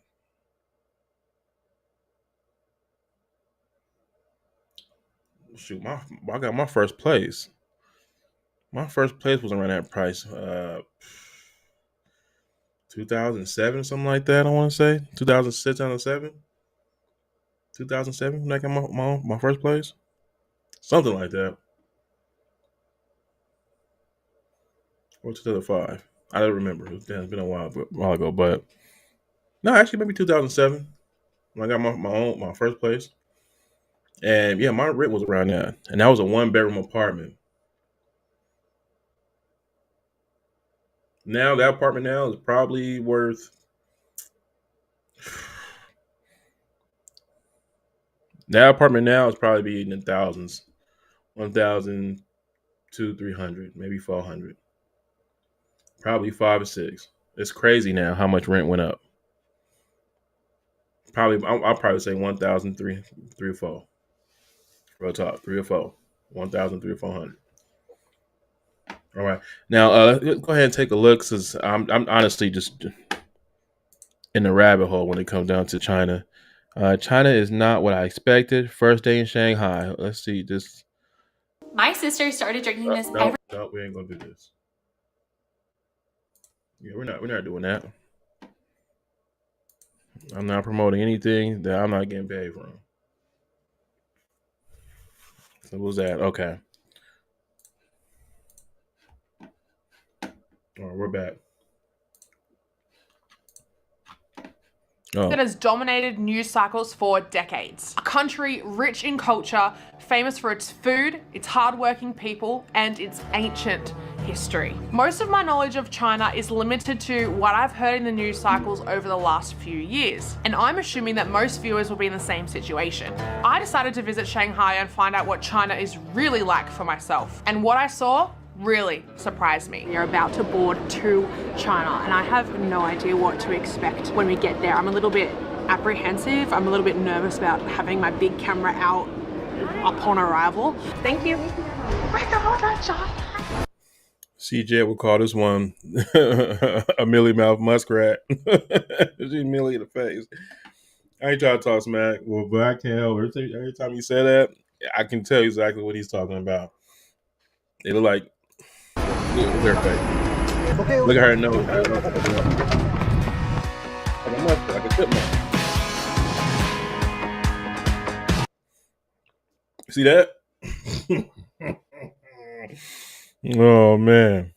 shoot, I got my first place. My first place was around that price, 2007, something like that. I want to say 2006, 2007. When I got my first place, something like that, or 2005. I don't remember. It's been a while ago, but no, actually maybe 2007 when I got my first place. And yeah, my rent was around that, and that was a 1-bedroom apartment. Now that apartment now is probably worth be in the thousands, 1,000, 200, 300, maybe 400, probably 5 or 6. It's crazy now how much rent went up. I'll probably say 1,000, 3 or 4. Real talk, 3 or 4, 1,000, 3 or 400. All right, now let's go ahead and take a look, since I'm honestly just in the rabbit hole when it comes down to China. China is not what I expected. First day in Shanghai. Let's see this. My sister started drinking this No, we ain't gonna do this. Yeah, we're not doing that. I'm not promoting anything that I'm not getting paid from. So what was that? Okay. All right, we're back. That has dominated news cycles for decades. A country rich in culture, famous for its food, its hardworking people, and its ancient history. Most of my knowledge of China is limited to what I've heard in the news cycles over the last few years, and I'm assuming that most viewers will be in the same situation. I decided to visit Shanghai and find out what China is really like for myself, and what I saw really surprised me. You're about to board to China, and I have no idea what to expect when we get there. I'm a little bit apprehensive. I'm a little bit nervous about having my big camera out upon arrival. Thank you. CJ would call this one a mealy mouth muskrat. She mealy in the face. I ain't trying to talk smack, but I can't help it. Every time you say that, I can tell you exactly what he's talking about. They look like, look at her face. Okay. Look at her nose. Like a chipmunk. See that? Oh man.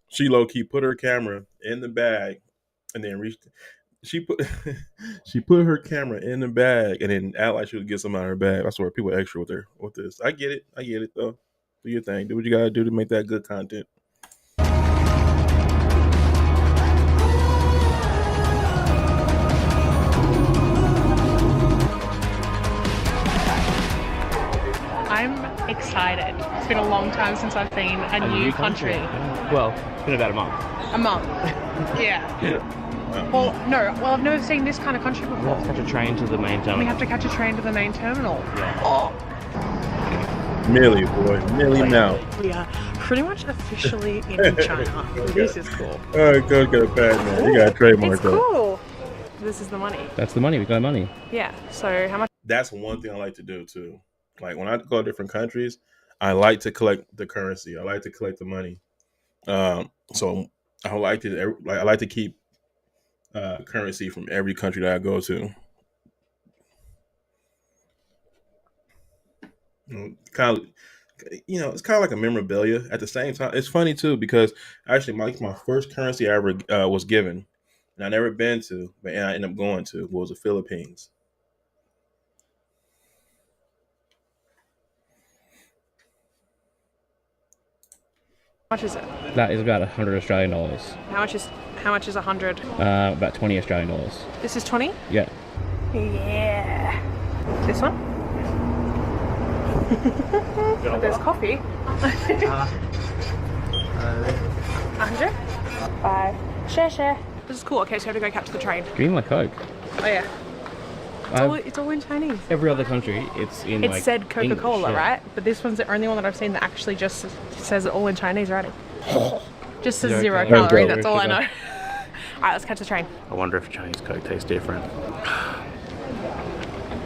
She low key put her camera in the bag and then reached. She put her camera in the bag and then act like she would get something out of her bag. I swear, people are extra with this. I get it though. Do your thing. Do what you gotta do to make that good content. I'm excited. It's been a long time since I've seen a new country. Well, it's been about a month. A month. Yeah. Well, no. Well, I've never seen this kind of country before. We have to catch a train to the main terminal. We have to catch a train to the main terminal. Yeah. Oh. Millie, boy. Millie now. We are pretty much officially in China. This is cool. All right, go get a bag, man. You got a trademark It's that. cool. This is the money. That's the money. We got money. Yeah. So how much? That's one thing I like to do too. Like when I go to different countries, I like to collect the currency. I like to collect the money. So I like to keep currency from every country that I go to. Kind of, it's kind of like a memorabilia. At the same time, it's funny too because actually my first currency I ever was given, and I never been to, but I ended up going to, was the Philippines. How much is it? That is about 100 Australian dollars. How much is 100? About 20 Australian dollars. This is 20? Yeah. Yeah. This one? There's coffee. 100? 5. Share. This is cool. Okay, so we have to go catch the train. Give me my Coke. Oh yeah. It's all in Chinese. Every other country, it's in It said Coca-Cola, English, yeah. right? But this one's the only one that I've seen that actually just says it all in Chinese already. Just says Yeah, 0 okay. calorie, Zero that's all I sugar. know. Alright, let's catch the train. I wonder if Chinese Coke tastes different.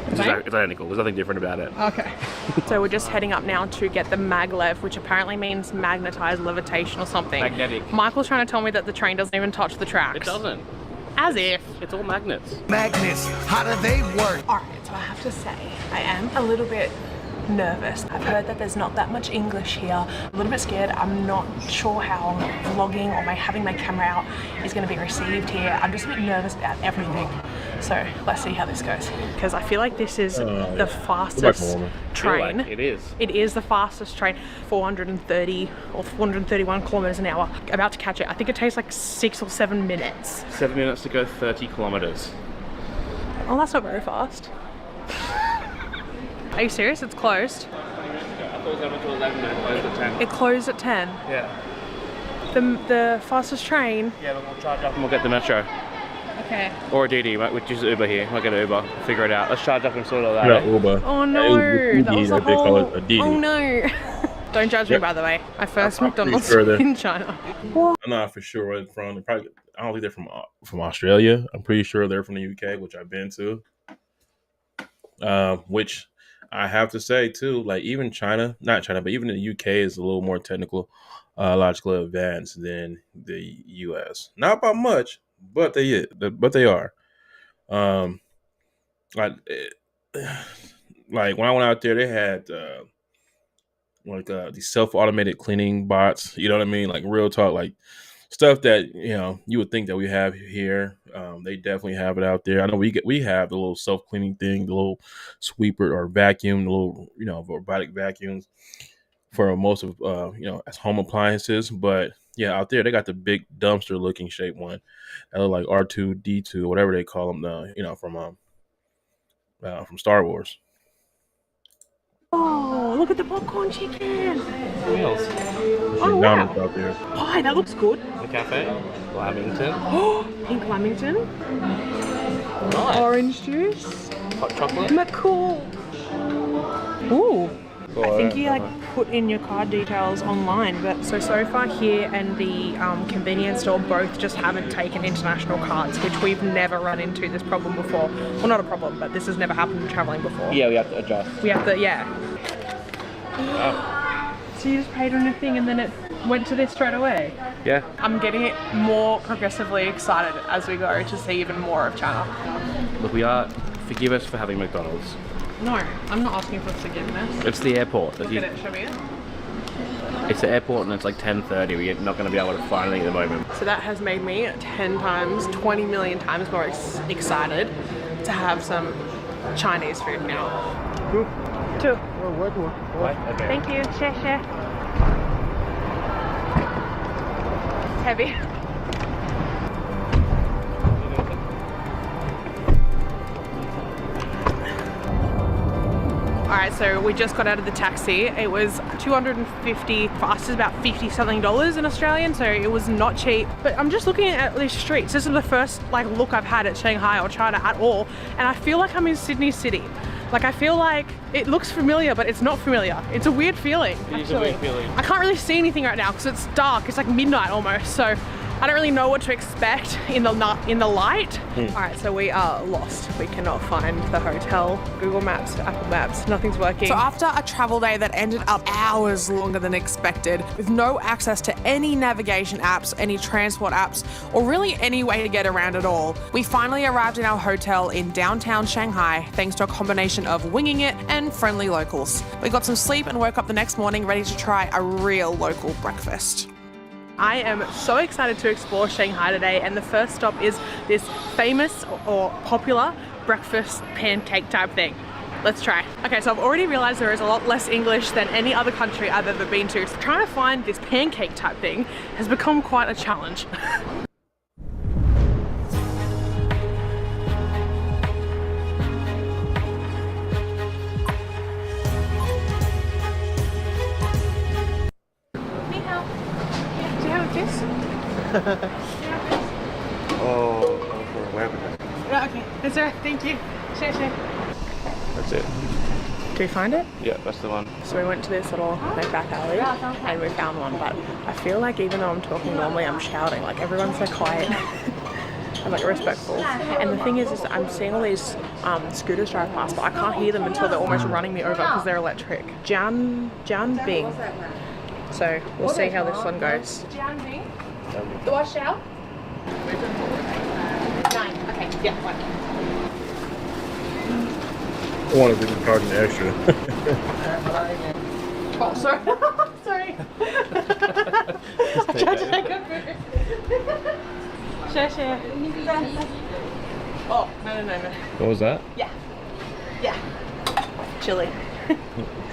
It's Same? identical. There's nothing different about it. Okay. So we're just heading up now to get the maglev, which apparently means magnetized levitation or something. Magnetic. Michael's trying to tell me that the train doesn't even touch the tracks. It doesn't. As if. It's all magnets. Magnets, how do they work? Alright, so I have to say, I am a little bit nervous. I've heard that there's not that much English here. I'm a little bit scared. I'm not sure how vlogging or having my camera out is going to be received here. I'm just a bit nervous about everything. So let's see how this goes. Because I feel like this is the fastest train. Like it is. It is the fastest train. 430 or 431 kilometers an hour. About to catch it. I think it takes like 6 or 7 minutes. 7 minutes to go 30 kilometers. Oh, that's not very fast. Are you serious? It's closed. I thought it was open to 11 and it closed at 10. It closed at 10. Yeah. The fastest train. Yeah, but we'll charge up and we'll get the metro. Okay. Or a DD, which is Uber here. We'll get an Uber. Figure it out. Let's charge up and sort all that Yeah, out. Uber. Oh no, that was the they call whole... it a DD. Oh no. Don't judge me, by the way. My first McDonald's sure they're- in China. I'm not for sure where they're from. They're probably, I don't think they're from Australia. I'm pretty sure they're from the UK, which I've been to. Which I have to say too, like even not China, but even the UK is a little more technologically advanced than the US. Not by much, but they are. Like when I went out there, they had these self-automated cleaning bots. You know what I mean? Like real talk, like stuff that you would think that we have here. They definitely have it out there. I know we have the little self-cleaning thing, the little sweeper or vacuum, the little robotic vacuums for most of as home appliances. But yeah, out there they got the big dumpster-looking shaped one that look like R2D2, whatever they call them, from Star Wars. Oh, look at the popcorn chicken. Wheels. Oh, McDonald's wow. out there. Pie, that looks good. The cafe. Lamington. Oh, pink lamington. Nice. Orange juice. Hot chocolate. McCool. Ooh. Cool, I think you put in your card details online, but so far here and the convenience store both just haven't taken international cards, which we've never run into this problem before. Well, not a problem, but this has never happened in traveling before. Yeah, we have to adjust. We have to, yeah. Oh. So you just paid on a thing and then it went to this straight away? Yeah. I'm getting more progressively excited as we go to see even more of China. Look, forgive us for having McDonald's. No, I'm not asking for forgiveness. It's the airport. Look at it, show me it. It's the airport and it's like 10:30. We're not going to be able to find anything at the moment. So that has made me 10 times, 20 million times more excited to have some Chinese food now. Two. Okay. Thank you. Share. It's heavy. Alright, Alright, so we just got out of the taxi. It was $250, for us is about $50 something in Australian, so it was not cheap. But I'm just looking at these streets. This is the first like look I've had at Shanghai or China at all, and I feel like I'm in Sydney City. Like I feel like it looks familiar, but it's not familiar. It's a weird feeling. It is a weird feeling. I can't really see anything right now because it's dark. It's like midnight almost, so I don't really know what to expect in the light. Alright, so we are lost. We cannot find the hotel. Google Maps, Apple Maps, nothing's working. So after a travel day that ended up hours longer than expected, with no access to any navigation apps, any transport apps, or really any way to get around at all, we finally arrived in our hotel in downtown Shanghai thanks to a combination of winging it and friendly locals. We got some sleep and woke up the next morning ready to try a real local breakfast. I am so excited to explore Shanghai today, and the first stop is this famous or popular breakfast pancake type thing. Let's try. Okay, so I've already realized there is a lot less English than any other country I've ever been to. So trying to find this pancake type thing has become quite a challenge. Okay, that's right, thank you. Share. That's it. Did we find it? Yeah, that's the one. So we went to this little back alley and we found one, but I feel like even though I'm talking normally, I'm shouting. Like everyone's so quiet and like respectful. And the thing is that I'm seeing all these scooters drive past, but I can't hear them until they're almost running me over because they're electric. Jian Bing. So we'll see how this one goes. Okay, yeah, one. I wonder if we can charge an extra. Oh, sorry. Sorry. Share. Oh, no. What was that? Yeah. Chili.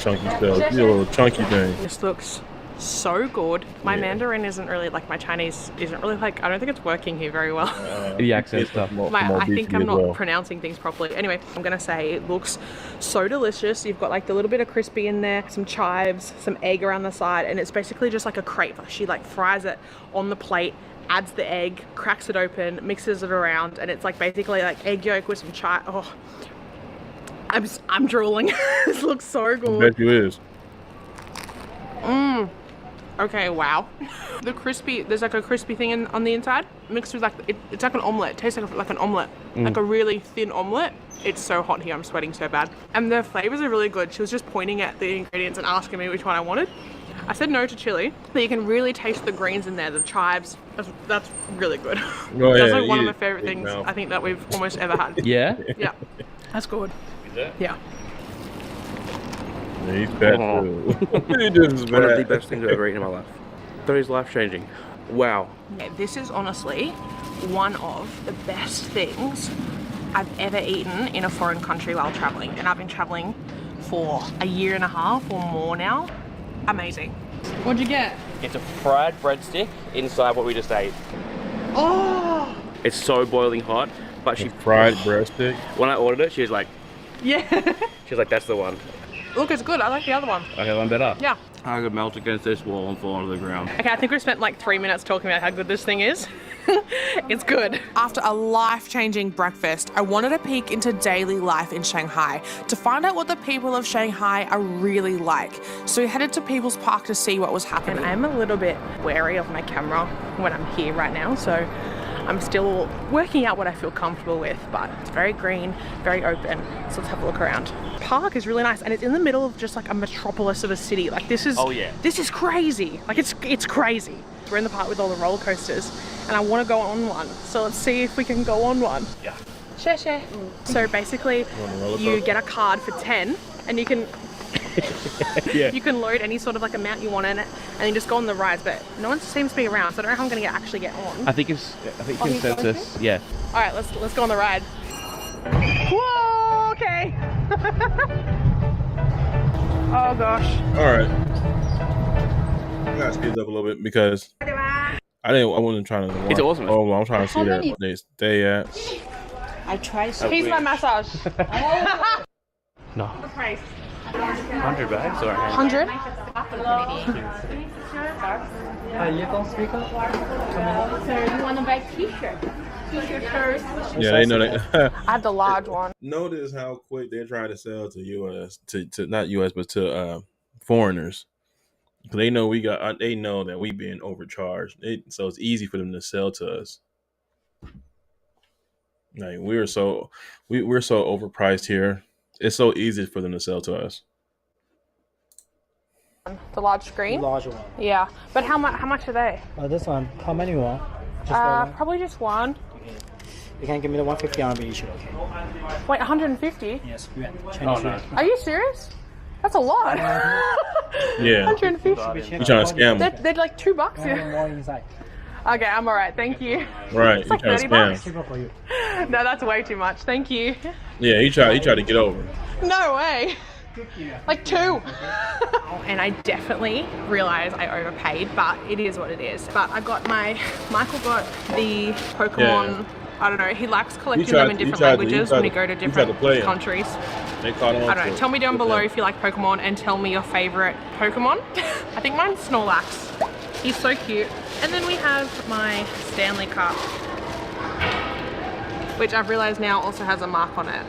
Chunky stuff. You're a little chunky thing. This looks so good. My Mandarin isn't really like my Chinese isn't really like I don't think it's working here very well. The accent stuff. I think I'm not pronouncing things properly. Anyway, I'm gonna say it looks so delicious. You've got like the little bit of crispy in there, some chives, some egg around the side, and it's basically just like a crepe. She like fries it on the plate, adds the egg, cracks it open, mixes it around, and it's like basically like egg yolk with some chive. Oh, I'm drooling. This looks so good. I bet you is. Okay, wow. There's like a crispy thing on the inside, mixed with like, it's like an omelette. It tastes like an omelette, like a really thin omelette. It's so hot here, I'm sweating so bad. And the flavors are really good. She was just pointing at the ingredients and asking me which one I wanted. I said no to chili, but you can really taste the greens in there, the chives. That's really good. That's like one of my favorite things I think that we've almost ever had. Yeah? Yeah, that's good. Is that? Yeah. Yeah, he's bad too. One of the best things I've ever eaten in my life. That is life changing. Wow. Yeah, this is honestly one of the best things I've ever eaten in a foreign country while traveling. And I've been traveling for a year and a half or more now. Amazing. What'd you get? It's a fried breadstick inside what we just ate. Oh! It's so boiling hot, but she fried breadstick. When I ordered it, she was like, yeah. She was like, that's the one. Look, it's good. I like the other one. Okay, one better. Yeah. I could melt against this wall and fall onto the ground. Okay, I think we spent like 3 minutes talking about how good this thing is. It's good. After a life-changing breakfast, I wanted a peek into daily life in Shanghai to find out what the people of Shanghai are really like. So we headed to People's Park to see what was happening. And I'm a little bit wary of my camera when I'm here right now, so I'm still working out what I feel comfortable with, but it's very green, very open. So let's have a look around. Park is really nice, and it's in the middle of just like a metropolis of a city. Like this is, this is crazy. Like it's crazy. We're in the park with all the roller coasters, and I want to go on one. So let's see if we can go on one. Yeah. Share. So basically, you get a card for 10, and you can you can load any sort of like amount you want in it, and you just go on the rides. But no one seems to be around, so I don't know how I'm gonna actually get on. I think consensus. Yeah. All right, let's go on the ride. Whoa! Okay. Oh gosh. All right. I gotta speed up a little bit because I wasn't trying to. It's awesome. Oh, I'm trying to see where they stay at. I tried. Here's my massage. No. The price. 100 bags or 100? You don't speak up? Sir, you want to buy t-shirt? T-shirt first. Yeah, they know that. I have the large one. Notice how quick they're trying to sell to U.S. to not U.S. but to foreigners. They know they know that we being overcharged. So it's easy for them to sell to us. Like we're so overpriced here. It's so easy for them to sell to us. The large screen? The large one. Yeah. But how much are they? This one, how many you want? Just one? Probably just one. You can give me the 150 RMB each, okay? Wait, 150? Yes, yuan. Chinese yuan. Are you serious? That's a lot. Yeah. 150. You trying to scam them? They're like $2 More here. inside. Okay, I'm alright. Thank you. Right. It's You like trying to 30 bucks. scam? No, that's way too much. Thank you. Yeah, he tried to get over. No way. Like 2. And I definitely realized I overpaid, but it is what it is. But I got Michael got the Pokemon. Yeah. I don't know. He likes collecting them in different languages when we go to different countries. They caught on. I don't know. Tell me down below if you like Pokemon and tell me your favorite Pokemon. I think mine's Snorlax. He's so cute. And then we have my Stanley Cup, which I've realized now also has a mark on it.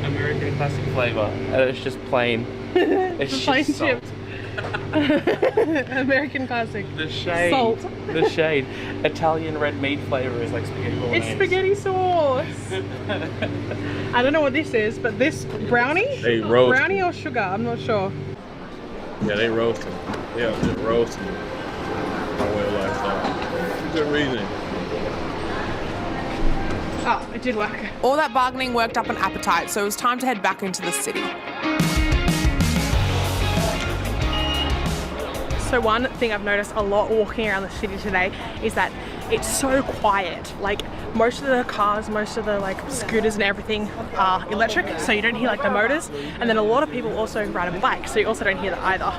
American classic flavor, and it's just plain. It's Plain just salt. chips. American classic. The shade. Salt. The shade. Italian red meat flavor is like spaghetti bolognese. It's spaghetti sauce. I don't know what this is, but this brownie? They roast Brownie or sugar? I'm not sure. Yeah, they roast them. Yeah, just roast them. My way of lifestyle. Good reason. Oh, it did work. All that bargaining worked up an appetite, so it was time to head back into the city. So one thing I've noticed a lot walking around the city today is that it's so quiet. Like most of the cars, most of the like scooters and everything are electric, so you don't hear like the motors. And then a lot of people also ride a bike, so you also don't hear that either.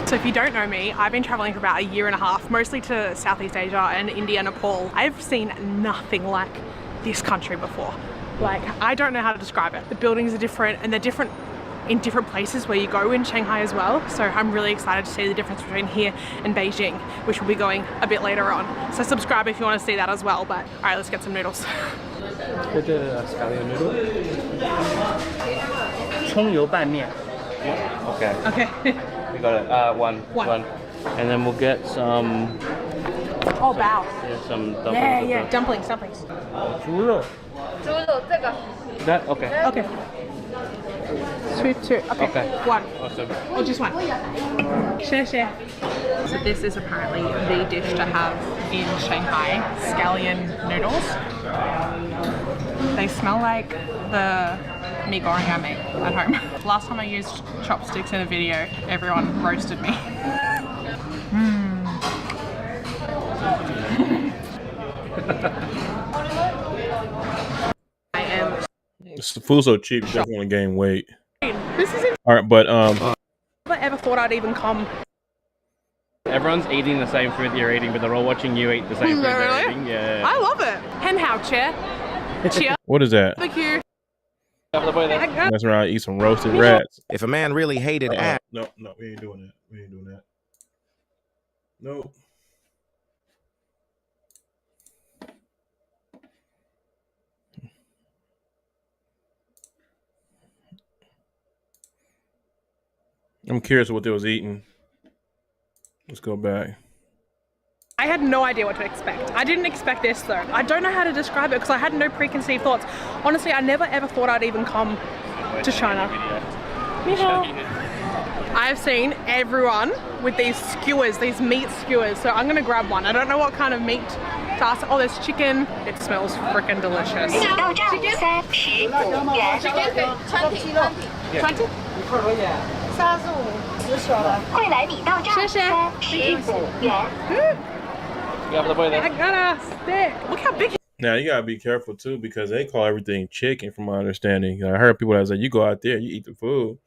So if you don't know me, I've been traveling for about 1.5 years, mostly to Southeast Asia and India, Nepal. I've seen nothing like this country before. Like, I don't know how to describe it. The buildings are different, and they're different in different places where you go in Shanghai as well. So I'm really excited to see the difference between here and Beijing, which we'll be going a bit later on. So subscribe if you want to see that as well. But all right, let's get some noodles. Get the scallion noodle. 葱油拌面. Okay. Okay. We got it. One. And then we'll get some. Oh, bao. Yeah, some dumplings. Yeah, dumplings. 猪肉. That okay. Okay. Two. Okay. One. Awesome. Or just one. Share. So this is apparently the dish to have in Shanghai, scallion noodles. They smell like the mee goreng I make at home. Last time I used chopsticks in a video, everyone roasted me. The food's so cheap, you definitely want to gain weight. This is All right, but I never ever thought I'd even come. Everyone's eating the same food you're eating, but they're all watching you eat the same food they're Really? eating. Yeah. I love it. Hen hao cheer. Cheer. what is that? Thank you. That's right. Eat some roasted rats. If a man really hated ass. No, we ain't doing that. No. I'm curious what they was eating. Let's go back. I had no idea what to expect. I didn't expect this though. I don't know how to describe it because I had no preconceived thoughts. Honestly, I never ever thought I'd even come to China. I have seen everyone with these skewers, these meat skewers, so I'm gonna grab one. I don't know what kind of meat to ask. Oh, there's chicken. It smells freaking delicious. Chicken? 快来你到站15元。 I got a stick. Look how big. Now you gotta be careful too because they call everything chicken, from my understanding. I heard people that say you go out there, you eat the food,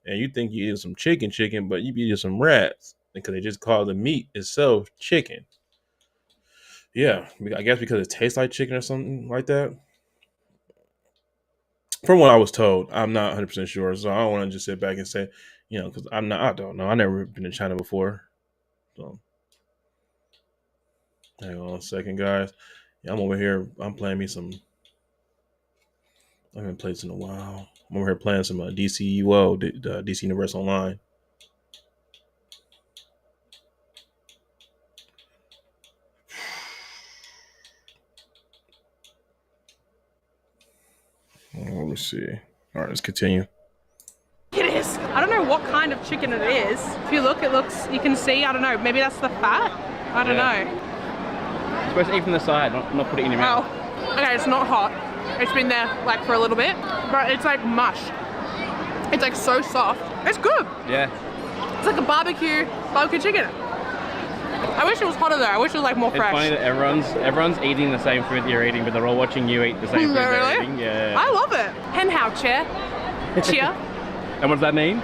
and you think you eat some chicken, but you be eating some rats because they just call the meat itself chicken. Yeah, I guess because it tastes like chicken or something like that. From what I was told, I'm not 100% sure, so I don't want to just sit back and say, because I don't know. I never been to China before. So, hang on a second, guys. Yeah, I'm over here. I'm playing me some. I haven't played this in a while. I'm over here playing some DCUO, DC Universe Online. Let's see. All right, let's continue. It is. I don't know what kind of chicken it is. If you look, you can see, I don't know, maybe that's the fat? I don't know. You're supposed to eat from the side, not put it in your mouth. Oh, okay, it's not hot. It's been there like for a little bit, but it's like mush. It's like so soft. It's good. Yeah. It's like a barbecue chicken. I wish it was hotter though. I wish it was like more fresh. It's funny that everyone's eating the same food you're eating, but they're all watching you eat the same food they're eating. Yeah. I love it. Hen hao cheer. Cheer. And what does that mean?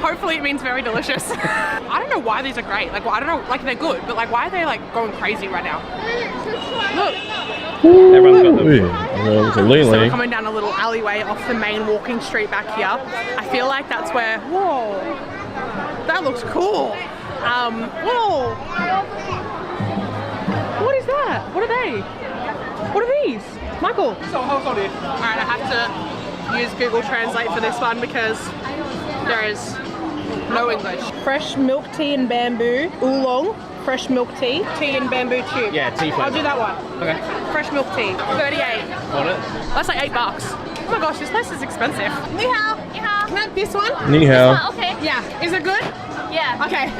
Hopefully it means very delicious. I don't know why these are great. Like, I don't know, like they're good, but like why are they like going crazy right now? Look. Everyone's got them. It's a lane So we're lane. coming down a little alleyway off the main walking street back here. I feel like that's where, whoa, that looks cool. Whoa. What is that? What are they? What are these? Michael. Alright, I have to use Google Translate for this one because there is no English. Fresh milk tea and bamboo, oolong, fresh milk tea and bamboo tube. Yeah, tea flavor. I'll do that one. Okay. Fresh milk tea, 38. Hold it. That's like $8. Oh my gosh, this place is expensive. Ni hao. Ni hao. Can I have this one? Ni hao. This one, okay. Yeah. Is it good? Yeah. Okay.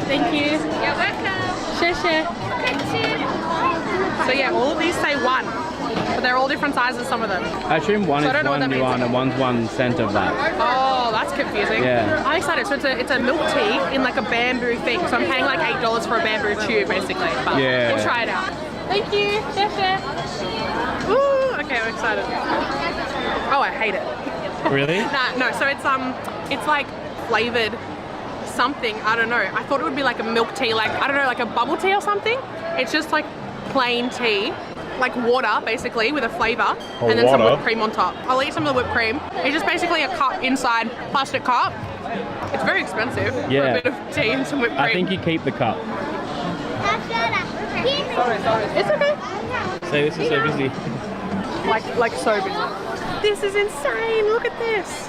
Thank you. You're welcome. 谢谢. So yeah, all of these say one, but they're all different sizes, some of them. I assume one So I is don't know what one that yuan means. and one's 1 cent of that. Oh, that's confusing. Yeah. I'm excited. So it's a milk tea in like a bamboo thing. So I'm paying like $8 for a bamboo tube, basically. But Yeah. we'll try it out. Thank you. Ooh, okay, I'm excited. Oh, I hate it. Really? No. So it's like flavored something. I don't know. I thought it would be like a milk tea, like I don't know, like a bubble tea or something. It's just like plain tea, like water basically with a flavor, and then some whipped cream on top. I'll eat some of the whipped cream. It's just basically a cup inside, plastic cup. It's very expensive for Yeah. a bit of tea and some whipped cream. I think you keep the cup. It's okay. Say this is so busy. Like so busy. This is insane. Look at this.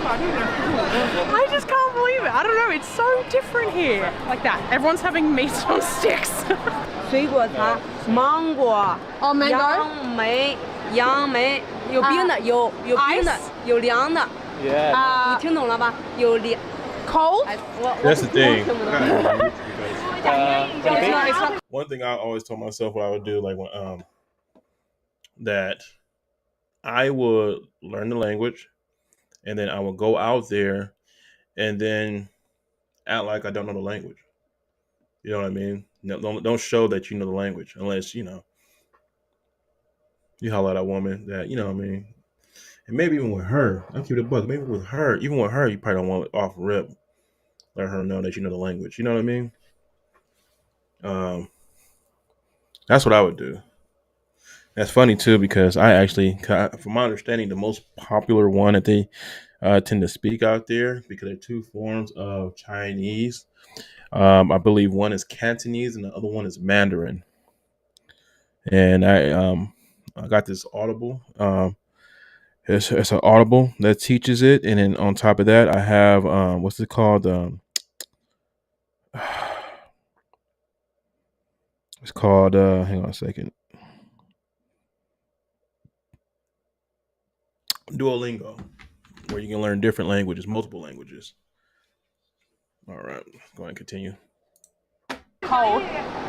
I just can't believe it. I don't know. It's so different here. Like that. Everyone's having meat on sticks. 水果茶，芒果， Oh, mango? 杨梅，有冰的，有冰的，有凉的。 Yeah. 你听懂了吧？有凉。 Cold? That's the thing. It's not One thing I always told myself what I would do, like when that I would learn the language, and then I would go out there, and then act like I don't know the language. You know what I mean? No, don't show that you know the language unless you holler at a woman that you know what I mean. And maybe even with her, I'll keep it a buck. Maybe with her, even with her, you probably don't want it off rip. Let her know that you know the language. You know what I mean? That's what I would do. That's funny too because I actually, from my understanding, the most popular one that they tend to speak out there because there are two forms of Chinese. I believe one is Cantonese and the other one is Mandarin. And I got this Audible. It's an Audible that teaches it, and then on top of that, I have what's it called? It's called. Hang on a second. Duolingo, where you can learn different languages, multiple languages. All right, go ahead and continue. cold.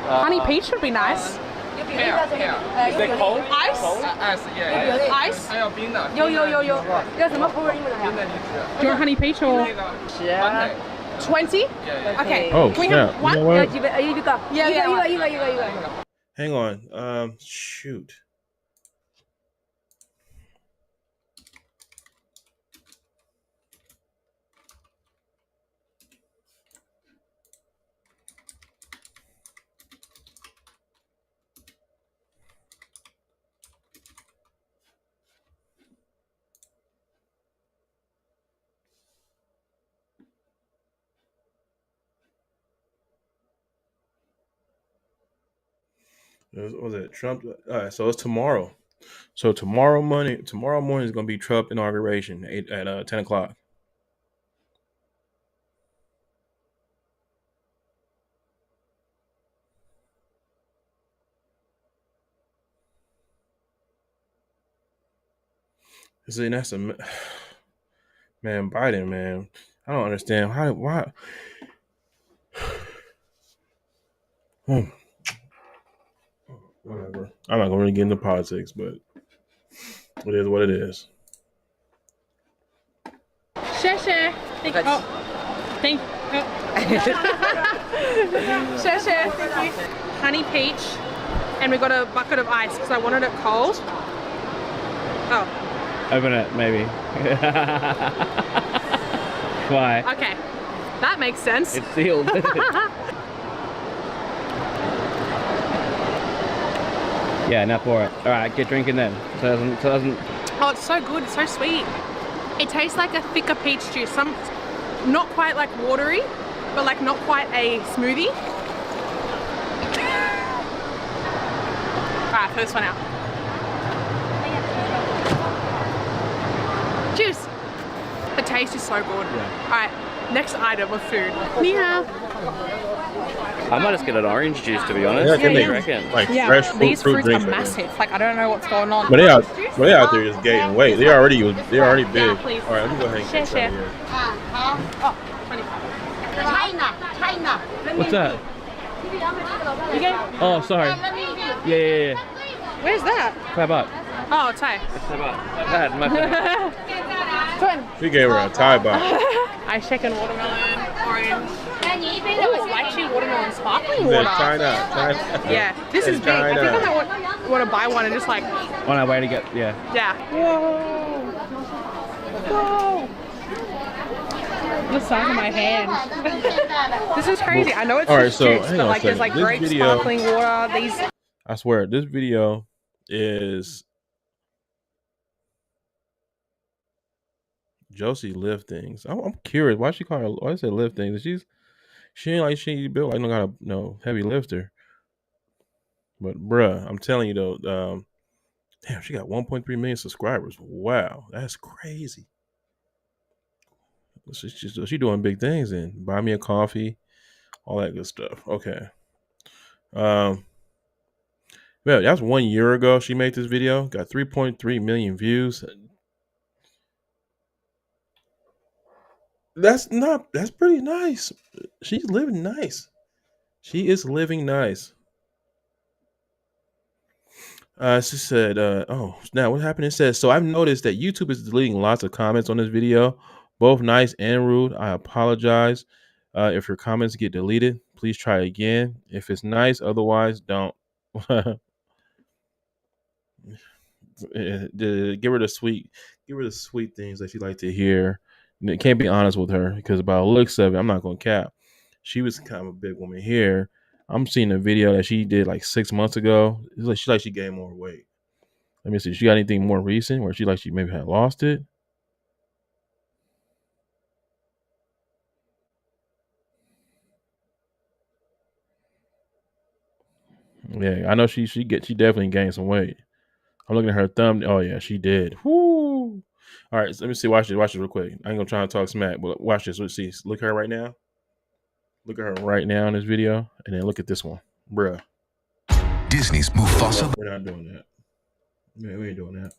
Honey peach would be nice. Is it cold? Ice? Ice, yeah. Ice? 还有冰的。有，要什么口味？你们俩？ Do you want honey peach or 20? Okay. Oh, Can we snap. have one? You know what? 要几杯？一个。一个。 Hang on. Shoot. What was it Trump? All right, so it's tomorrow. So tomorrow morning is gonna be Trump inauguration at 10 o'clock. See, that's a man, Biden, man. I don't understand why. Whatever. I'm not gonna really get into politics, but it is what it is. Sheshe. Thank you. Oh. Thank you. Sheshe. Thank you. Honey peach. And we got a bucket of ice because I wanted it cold. Oh. Open it, maybe. Why? Okay. That makes sense. It's sealed. Yeah, now pour it. All right, get drinking then. So it doesn't. Oh, it's so good. It's so sweet. It tastes like a thicker peach juice. Not quite like watery, but like not quite a smoothie. All right, first one out. Cheers. The taste is so good. Yeah. All right, next item of food. Ni hao. I might just get an orange juice, to be honest. Yeah, What do you reckon? Like fresh These fruit fruits drinks are right massive. Like I don't know what's going on. But they out there just gaining weight. They're already big. Yeah, please. All right, let me go ahead and Share, get some share. here. Oh, 25. China. What's that? You go. Oh, sorry. Yeah. Where's that? 5 baht. Oh, Thai. 5 baht. My bad. She gave her a Thai baht. Ice chicken, watermelon, orange. Oh, lychee, watermelon, sparkling Then water. China. Yeah, this is big. I think I might want to buy one and just like. On our way to get, yeah. Yeah. Whoa. The size of my hand. This is crazy. I know it's just juice, but like there's like grape, sparkling water. These. I swear, this video is Josie lift things. I'm curious why she call her. Why is it lift things? She ain't like she built like no heavy lifter. But bruh, I'm telling you though, damn, she got 1.3 million subscribers. Wow, that's crazy. She doing big things and buy me a coffee, all that good stuff. Okay. Well, that's 1 year ago she made this video. Got 3.3 million views. That's pretty nice. She's living nice. She is living nice. She said, oh, now what happened? It says, so I've noticed that YouTube is deleting lots of comments on this video, both nice and rude. I apologize. If your comments get deleted, please try again. If it's nice, otherwise don't. Give her the sweet things that she like to hear. And can't be honest with her because by the looks of it, I'm not gonna cap. She was kind of a big woman here. I'm seeing a video that she did like 6 months ago. It's like she gained more weight. Let me see. She got anything more recent where she maybe had lost it? Yeah, I know she definitely gained some weight. I'm looking at her thumb. Oh yeah, she did. Whoo! All right, so let me see. Watch this real quick. I ain't gonna try to talk smack, but watch this. Let's see. Look at her right now. Look at her right now in this video, and then look at this one, bruh. Disney's Mufasa. We're not doing that. Yeah, we ain't doing that.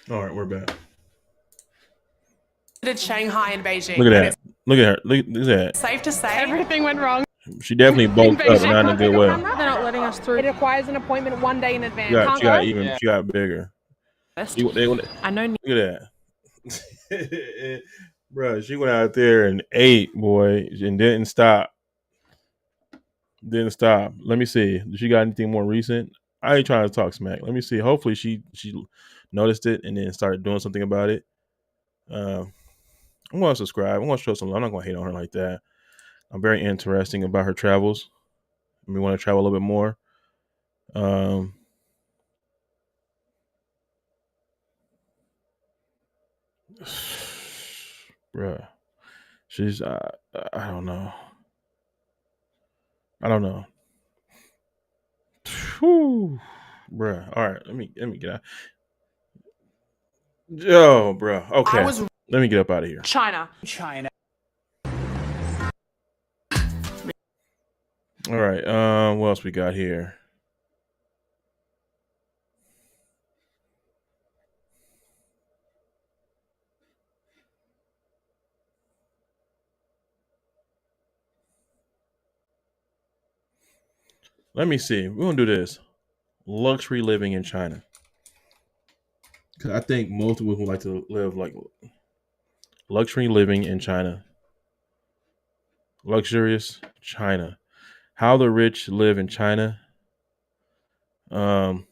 All right, we're back. Did Shanghai and Beijing. Look at that. Look at her. Look at that. Safe to say, everything went wrong. She definitely bulked up, not in a good way. They're not letting us through. It requires an appointment 1 day in advance. She got bigger. I know. Look at that. Bro, she went out there and ate, boy, and didn't stop. Let me see. Did she got anything more recent? I ain't trying to talk smack. Let me see. Hopefully she noticed it and then started doing something about it. I'm gonna subscribe. I'm gonna show some love. I'm not gonna hate on her like that. I'm very interesting about her travels. We want to travel a little bit more. bruh. She's I don't know. I don't know. Whew, bruh. All right, let me get out. Yo, bruh. Okay, let me get up out of here. China. All right. What else we got here? Let me see. We're gonna do this. Luxury living in China. Cause I think most of us would like to live like luxury living in China. Luxurious China. How the rich live in China. Um.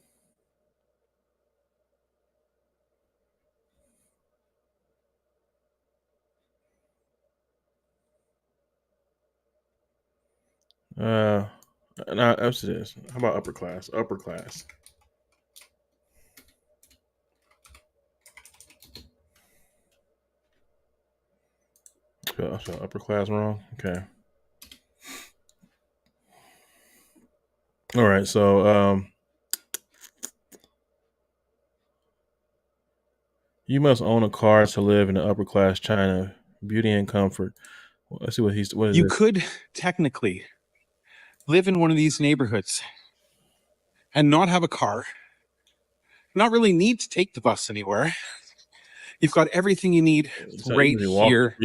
Now, what's this? How about upper class? Upper class. So upper class wrong. Okay. All right. So you must own a car to live in the upper class China. Beauty and comfort. Well, let's see what is You this? could technically live in one of these neighborhoods and not have a car, not really need to take the bus anywhere. You've got everything you need right here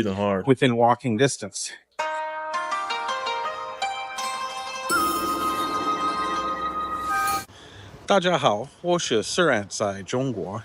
within walking distance. 大家好，我是 Surat 在中国.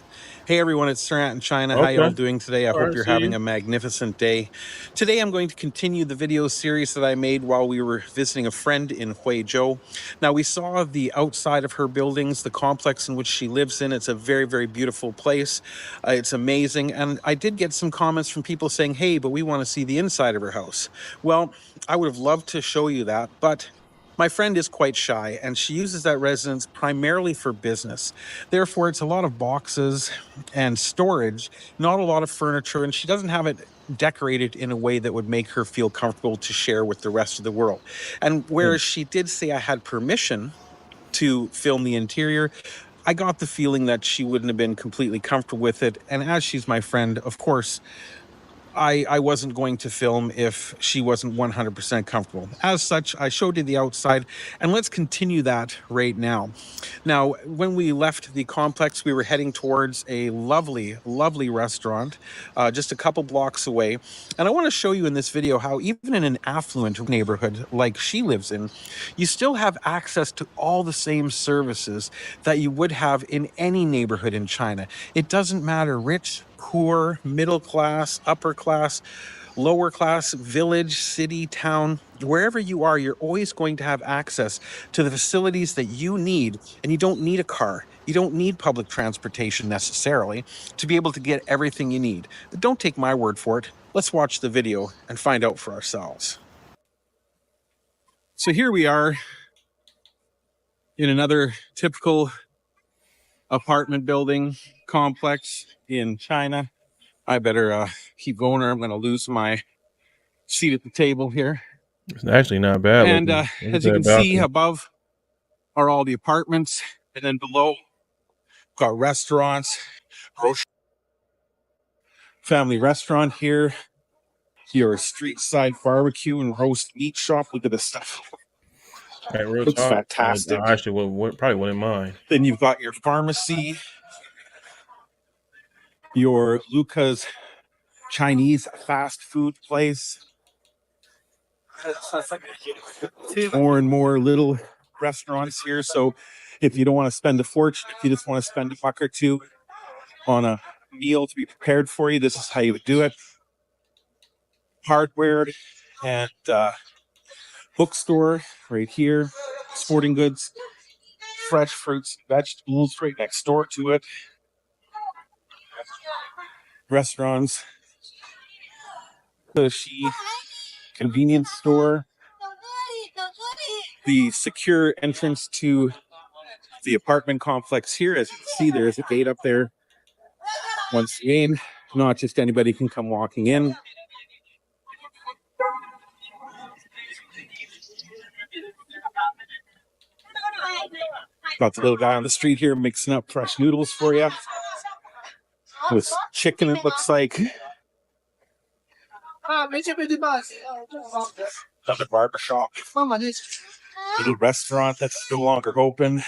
Hey everyone, it's Surat in China. How y'all doing today? I hope you're having a magnificent day. Today I'm going to continue the video series that I made while we were visiting a friend in Huizhou. Now we saw the outside of her buildings, the complex in which she lives in. It's a very, very beautiful place. It's amazing. And I did get some comments from people saying, hey, but we want to see the inside of her house. Well, I would have loved to show you that, but my friend is quite shy, and she uses that residence primarily for business. Therefore, it's a lot of boxes and storage, not a lot of furniture, and she doesn't have it decorated in a way that would make her feel comfortable to share with the rest of the world. And whereas she did say I had permission to film the interior, I got the feeling that she wouldn't have been completely comfortable with it. And as she's my friend, of course, I wasn't going to film if she wasn't 100% comfortable. As such, I showed you the outside, and let's continue that right now. Now, when we left the complex, we were heading towards a lovely, lovely restaurant just a couple blocks away. And I want to show you in this video how even in an affluent neighborhood like she lives in, you still have access to all the same services that you would have in any neighborhood in China. It doesn't matter rich, poor, middle class, upper class, lower class, village, city, town, wherever you are, you're always going to have access to the facilities that you need, and you don't need a car. You don't need public transportation necessarily to be able to get everything you need. But don't take my word for it. Let's watch the video and find out for ourselves. So here we are in another typical apartment building complex in China. I better keep going or I'm going to lose my seat at the table here. It's actually not bad. And as you can see, above are all the apartments. And then below, got restaurants, family restaurant here, your street side barbecue and roast meat shop. Look at this stuff. Looks fantastic. I actually probably wouldn't mind. Then you've got your pharmacy, your Luca's Chinese fast food place. More and more little restaurants here. So if you don't want to spend a fortune, if you just want to spend $1 or $2 on a meal to be prepared for you, this is how you would do it. Hardware and bookstore right here. Sporting goods, fresh fruits and vegetables right next door to it. Restaurants, sushi, convenience store. The secure entrance to the apartment complex here. As you can see, there's a gate up there. Once again, not just anybody can come walking in. Got the little guy on the street here mixing up fresh noodles for you. With chicken, it looks like. Another barber shop. Little restaurant that's no longer open.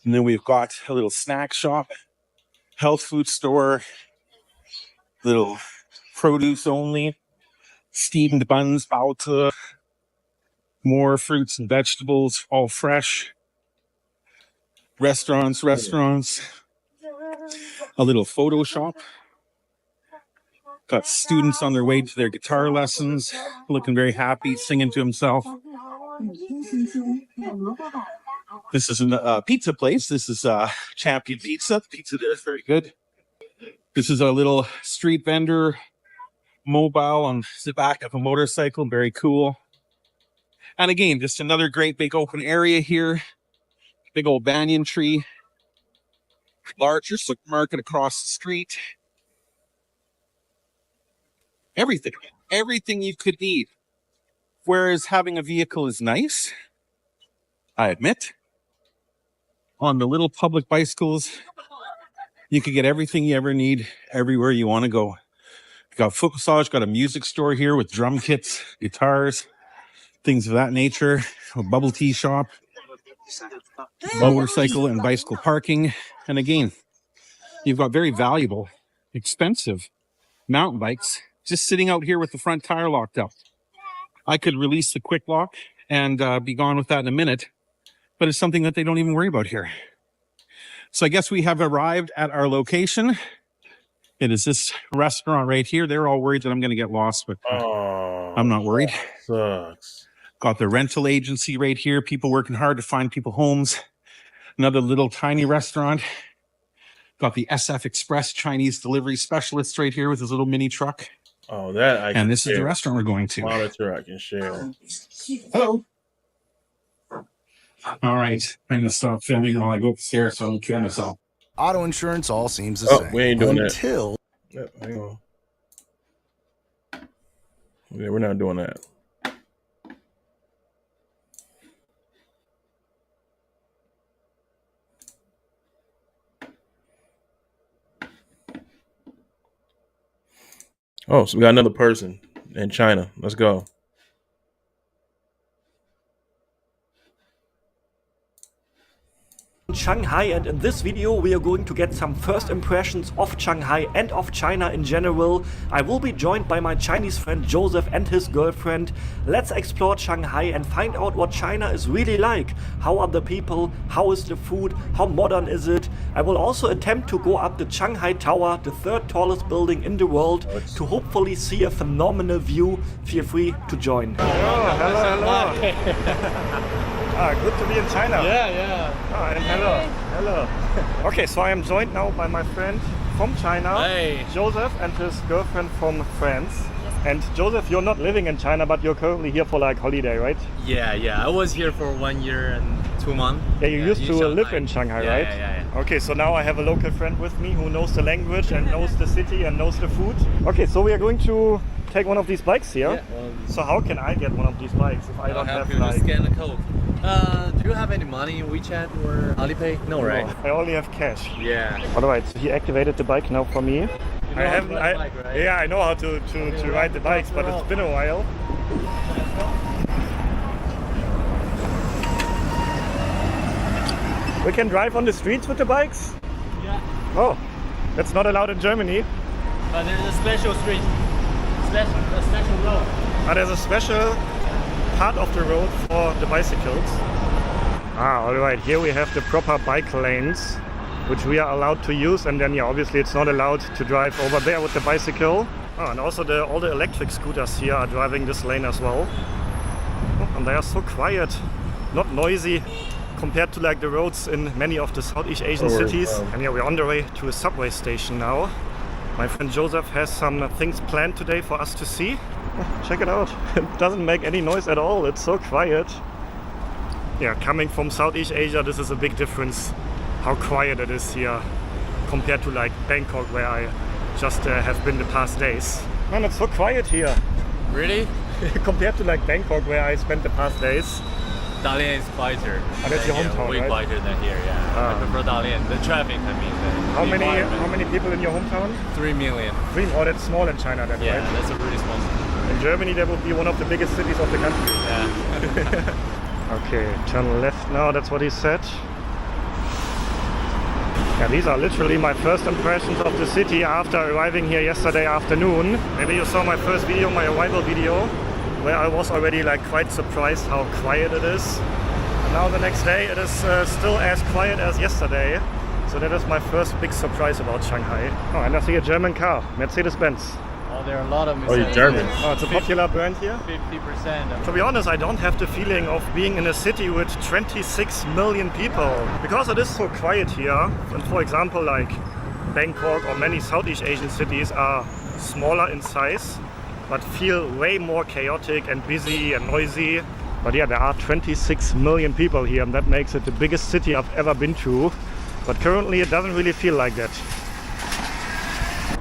And then we've got a little snack shop, health food store, little produce only, steamed buns, baozi, more fruits and vegetables, all fresh. Restaurants, a little photo shop. Got students on their way to their guitar lessons, looking very happy, singing to himself. This is a pizza place. This is Champion Pizza. The pizza there is very good. This is a little street vendor, mobile on the back of a motorcycle. Very cool. And again, just another great big open area here. Big old banyan tree. Larger supermarket across the street. Everything you could need. Whereas having a vehicle is nice, I admit. On the little public bicycles, you could get everything you ever need everywhere you want to go. You got foot massage, got a music store here with drum kits, guitars, things of that nature, a bubble tea shop, motorcycle and bicycle parking. And again, you've got very valuable, expensive mountain bikes just sitting out here with the front tire locked up. I could release the quick lock and be gone with that in a minute, but it's something that they don't even worry about here. So I guess we have arrived at our location. It is this restaurant right here. They're all worried that I'm going to get lost, but I'm not worried. Sucks. Got the rental agency right here. People working hard to find people homes. Another little tiny restaurant. Got the SF Express Chinese delivery specialist right here with his little mini truck. Oh, that I can And this share. is the restaurant we're going to. Monitor I can share. Hello. All right. I'm going to stop filming while I go upstairs so I don't kill myself. Auto insurance all seems the Oh, same. we ain't doing until... that. Yep, hang on. Yeah, we're not doing that. Oh, so we got another person in China. Let's go. Shanghai, and in this video we are going to get some first impressions of Shanghai and of China in general. I will be joined by my Chinese friend Joseph and his girlfriend. Let's explore Shanghai and find out what China is really like. How are the people? How is the food? How modern is it? I will also attempt to go up the Shanghai Tower, the third tallest building in the world, to hopefully see a phenomenal view. Feel free to join. Hello. Good to be in China. Yeah. And hello. Okay, so I am joined now by my friend from China, Joseph, and his girlfriend from France. And Joseph, you're not living in China, but you're currently here for like holiday, right? Yeah. I was here for 1 year and 2 months. Yeah, you used to live in Shanghai, right? Yeah. Okay, so now I have a local friend with me who knows the language and knows the city and knows the food. Okay, so we are going to take one of these bikes here. So how can I get one of these bikes if I don't have like... scan the code. Do you have any money in WeChat or Alipay? No, right? I only have cash. Yeah. Alright, so he activated the bike now for me. You know how to ride the bike, right? Yeah, I know how to ride the bikes, but it's been a while. We can drive on the streets with the bikes? Yeah. Oh, that's not allowed in Germany. But there's a special street, a special road. There's a special part of the road for the bicycles. Alright, here we have the proper bike lanes, which we are allowed to use, and then obviously it's not allowed to drive over there with the bicycle. And also all the electric scooters here are driving this lane as well. And they are so quiet, not noisy, compared to like the roads in many of the Southeast Asian cities. And yeah, we're on the way to a subway station now. My friend Joseph has some things planned today for us to see. Check it out. It doesn't make any noise at all. It's so quiet. Yeah, coming from Southeast Asia, this is a big difference how quiet it is here compared to like Bangkok, where I just have been the past days. Man, it's so quiet here. Really? Compared to like Bangkok, where I spent the past days. Dalian is quieter. Oh, that's your hometown, way right? quieter than here, yeah. I prefer Dalian. The traffic, I mean. How many people in your hometown? 3 million. Oh, that's small in China then, Yeah, right? that's a really small city. In Germany, that would be one of the biggest cities of the country. Yeah. Okay, turn left now, that's what he said. Yeah, these are literally my first impressions of the city after arriving here yesterday afternoon. Maybe you saw my first video, my arrival video, where I was already like quite surprised how quiet it is. Now the next day it is still as quiet as yesterday. So that is my first big surprise about Shanghai. Oh, and I see a German car, Mercedes-Benz. Oh, there are a lot of Oh, you're German. Oh, it's a popular brand here? 50%. To be honest, I don't have the feeling of being in a city with 26 million people. Because it is so quiet here, and for example, like Bangkok or many Southeast Asian cities are smaller in size, but feel way more chaotic and busy and noisy. But yeah, there are 26 million people here, and that makes it the biggest city I've ever been to. But currently it doesn't really feel like that.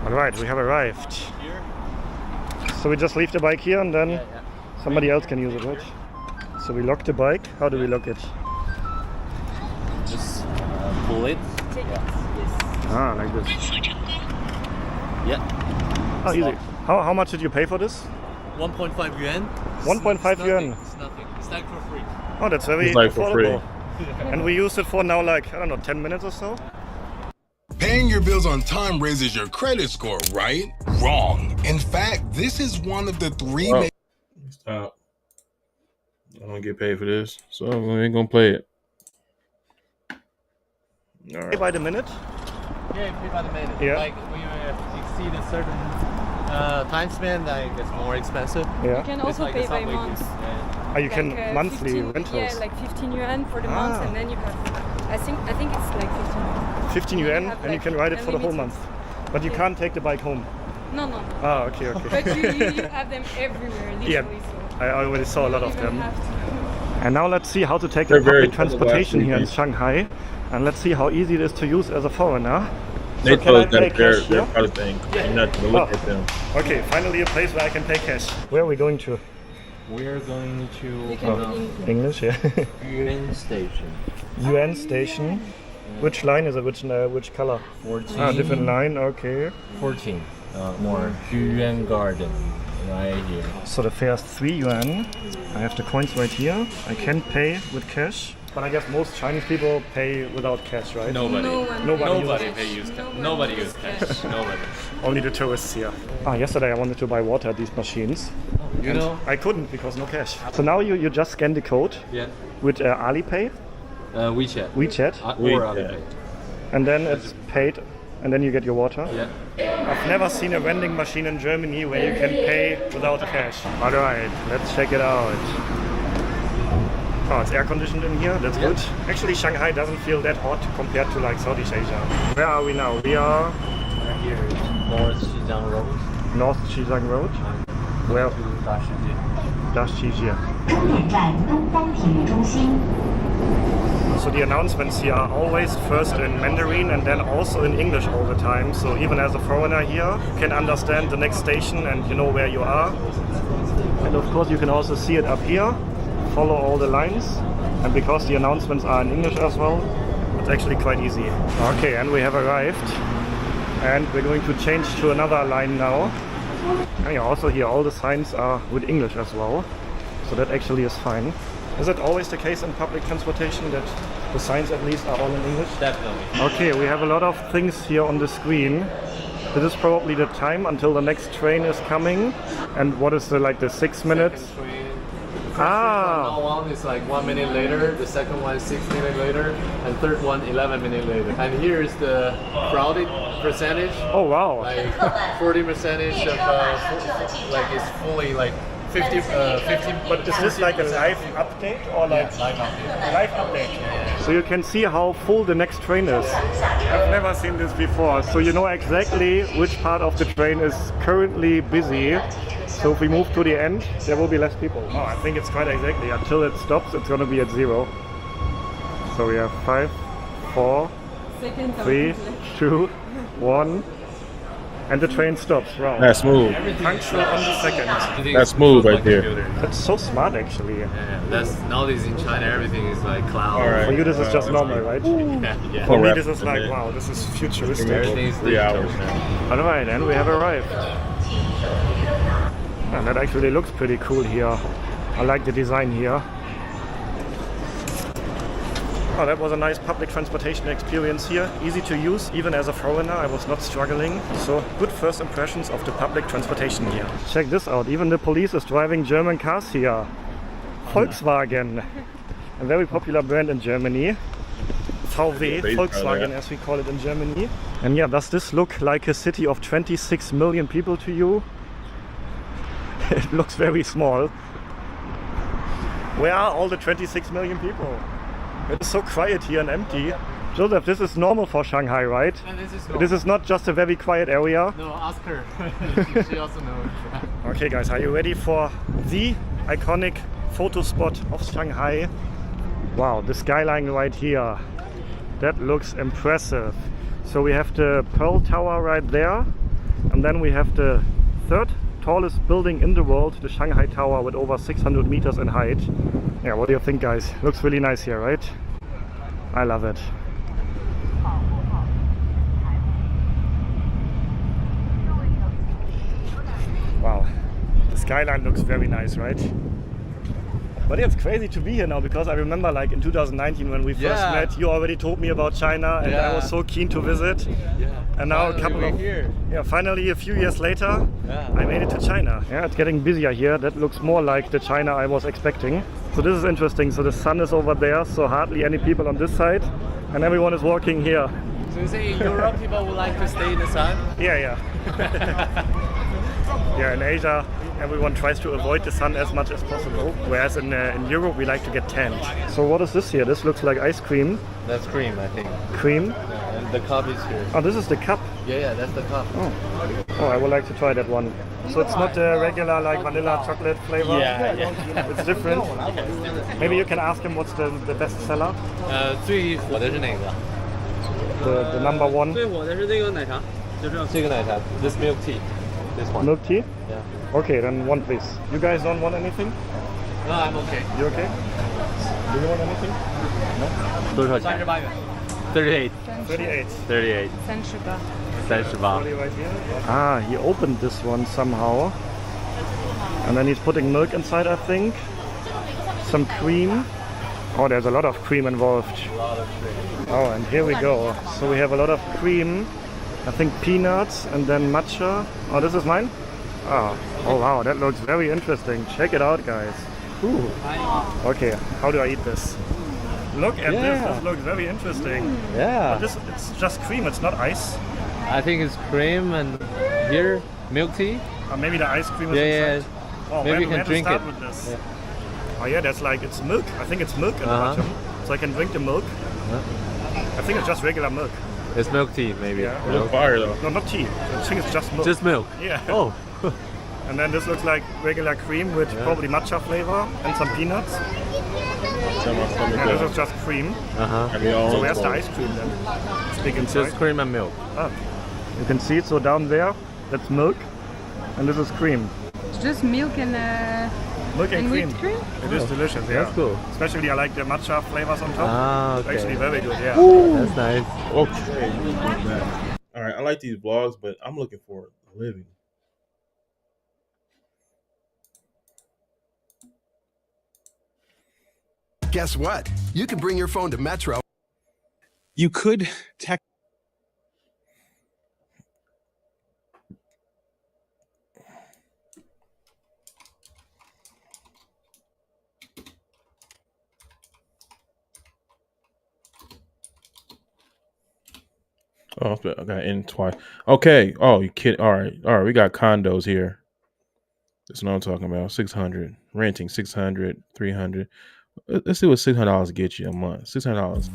Alright, we have arrived. So we just leave the bike here and then somebody else can use it, right? So we lock the bike. How do we lock it? Just pull it. Ah, like this. Yeah. Oh, easy. How much did you pay for this? 1.5 yuan. 1.5 yuan. It's nothing. It's like for free. Oh, that's very It's like for affordable. And we used it for now like, I don't know, 10 minutes or so? Paying your bills on time raises your credit score, right? Wrong. In fact, this is one of the three main... Stop. I don't get paid for this, so we ain't gonna play it. All right. Pay by the minute? Yeah, you pay by the minute. Yeah. Like when you exceed a certain time span, like it's more expensive. Yeah. You can It's also like pay a by subway months. ticket. Yeah. Oh, you can Like, monthly 15, rentals. Yeah, like 15 yuan for the month, and then you have. I think it's like 15 yuan. 15 yuan, have, and you like, can ride it for the whole unlimited. month. But you can't take the bike home. No. Ah, okay. But you have them everywhere, literally. Yeah, So I already saw a lot of you don't them. have to. And now let's see how to take They're the very public transportation here in sleepy. Shanghai. And let's see how easy it is to use as a foreigner. They So told us can I that pay they're cash here? part of thing. You're not gonna look at them. Okay, finally a place where I can pay cash. Where are we going to? We're going You to can English, yeah. Yuan Station. Yuan Station. Which line is it? Which color? 14. Ah, different line, okay. 14. More Yuan Garden, right here. So the fare is 3 yuan. I have the coins right here. I can pay with cash. But I guess most Chinese people pay without cash, right? Nobody. Nobody uses Nobody uses cash. Nobody. Only the tourists here. Yesterday I wanted to buy water at these machines. You and know? I couldn't because no cash. So now you just scan the code Yeah. with Alipay, WeChat. WeChat, Or Alipay. and then it's paid, and then you get your water. Yeah. I've never seen a vending machine in Germany where you can pay without cash. Alright, let's check it out. Oh, it's air conditioned in here, that's good. Actually, Shanghai doesn't feel that hot compared to like Southeast Asia. Where are we now? We are Right here is North Xizang Road. North Xizang Road. Where? Dashijia. So the announcements here are always first in Mandarin and then also in English all the time. So even as a foreigner here, you can understand the next station and you know where you are. And of course you can also see it up here. Follow all the lines. And because the announcements are in English as well, it's actually quite easy. Okay, and we have arrived. And we're going to change to another line now. And yeah, also here all the signs are with English as well. So that actually is fine. Is it always the case in public transportation that the signs at least are all in English? Definitely. Okay, we have a lot of things here on the screen. This is probably the time until the next train is coming. And what is the 6 minutes? Now one is like 1 minute later, the second one is 6 minutes later, and third one 11 minutes later. And here is the crowded percentage. Oh wow! Like 40% of like it's fully like 50. But is this like a live update or like live update? Live update. So you can see how full the next train is. I've never seen this before. So you know exactly which part of the train is currently busy. So if we move to the end, there will be less people. Oh, I think it's quite exactly. Until it stops, it's going to be at 0. So we have 5, 4, 3, 2, 1. And the train stops. Wow. That's smooth. Punctual on the second. That's smooth right there. That's so smart, actually. Yeah, that's nowadays in China, everything is like cloud. All right. For you, this is just normal, right? Yeah. For me, this is like, wow, this is futuristic. Everything is 3 hours now. All right, and we have arrived. And that actually looks pretty cool here. I like the design here. Oh, that was a nice public transportation experience here. Easy to use, even as a foreigner, I was not struggling. So, good first impressions of the public transportation here. Check this out, even the police is driving German cars here. Volkswagen, a very popular brand in Germany. VW, Volkswagen as we call it in Germany. And yeah, does this look like a city of 26 million people to you? It looks very small. Where are all the 26 million people? It is so quiet here and empty. Joseph, this is normal for Shanghai, right? Yeah, this is normal. This is not just a very quiet area. No, ask her. She also knows. Okay guys, are you ready for the iconic photo spot of Shanghai? Wow, the skyline right here. That looks impressive. So we have the Pearl Tower right there. And then we have the third tallest building in the world, the Shanghai Tower, with over 600 meters in height. Yeah, what do you think, guys? Looks really nice here, right? I love it. Wow, the skyline looks very nice, right? But it's crazy to be here now, because I remember like in 2019 when we first met, you already told me about China and I was so keen to visit. And now finally a few years later, I made it to China. Yeah, it's getting busier here. That looks more like the China I was expecting. So this is interesting. So the sun is over there, so hardly any people on this side, and everyone is walking here. So you say in Europe people would like to stay in the sun? Yeah. Yeah, in Asia everyone tries to avoid the sun as much as possible, whereas in Europe we like to get tanned. So what is this here? This looks like ice cream. That's cream, I think. Cream? Yeah, and the cup is here. Oh, this is the cup? Yeah, that's the cup. Oh, I would like to try that one. So it's not the regular like vanilla chocolate flavor? Yeah. It's different. Maybe you can ask him what's the best seller? 最火的是哪个？ The number one? 最火的是这个奶茶，就这个奶茶 ，this milk tea, this one. Milk tea? Yeah. Okay, then one please. You guys don't want anything? No, I'm okay. You okay? Do you want anything? No? 多少钱？38元。38. 38. 38. 38. Right here. Ah, he opened this one somehow. And then he's putting milk inside, I think. Some cream. Oh, there's a lot of cream involved. Oh, and here we go. So we have a lot of cream. I think peanuts and then matcha. Oh, this is mine? Oh wow, that looks very interesting. Check it out, guys. Ooh. Okay, how do I eat this? Look at this. This looks very interesting. Yeah. But it's just cream, it's not ice. I think it's cream and here milk tea. Maybe the ice cream is inside. Oh, maybe you can drink it. With this? Oh yeah, that's like, it's milk. I think it's milk in the bottom. So I can drink the milk. I think it's just regular milk. It's milk tea, maybe. Yeah. It looks fire though. No, not tea. I think it's just milk. Just milk? Yeah. Oh. And then this looks like regular cream with probably matcha flavor and some peanuts. Yeah, this is just cream. So where's the ice cream then? It's big inside. Just cream and milk. You can see it, so down there, that's milk. And this is cream. It's just milk and Milk and cream. whipped cream? It is delicious, yeah. That's cool. Especially I like the matcha flavors on top. Okay. It's actually very good, yeah. That's nice. Okay. All right, I like these vlogs, but I'm looking for a living. Guess what? You can bring your phone to Metro. You could text. Oh, okay, I got in twice. Okay. Oh, you kidding? All right. We got condos here. That's what I'm talking about. 600 renting, 600, 300. Let's see what $600 gets you a month. $600.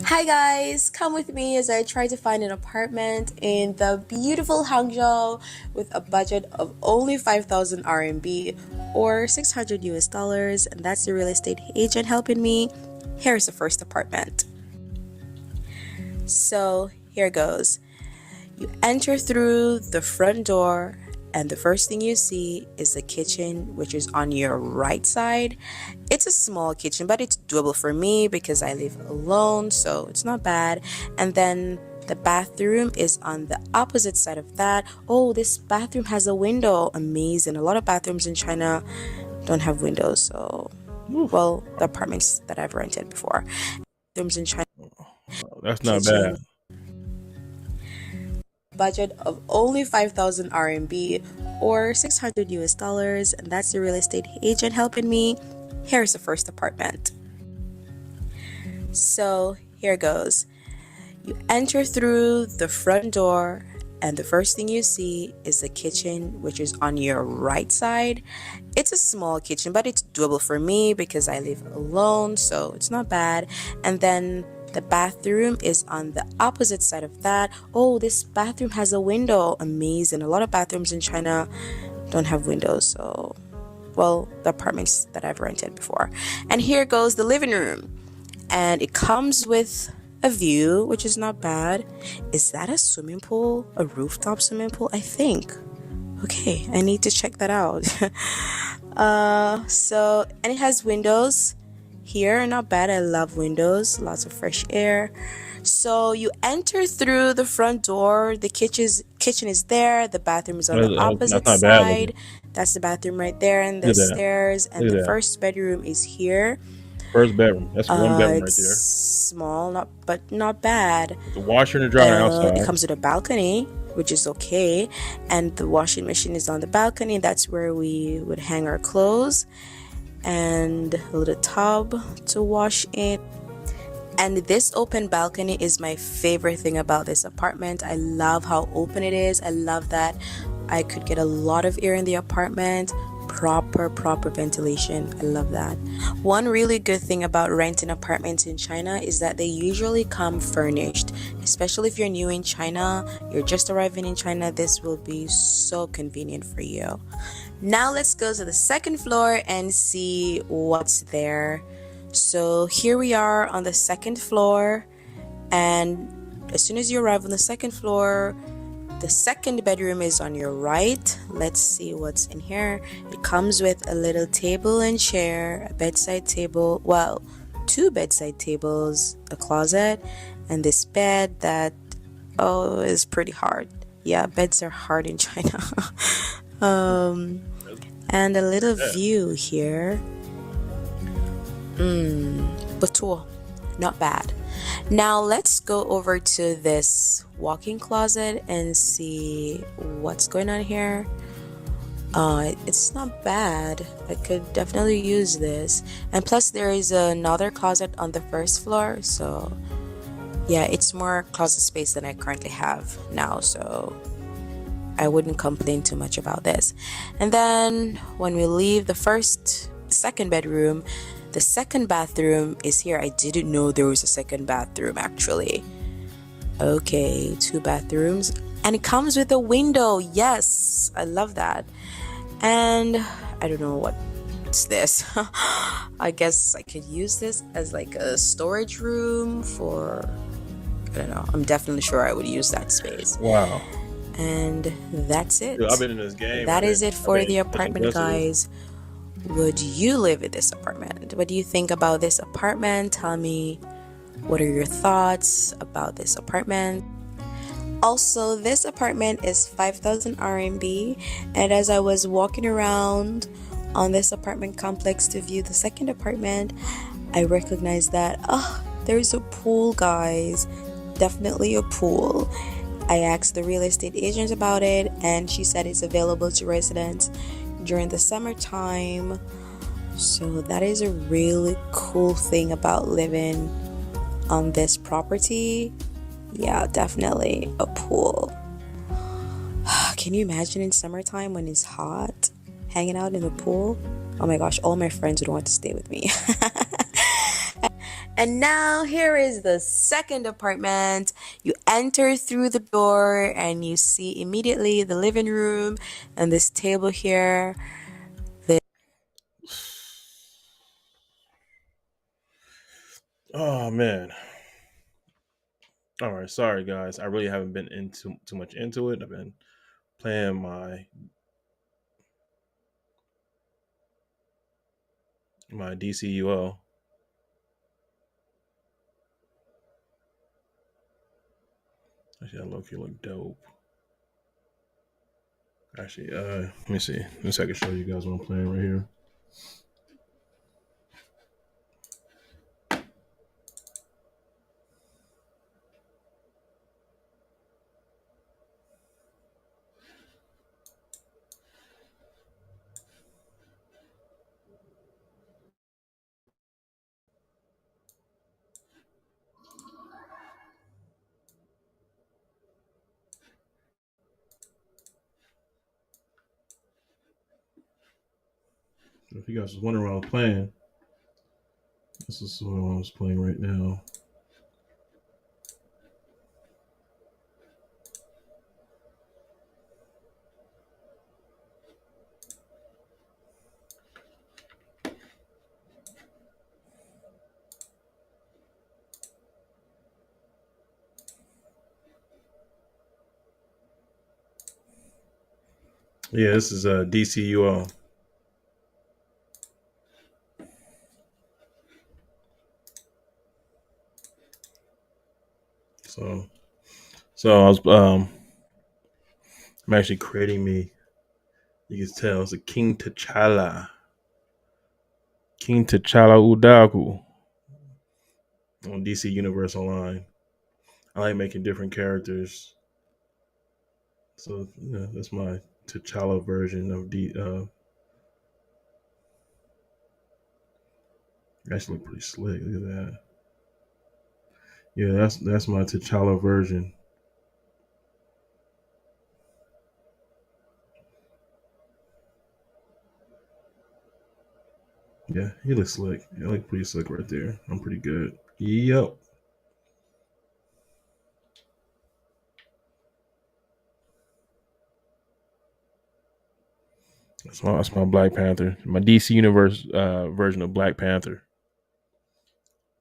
Hi guys, come with me as I try to find an apartment in the beautiful Hangzhou with a budget of only 5,000 RMB or $600 and that's the real estate agent helping me. Here's the first apartment. So here goes. You enter through the front door, and the first thing you see is the kitchen, which is on your right side. It's a small kitchen, but it's doable for me because I live alone, so it's not bad. And then the bathroom is on the opposite side of that. Oh, this bathroom has a window. Amazing. A lot of bathrooms in China don't have windows, so well, the apartments that I've rented before. Bathrooms in China. That's not bad. Budget of only 5,000 RMB or 600 US dollars, and that's the real estate agent helping me. Here's the first apartment. So here goes. You enter through the front door, and the first thing you see is the kitchen, which is on your right side. It's a small kitchen, but it's doable for me because I live alone, so it's not bad. And then the bathroom is on the opposite side of that. Oh, this bathroom has a window. Amazing. A lot of bathrooms in China don't have windows, so well, the apartments that I've rented before. And here goes the living room, and it comes with a view, which is not bad. Is that a swimming pool? A rooftop swimming pool? I think. Okay, I need to check that out. And it has windows here, not bad. I love windows, lots of fresh air. So you enter through the front door, the kitchen is there, the bathroom is on the opposite side. That's the bathroom right there, and the stairs, and the first bedroom is here. First bedroom. That's one bedroom right there. Small, but not bad. The washer and the dryer outside. It comes with a balcony, which is okay, and the washing machine is on the balcony. That's where we would hang our clothes, and a little tub to wash in. And this open balcony is my favorite thing about this apartment. I love how open it is. I love that I could get a lot of air in the apartment. Proper ventilation. I love that. One really good thing about renting apartments in China is that they usually come furnished. Especially if you're new in China, you're just arriving in China, this will be so convenient for you. Now let's go to the second floor and see what's there. So here we are on the second floor, and as soon as you arrive on the second floor, the second bedroom is on your right. Let's see what's in here. It comes with a little table and chair, a bedside table, well, 2 bedside tables, a closet, and this bed that is pretty hard. Yeah, beds are hard in China. And a little view here. But not bad. Now let's go over to this walk-in closet and see what's going on here. It's not bad. I could definitely use this, and plus there is another closet on the first floor, so yeah, it's more closet space than I currently have now, so I wouldn't complain too much about this. And then when we leave the second bedroom, the second bathroom is here. I didn't know there was a second bathroom actually. Okay, 2 bathrooms, and it comes with a window. Yes, I love that. And I don't know what's this. I guess I could use this as like a storage room for, I don't know. I'm definitely sure I would use that space. Wow. And that's it. Dude, I've been in this game. That is it for the apartment, guys. Would you live in this apartment? What do you think about this apartment? Tell me, what are your thoughts about this apartment? Also, this apartment is 5,000 RMB, and as I was walking around on this apartment complex to view the second apartment, I recognized that there's a pool, guys. Definitely a pool. I asked the real estate agent about it, and she said it's available to residents during the summertime. So that is a really cool thing about living on this property. Yeah, definitely a pool. Can you imagine in summertime when it's hot, hanging out in the pool? Oh my gosh, all my friends would want to stay with me. And now here is the second apartment. You enter through the door and you see immediately the living room and this table here. Oh man. All right, sorry guys. I really haven't been into too much into it. I've been playing my DCUO. Actually, that low-key look dope. Actually, let me see. Let me see if I can show you guys what I'm playing right here. If you guys was wondering what I was playing, this is what I was playing right now. Yeah, this is a DCUO. So I was I'm actually creating me. You can tell it's a King T'Challa. King T'Challa Udaku on DC Universe Online. I like making different characters. So yeah, that's my T'Challa version of the actually look pretty slick. Look at that. Yeah, that's my T'Challa version. Yeah, he looks slick. He look pretty slick right there. I'm pretty good. Yep. That's my Black Panther. My DC Universe version of Black Panther.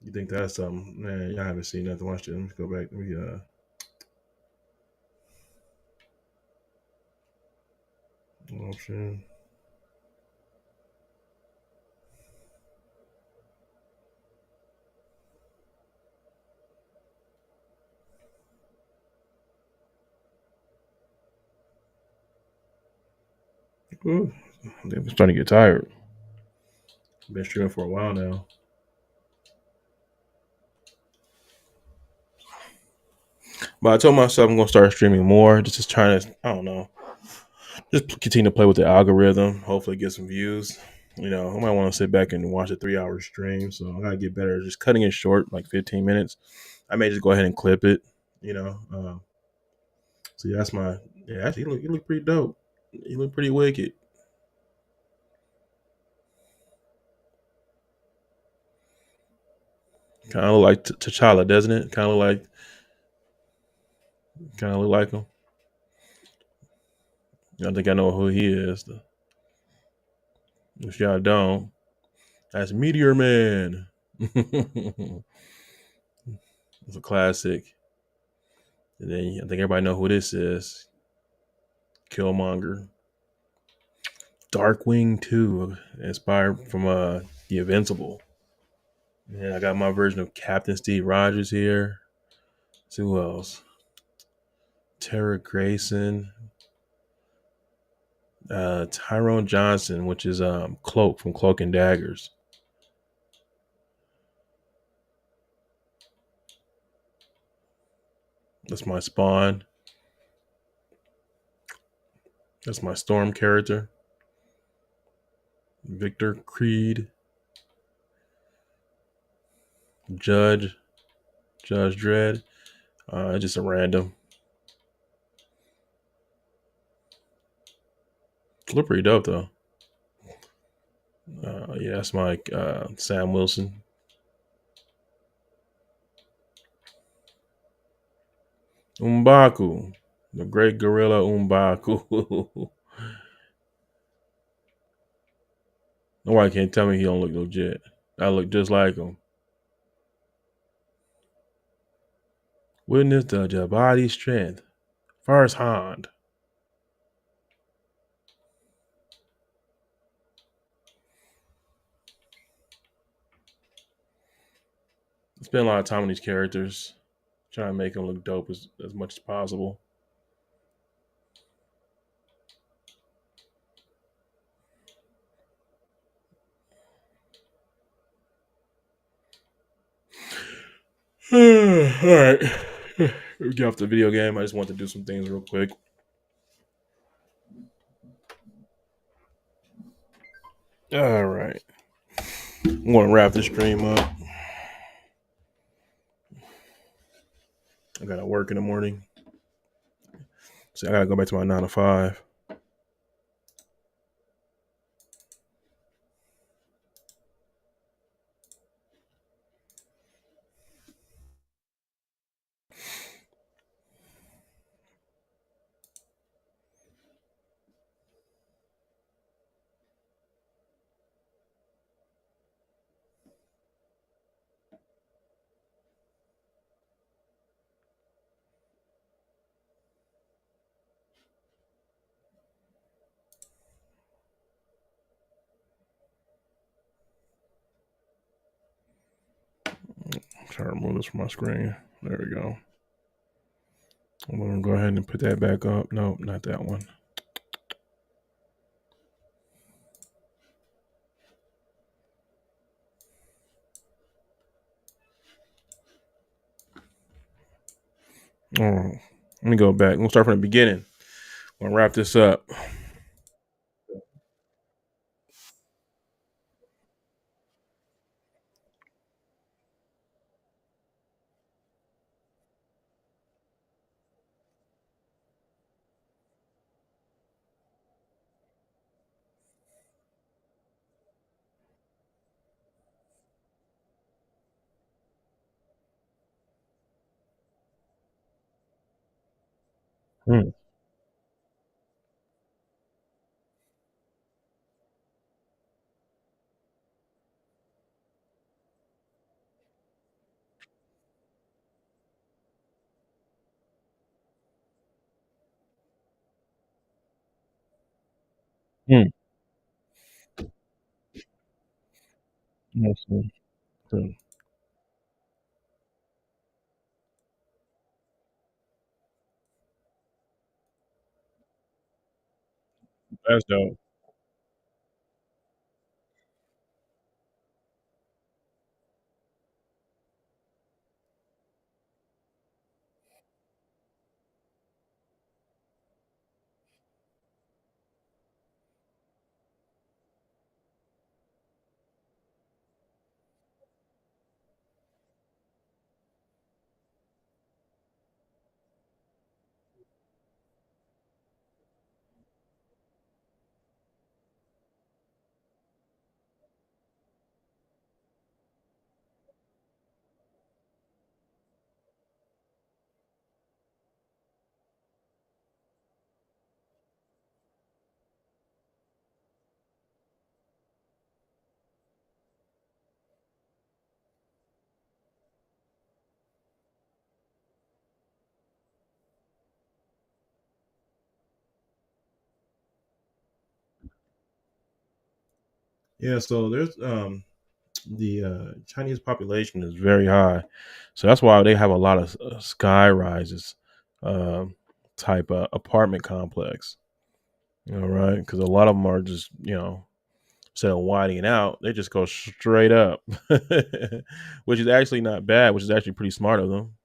You think that's something? Man, y'all haven't seen nothing. Watch it. Let me go back. Let me option. Ooh, I'm starting to get tired. Been streaming for a while now. But I told myself I'm gonna start streaming more. Just trying to, I don't know, just continue to play with the algorithm. Hopefully, get some views. You know, I might want to sit back and watch a 3 hour stream. So I gotta get better at just cutting it short, like 15 minutes. I may just go ahead and clip it. You know, so yeah, that's my. Yeah, actually, you look pretty dope. You look pretty wicked. Kind of look like T'Challa, doesn't it? Kind of look like him. I think I know who he is. If y'all don't, that's Meteor Man. It's a classic. And then I think everybody know who this is. Killmonger. Darkwing 2, inspired from The Invincible. And I got my version of Captain Steve Rogers here. Let's see who else? Tara Grayson. Tyrone Johnson, which is Cloak from Cloak and Daggers. That's my Spawn. That's my Storm character. Victor Creed. Judge Dredd. Just a random. Look pretty dope though. Yeah, that's my Sam Wilson. Umbaku. The great gorilla Umbaku. Nobody can't tell me he don't look legit. I look just like him. Witness the Jabadi strength. First hand. Spend a lot of time on these characters. Trying to make them look dope as much as possible. All right. We get off the video game. I just want to do some things real quick. All right. I'm going to wrap this stream up. I got to work in the morning. So I got to go back to my 9 to 5. Try to remove this from my screen. There we go. I'm going to go ahead and put that back up. No, not that one. Oh, let me go back. We'll start from the beginning. I'm going to wrap this up. Hmm. Hmm. Yes, sir. Hmm. That's dope. Yeah, so there's the Chinese population is very high, so that's why they have a lot of sky rises, um, type apartment complex. All right, because a lot of them are just instead of widening out, they just go straight up, which is actually not bad. Which is actually pretty smart of them.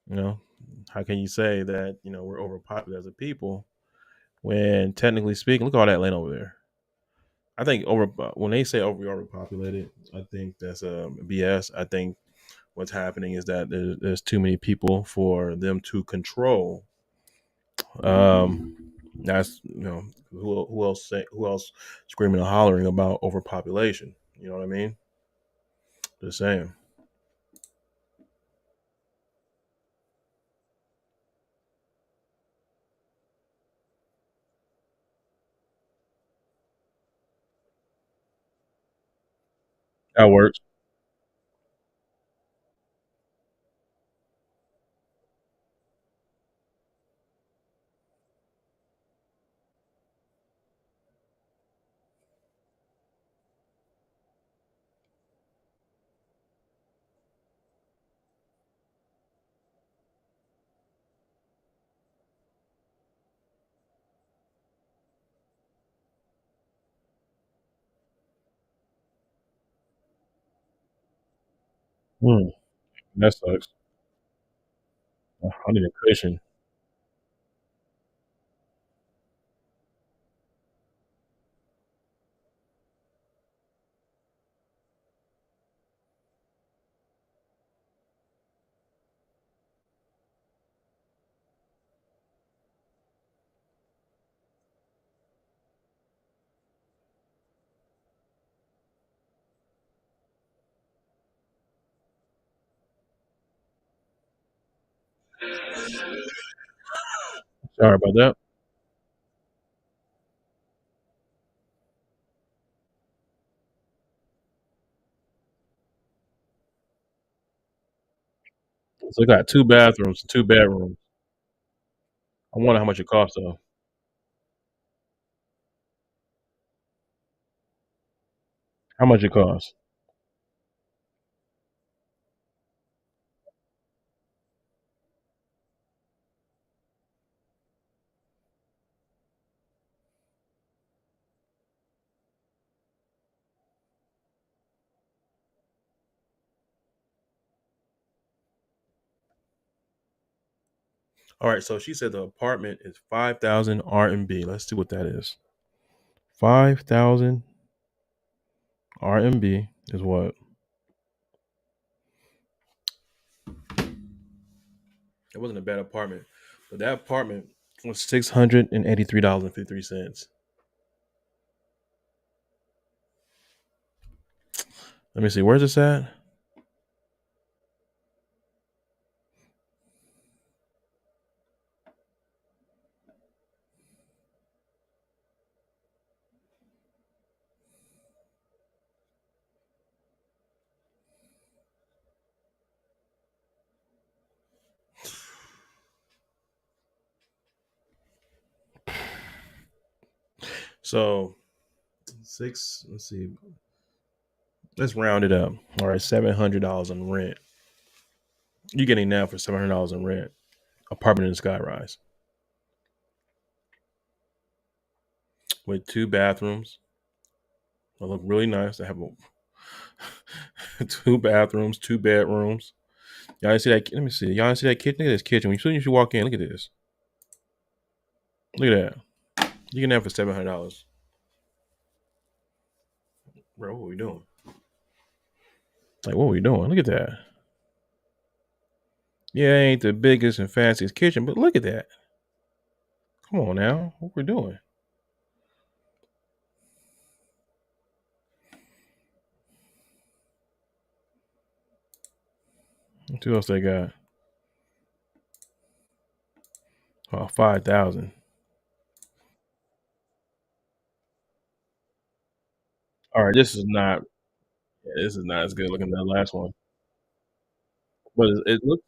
You know, how can you say that we're overpopulated as a people when technically speaking, look at all that land over there. I think when they say overpopulated, I think that's BS. I think what's happening is that there's too many people for them to control. That's who else screaming and hollering about overpopulation. You know what I mean? Just saying. That works. Mm, that sucks. I need a cushion. Sorry about that. So it got 2 bathrooms and 2 bedrooms. I wonder how much it costs though. How much it costs? All right, so she said the apartment is 5,000 RMB. Let's see what that is. 5,000 RMB is what? It wasn't a bad apartment, but that apartment was $683.53. Let me see. Where's this at? So six. Let's see. Let's round it up. All right, $700 in rent. You're getting now for $700 in rent. Apartment in the skyrise with 2 bathrooms. They look really nice. They have 2 bathrooms, 2 bedrooms. Y'all see that? Let me see. Y'all see that kitchen? Look at this kitchen. When you walk in, look at this. Look at that. You can have for $700. Bro, what are we doing? Like, what are we doing? Look at that. Yeah, it ain't the biggest and fanciest kitchen, but look at that. Come on now. What we're doing? What else they got? Oh, 5,000. All right, this is not as good looking as that last one. But it looks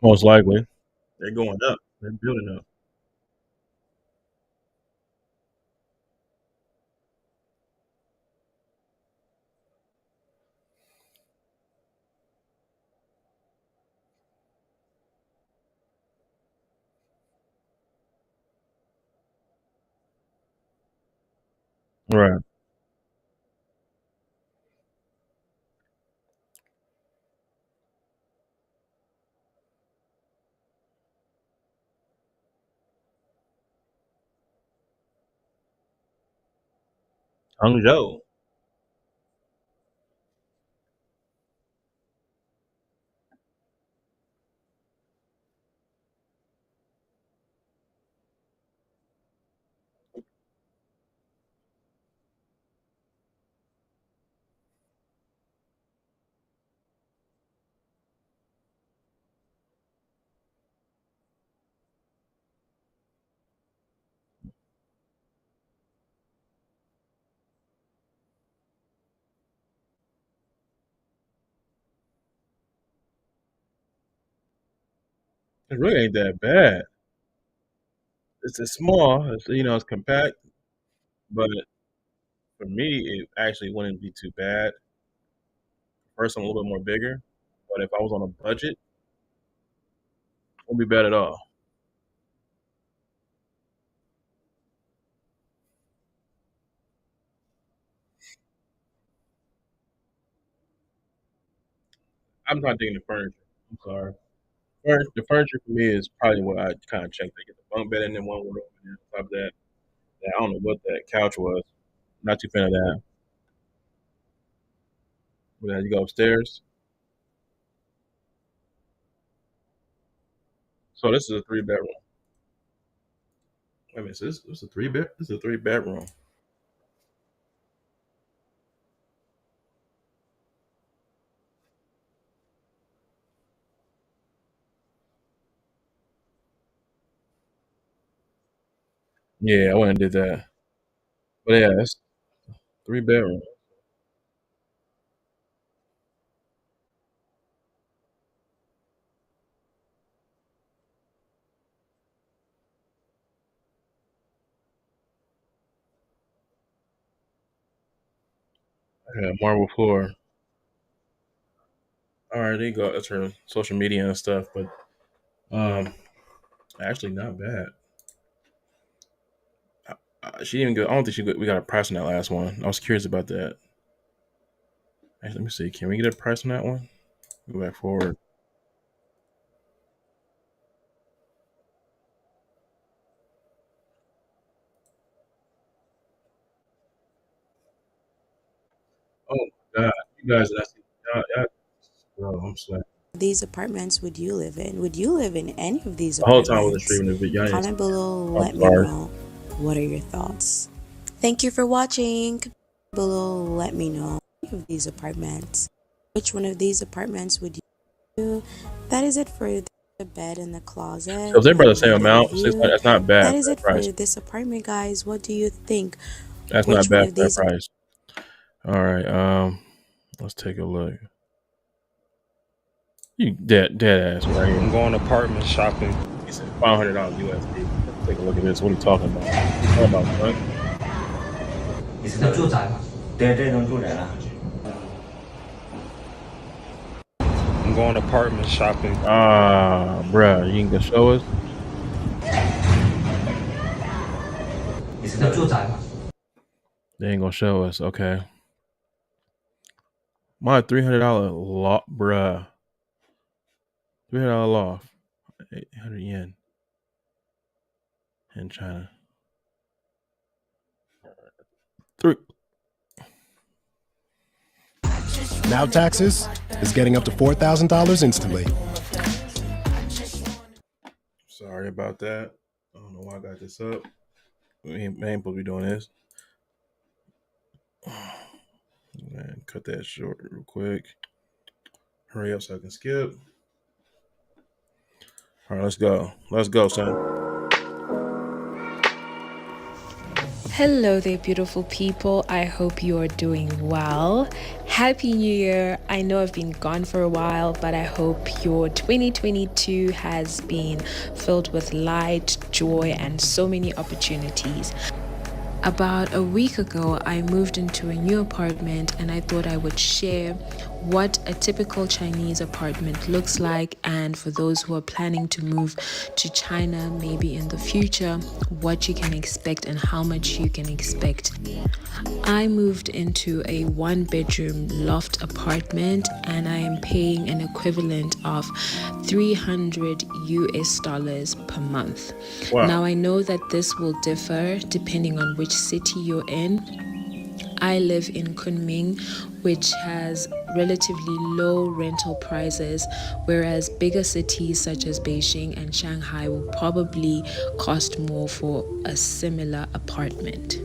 most likely. They're going up. They're building up. Right. Hangzhou. It really ain't that bad. It's small. It's compact, but for me, it actually wouldn't be too bad. First, I'm a little bit more bigger, but if I was on a budget, it wouldn't be bad at all. I'm not digging the furniture. I'm sorry. The furniture for me is probably what I kind of checked. I get the bunk bed in there, one room, and then on top of that, I don't know what that couch was. Not too fan of that. But then you go upstairs. So this is a 3 bedroom. Wait a minute, so this is a 3 bed. This is a 3 bedroom. Yeah, I went and did that. But yeah, it's 3 bedroom. Yeah, marble floor. All right, there you go. That's her social media and stuff, but actually not bad. She didn't even go. I don't think we got a price on that last one. I was curious about that. Actually, let me see. Can we get a price on that one? Go back forward. Oh my God, you guys, I'm sorry. These apartments would you live in? Would you live in any of these The whole time I was apartments? streaming the video. Comment below, I'm let me sorry. know. What are your thoughts? Thank you for watching. Below, let me know any of these apartments. Which one of these apartments would you do? That is it for the bed and the closet. So if they're about the same and the amount, view. that's not bad. That is For it that price. for this apartment, guys. What do you think? That's Which not one bad of for that these price. All right. Let's take a look. You dead ass right here. I'm going apartment shopping. He said $500 USD. Let's take a look at this. What are you talking about? What about son? 你是在住宅吗？对，这栋住宅了。I'm going apartment shopping. Bruh, you ain't gonna show us? 你是在住宅吗？ They ain't gonna show us. Okay. My $300 loft, bruh. $300 loft. 800 yen in China. Now Taxes is getting up to $4,000 instantly. Sorry about that. I don't know why I got this up. We ain't supposed to be doing this. Man, cut that short real quick. Hurry up so I can skip. All right, let's go. Let's go, son. Hello there, beautiful people. I hope you are doing well. Happy New Year. I know I've been gone for a while, but I hope your 2022 has been filled with light, joy, and so many opportunities. About a week ago, I moved into a new apartment and I thought I would share what a typical Chinese apartment looks like, and for those who are planning to move to China maybe in the future, what you can expect and how much you can expect. I moved into a 1-bedroom loft apartment and I am paying an equivalent of $300 US per month. Wow. Now I know that this will differ depending on which city you're in. I live in Kunming, which has relatively low rental prices, whereas bigger cities such as Beijing and Shanghai will probably cost more for a similar apartment.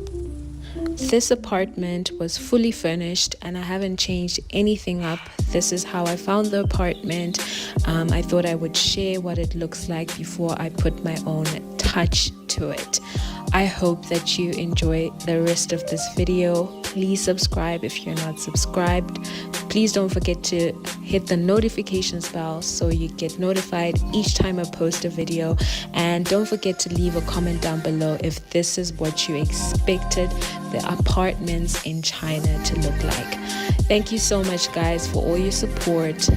This apartment was fully furnished and I haven't changed anything up. This is how I found the apartment. I thought I would share what it looks like before I put my own touch to it. I hope that you enjoy the rest of this video. Please subscribe if you're not subscribed. Please don't forget to hit the notifications bell so you get notified each time I post a video. And don't forget to leave a comment down below if this is what you expected the apartments in China to look like. Thank you so much, guys, for all your support.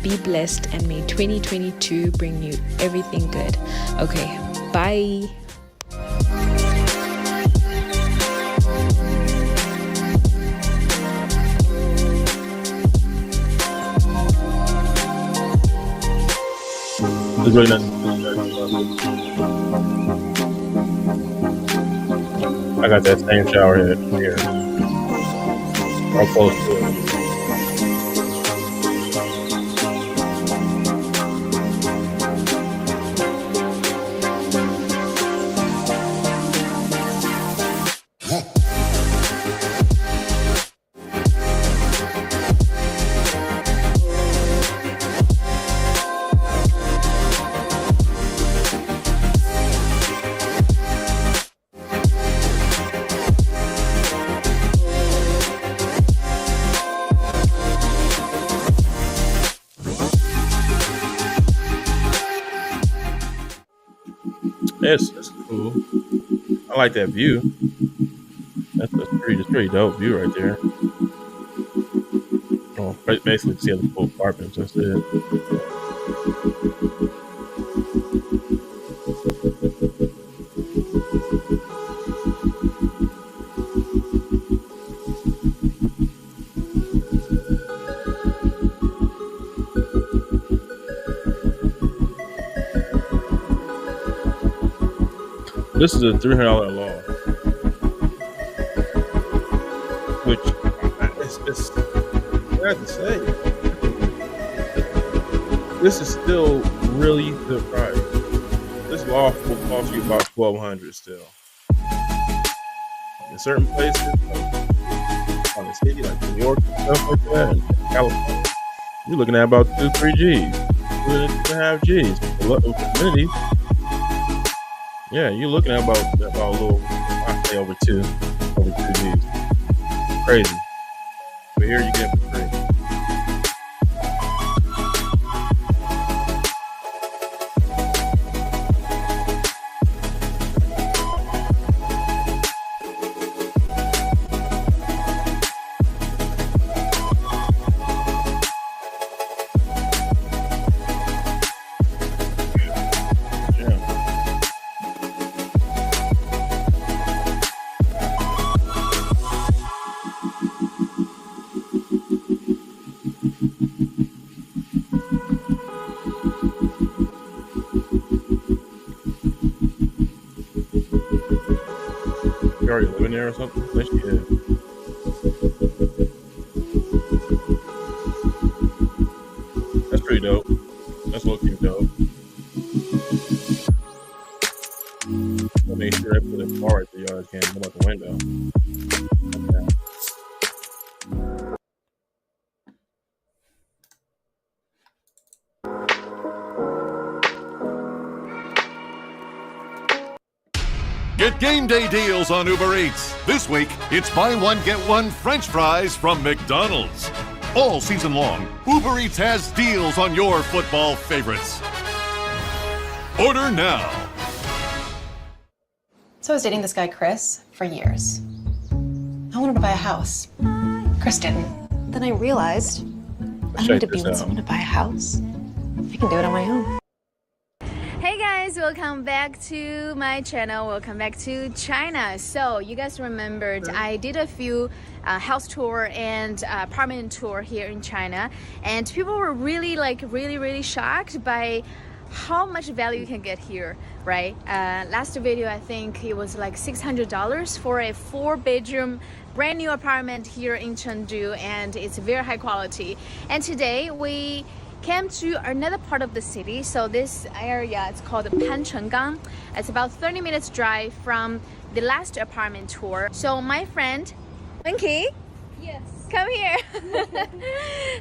Be blessed, and may 2022 bring you everything good. Okay, bye. There's really nothing. I got that same shower head here. I'm close to it. That's cool. I like that view. That's pretty dope view right there. Oh, basically see the full apartments. That's it. This is a $300 law, which it's I have to say, this is still really good price. This law will cost you about $1,200 still. In certain places, like on the city, like New York and stuff like that, and California, you're looking at about 2-3 G's, 2.5 G's. With amenities. Yeah, you're looking at about a little, I'd say over 2 G's. Crazy. But here you get it for free. You already living there or something? Yes, you did. That's pretty dope. That's looking dope. I'll make sure I put a bar right there. Y'all can't come out the window. Okay. Get game day deals on Uber Eats. This week, it's buy one, get one French fries from McDonald's. All season long, Uber Eats has deals on your football favorites. Order now. So I was dating this guy, Chris, for years. I wanted to buy a house. Chris didn't. Then I realized I don't need to be with someone to buy a house. I can do it on my own. Hey guys, welcome back to my channel. Welcome back to China. So you guys remembered I did a few house tour and apartment tour here in China, and people were really shocked by how much value you can get here, right? Last video, I think it was like $600 for a 4-bedroom brand new apartment here in Chengdu, and it's very high quality. And today we came to another part of the city. So this area, it's called Panchenggang. It's about 30 minutes drive from the last apartment tour. So my friend Winky, yes, come here.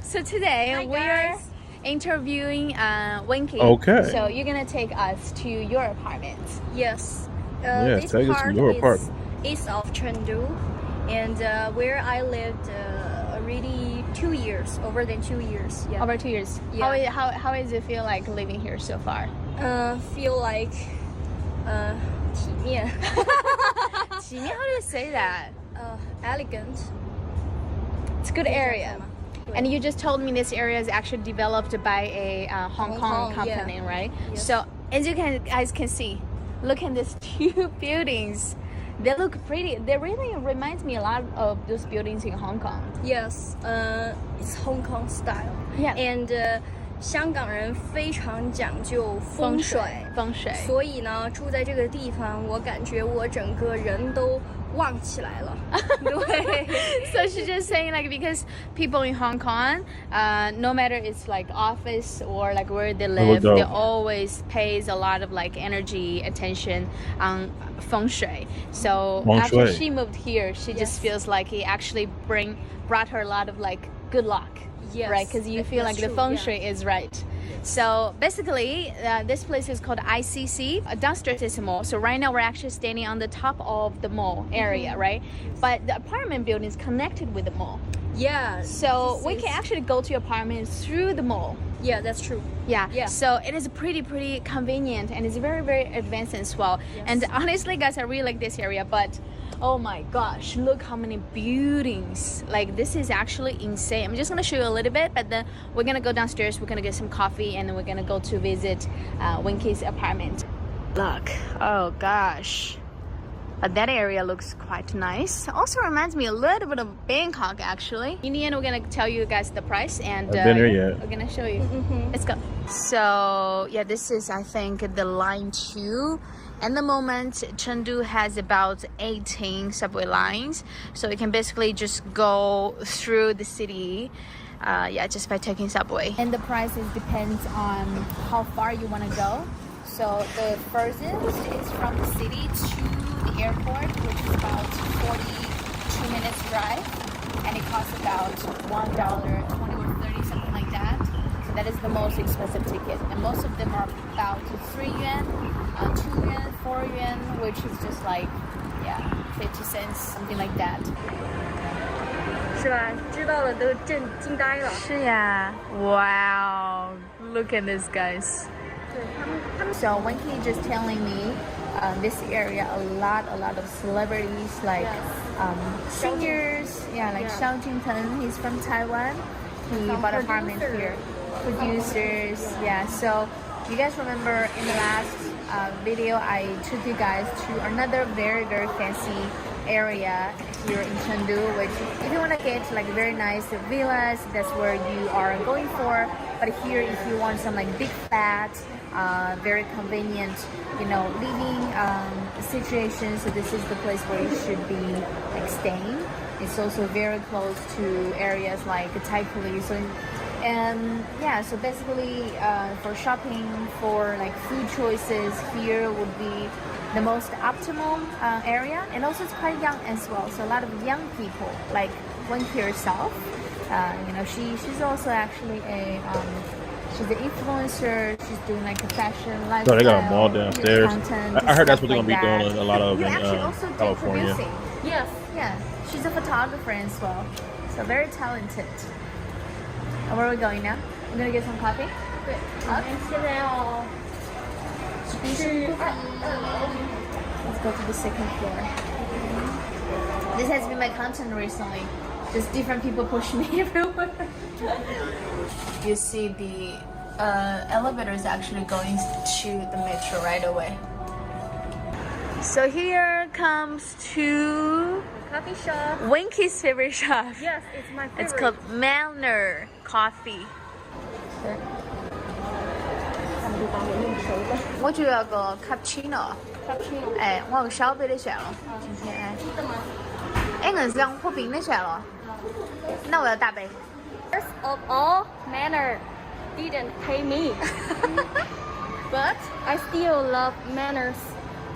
So today we're interviewing Winky. Okay. So you're gonna take us to your apartment. Yes. Yes, take us to your apartment. East of Chengdu, and where I lived already 2 years, over than 2 years. Yeah. Over 2 years. Yeah. How does it feel like living here so far? Feel like 体面. 体面, how do you say that? Elegant. It's a good area. And you just told me this area is actually developed by a Hong Kong company, yeah. right? Yes. So as you guys can see, look at these two buildings. They look pretty. They really reminds me a lot of those buildings in Hong Kong. Yes, it's Hong Kong style. Yeah. And 香港人非常讲究风水，所以呢，住在这个地方，我感觉我整个人都旺起来了。对。So she's just saying like because people in Hong Kong, no matter it's like office or like where they live, they always pays a lot of like energy, attention on feng shui. So after she moved here, she just feels like it actually brought her a lot of like good luck. Yes, right? Because you feel like the feng shui is right. So basically, this place is called ICC. Downstairs is a mall. So right now we're actually standing on the top of the mall area, right? But the apartment building is connected with the mall. Yeah. So we can actually go to apartments through the mall. Yeah, that's true. Yeah. So it is pretty convenient and it's very advanced as well. Yes. And honestly, guys, I really like this area, but oh my gosh, look how many buildings. Like this is actually insane. I'm just gonna show you a little bit, but then we're gonna go downstairs, we're gonna get some coffee, and then we're gonna go to visit Winky's apartment. Look, oh gosh. But that area looks quite nice. Also reminds me a little bit of Bangkok actually. In the end, we're gonna tell you guys the price and we're gonna show you. Let's go. So yeah, this is I think the line 2. At the moment, Chengdu has about 18 subway lines, so you can basically just go through the city, just by taking subway. And the prices depends on how far you want to go. So the furthest is from the city to the airport, which is about 42 minutes drive, and it costs about $1, 20 or 30, something like that. So that is the most expensive ticket, and most of them are about 3 yuan, 2 yuan, 4 yuan, which is just like 50 cents, something like that. 是吧？知道了都惊呆了。是呀 Wow, look at this, guys. So Winky just telling me this area a lot of celebrities like singers, like Xiao Jingpeng, he's from Taiwan. He bought an apartment here. Producers, so you guys remember in the last video I took you guys to another very fancy area here in Chengdu, which if you want to get like very nice villas, that's where you are going for. But here if you want some like big flat, very convenient, living situation, so this is the place where you should be like staying. It's also very close to areas like Taipei. So basically for shopping, for like food choices, here would be the most optimal area, and also it's quite young as well. So a lot of young people, like Winky herself, she's also actually she's an influencer. She's doing like a fashion lifestyle. So they got a mall downstairs. Content, I heard that's what they're like gonna be doing a lot of in California. Producing. Yes, she's a photographer as well. So very talented. And where are we going now? We're gonna get some coffee. Good. Let's go to the second floor. This has been my content recently. Just different people push me everywhere. You see the elevator is actually going to the metro right away. So here comes to coffee shop. Winky's favorite shop. Yes, it's my favorite. It's called Manor Coffee. 我就要个 cappuccino。哎，我要个小杯的算了。今天哎，硬是让喝冰的算了。那我要大杯。First of all, Manor didn't pay me, but I still love Manor's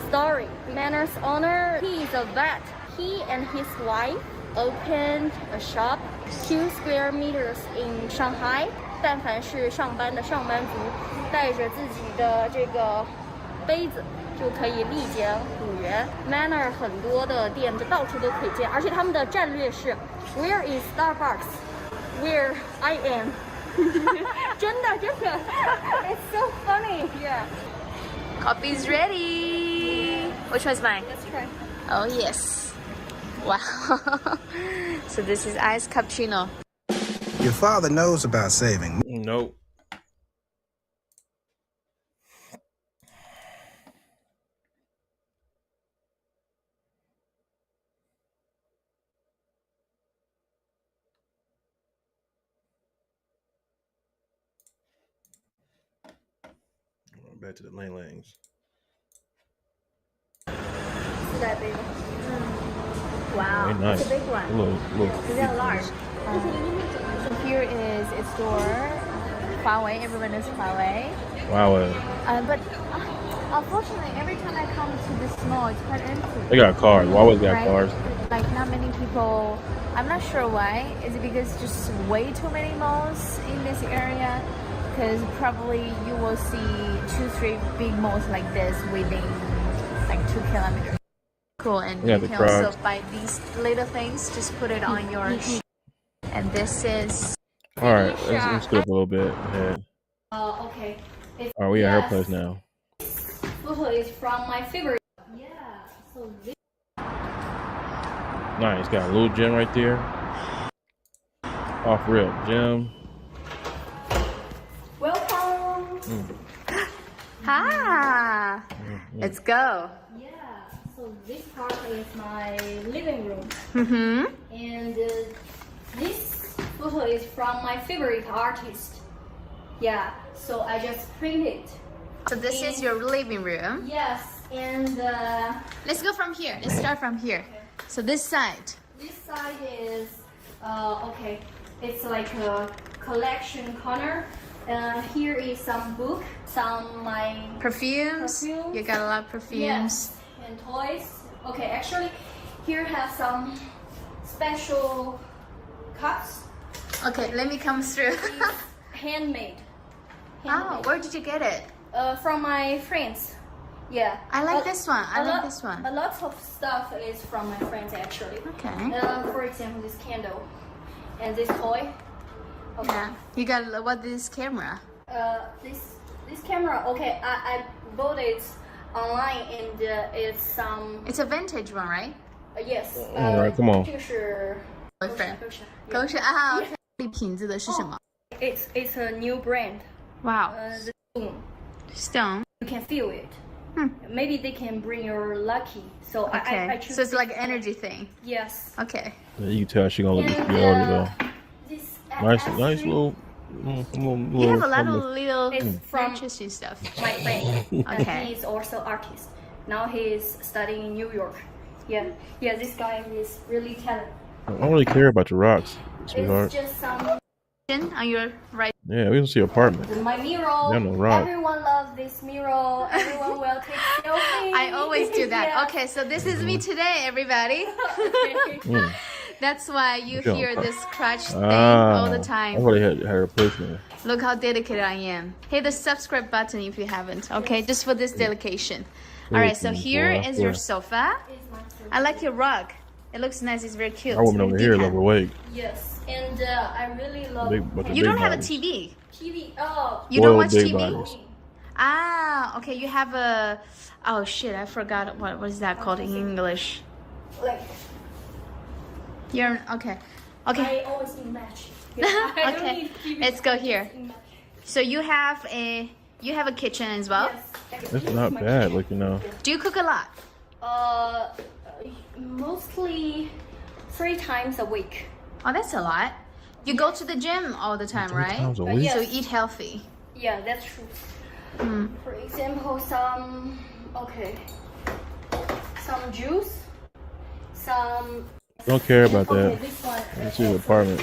story. Manor's owner, he is a vet. He and his wife opened a shop 2 square meters in Shanghai. 但凡是上班的上班族，带着自己的这个杯子就可以立减5元。Manner 很多的店到处都可以见，而且他们的战略是 Where is Starbucks? Where I am. 真的，It's so funny. Yeah. Coffee's ready. Which one's mine? Let's try. Oh yes. Wow. So this is iced cappuccino. Your father knows about saving. Nope. Back to the Lang Langs. See that big one? Wow, Very nice. it's a big one. Little Is that large? So here is a store. Huawei, everyone knows Huawei. Wow. But unfortunately, every time I come to this mall, it's quite empty. They got cars. Huawei's got Right? cars. Like not many people. I'm not sure why. Is it because just way too many malls in this area? Because probably you will see 2-3 big malls like this within like 2 kilometers. Cool, and Yeah, you the can crowd. also buy these little things. Just put it on your. And this is. All right, let's go up a little bit ahead. Okay. It's, All right, we at her place now. Photo is from my favorite. Yeah. So this. Nice, got a little gym right there. Off rip gym. Welcome. Ah, let's go. Yeah. So this part is my living room. Mm-hmm. And this photo is from my favorite artist. Yeah, so I just printed. So this is your living room. Yes, and Let's go from here. Let's start from here. So this side. this side is okay. It's like a collection corner. Here is some book, some my Perfumes. You got a lot of perfumes. Yes, and toys. Okay, actually, here have some special cups. Okay, let me come through. Handmade. Oh, where did you get it? From my friends. Yeah. I like this one. I like this one. A lot of stuff is from my friends actually. Okay. For example, this candle and this toy. Okay. Yeah. You got what this camera? This camera. Okay, I bought it online and it's some. It's a vintage one, right? Yes. All right, come on. 这个是 Boyfriend. 狗屎啊！品质的是什么？ It's a new brand. Wow. The stone. Stone. You can feel it. Maybe they can bring your lucky. So Okay. I choose. So it's like an energy thing. Yes. Okay. Yeah, you can tell she gonna look this older though. This Nice little. You have a lot of little It's from interesting stuff. my friend. Okay. He is also artist. Now he is studying in New York. Yeah. This guy is really talented. I don't really care about the rocks, sweetheart. It's just some. On your right. Yeah, we don't see apartment. My mirror. Yeah, no rock. Everyone loves this mirror. Everyone will take selfie. I always do that. Yeah. Okay, so this is me today, everybody. That's why you Sure. hear this crutch thing all the I time. already had a replacement. Look how dedicated I am. Hit the subscribe button if you haven't, okay? Just for this dedication. All right, so here is your sofa. I like your rug. It looks nice. It's very cute. Our woman Very over here is detailed. overweight. Yes, and I really love Bunch of You big don't have a bodies. TV. TV. Oh, You don't Spoiled watch big TV? bodies. Ah, okay. You have a. Oh shit! I forgot what is that called in English. like You're okay. Okay. I always need match. Yeah, I don't Okay. need TV. Let's go here. So you have a kitchen as well. It's not bad looking though. Do you cook a lot? Mostly 3 times a week. Oh, that's a lot. You go to the gym all the time, 3 right? times a week? So you eat healthy. Yeah, that's true. For example, some juice, some. Don't care about Okay, that. this one. Let's see the apartment.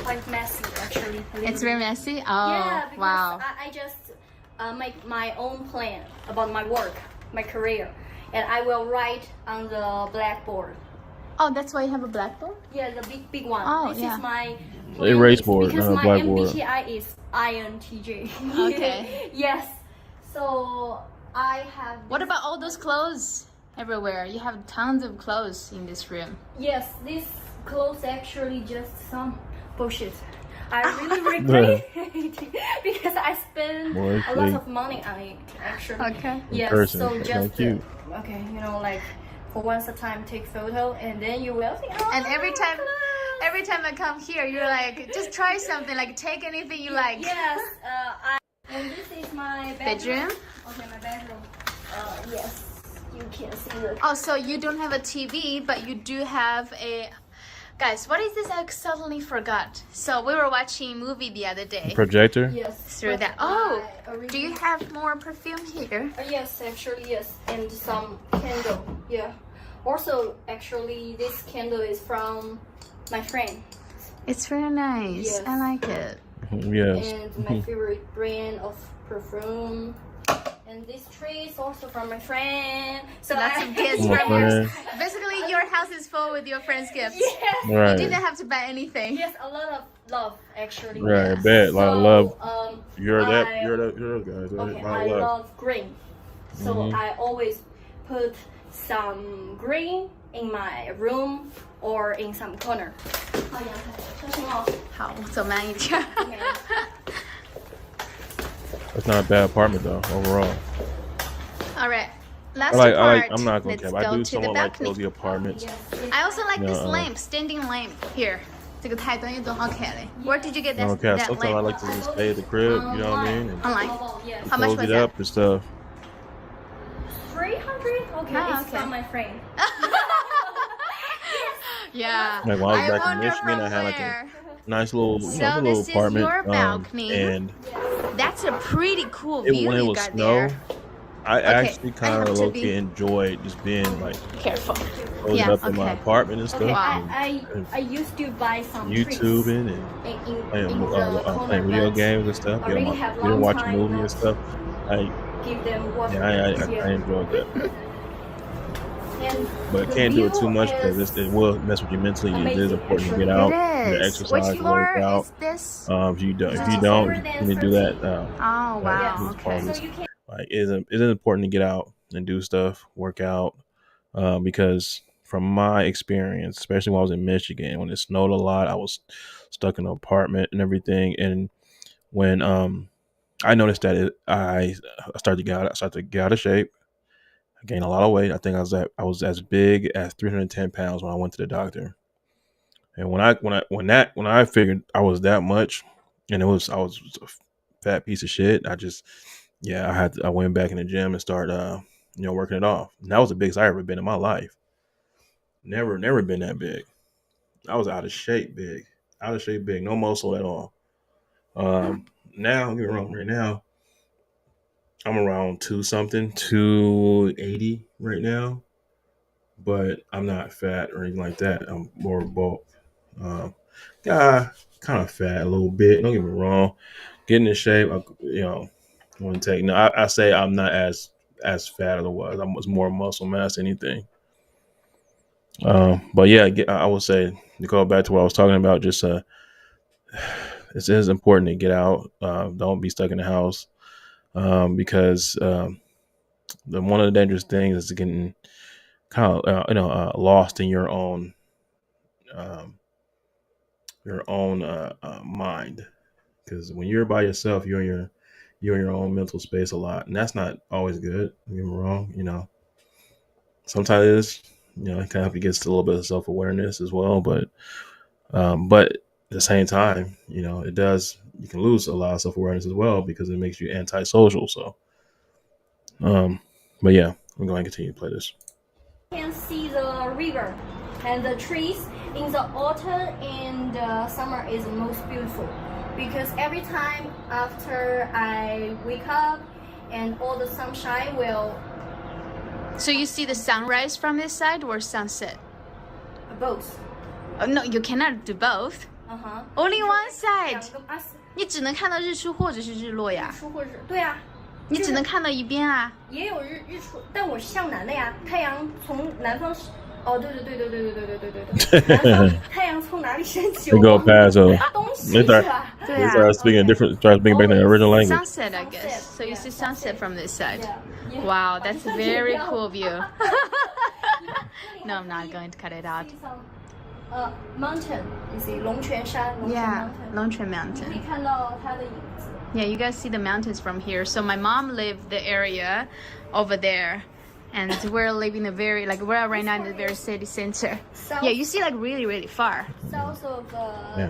Quite messy, actually. It's very messy. Oh, Yeah, because wow. I just make my own plan about my work, my career, and I will write on the blackboard. Oh, that's why you have a blackboard? Yeah, the big one. Oh, this yeah. is my Erase board, because not a my blackboard. MBTI is INTJ. Okay. Yes. So I have. What about all those clothes everywhere? You have tons of clothes in this room. Yes, this clothes actually just some bullshit. I really regret it because I spend a lot of money on it actually. Okay. Yes, so just okay, you know, like for once a time take photo and then you will think, oh, and every time I come here, you're like, just try something, like take anything you like. Yes, and this is my bedroom. Okay, my bedroom. Yes, you can see the. Oh, so you don't have a TV, but you do have a. Guys, what is this? I suddenly forgot. So we were watching a movie the other day. Projector? Yes. Through that. Oh, do you have more perfume here? Yes, actually, yes. And some candle. Yeah. Also, actually, this candle is from my friend. It's very nice. Yes. I like it. Yes. And my favorite brand of perfume. And this tree is also from my friend. So lots of gifts from yours. Basically, your house is full with your friends' gifts. Yes. Right. You didn't have to buy anything. Yes, a lot of love actually. Right, yes. I bet. A lot of love. You're I that guys. Okay, I love green. So I always put some green in my room or in some corner. 好，走慢一点。 It's not a bad apartment though, overall. All right, last I part. I'm not gonna Let's cap. go I do to the somewhat like balcony. cozy apartments. I also like this Yeah, lamp, standing lamp here. 这个台灯又多好看嘞。Where did you get that, Okay, that sometimes I lamp? like to just stay at the crib, you know what I mean? And Online. How much close was it that? up and stuff. 300? Okay, Ah, it's okay. from my friend. Yeah. Like when I was back in wonder Michigan, I had like where. a nice little, So little this is apartment. your balcony. And That's a pretty cool when view it you was got snow, there. I actually I kind have of to low-key be enjoyed just being like careful. Closed Yeah, up in my okay. apartment and stuff. Okay, and I used to buy some YouTubing and playing video games and stuff. I really Yeah, have we long watch a time movie and stuff. give them water. Yeah, I enjoyed that. And But the can't do it view too much because is it will mess with you mentally. It is amazing, important to actually. get out, It to is. exercise, Which floor work out. is this? If you don't, Over you there, need to do that. Oh, wow. Okay. So you can Like, it is important to get out and do stuff, work out, because from my experience, especially when I was in Michigan, when it snowed a lot, I was stuck in an apartment and everything. And when I noticed that I started to get out of shape. I gained a lot of weight. I think I was as big as 310 pounds when I went to the doctor. And when I figured I was that much, and I was a fat piece of shit, I went back in the gym and started working it off. And that was the biggest I ever been in my life. Never been that big. I was out of shape big, no muscle at all. Now, don't get me wrong, right now I'm around 280 right now, but I'm not fat or anything like that. I'm more bulk. Kind of fat a little bit. Don't get me wrong. Getting in shape, wouldn't take. No, I say I'm not as fat as I was. I was more muscle mass than anything. But yeah, I would say to go back to what I was talking about. Just it is important to get out. Don't be stuck in the house. Because one of the dangerous things is getting kind of lost in your own mind. Because when you're by yourself, you're in your own mental space a lot, and that's not always good. Don't get me wrong. Sometimes it is. It kind of gets a little bit of self-awareness as well, but at the same time, it does. You can lose a lot of self-awareness as well because it makes you antisocial. So, but yeah, I'm going to continue to play this. You can see the river and the trees in the autumn and summer is the most beautiful because every time after I wake up and all the sunshine will. So you see the sunrise from this side or sunset? Both. No, you cannot do both. Only one side. 你只能看到日出或者是日落呀。日出或者对啊。你只能看到一边啊。也有日出，但我是向南的呀。太阳从南方。哦，对。南方太阳从哪里升起？ They go past. They start speaking back in the original language. Sunset, I guess. So you see sunset from this side. Wow, that's a very cool view. No, I'm not going to cut it out. Mountain, you see, 龙泉山, Yeah, Longquan Mountain. Yeah, you guys see the mountains from here. So my mom lived the area over there, and we're living a very we're right now in the very city center. Yeah, you see really really far. South of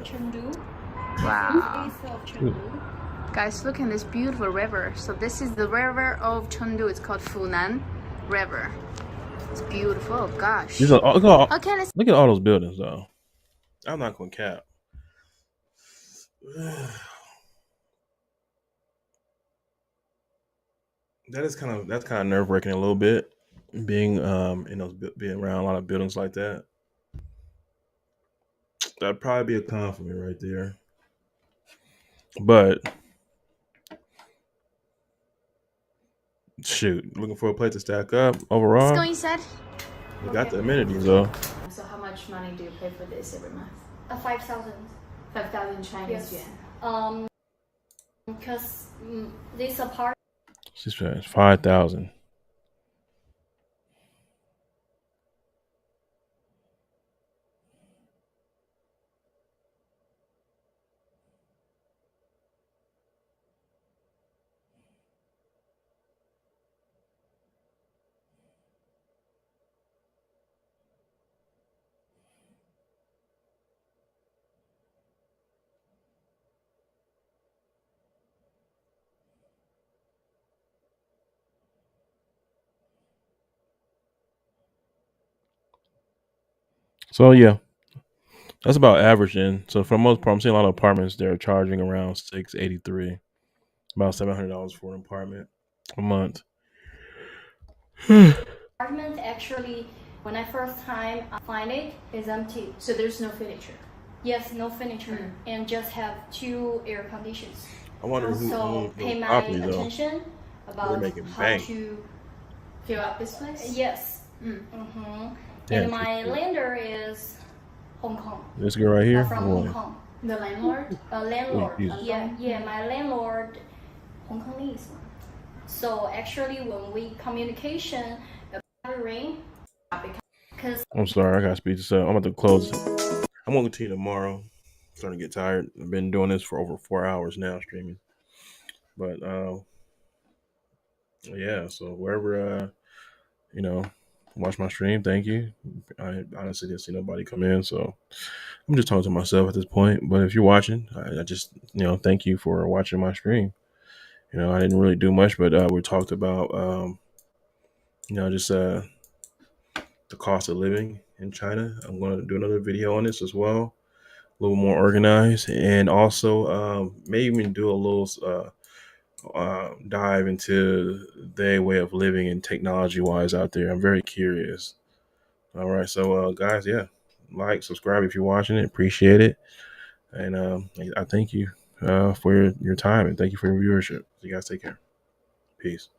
Chengdu. Wow. East of Chengdu. Guys, look at this beautiful river. So this is the river of Chengdu. It's called Funan River. It's beautiful. Oh, gosh. Look Okay, let's look at all those buildings, though. I'm not gonna cap. That's kind of nerve wracking a little bit, being being around a lot of buildings like that. That'd probably be a con for me right there. But shoot, looking for a place to stack up overall. go inside. We got the amenities though. So how much money do you pay for this every month? 5,000. 5,000 Chinese yuan. Because this apartment. She's 5,000. So yeah, that's about averaging. So for the most part, I'm seeing a lot of apartments they're charging around $683, about $700 for an apartment a month. Apartment actually, when I first time find it, is empty. So there's no furniture. Yes, no furniture, and just have 2 air conditions. I wonder who So owns pay those my properties though. attention about making how bank. to fill up this place. Yes. Yeah, And my lender is Hong Kong. This girl right here. From Boy. Hong Kong. The landlord. Landlord. Jesus. Yeah. My landlord, Hong Kongese. So actually, when we communication, the ring, because I'm sorry, I gotta speed this up. I'm about to close. I'm gonna continue tomorrow. I'm starting to get tired. I've been doing this for over 4 hours now, streaming. But yeah. So wherever watch my stream, thank you. I honestly didn't see nobody come in, so I'm just talking to myself at this point. But if you're watching, I just thank you for watching my stream. I didn't really do much, but we talked about just the cost of living in China. I'm going to do another video on this as well, a little more organized, and also maybe even do a little dive into their way of living and technology wise out there. I'm very curious. All right, so guys, yeah, like, subscribe if you're watching it. Appreciate it, and I thank you for your time, and thank you for your viewership. You guys take care. Peace.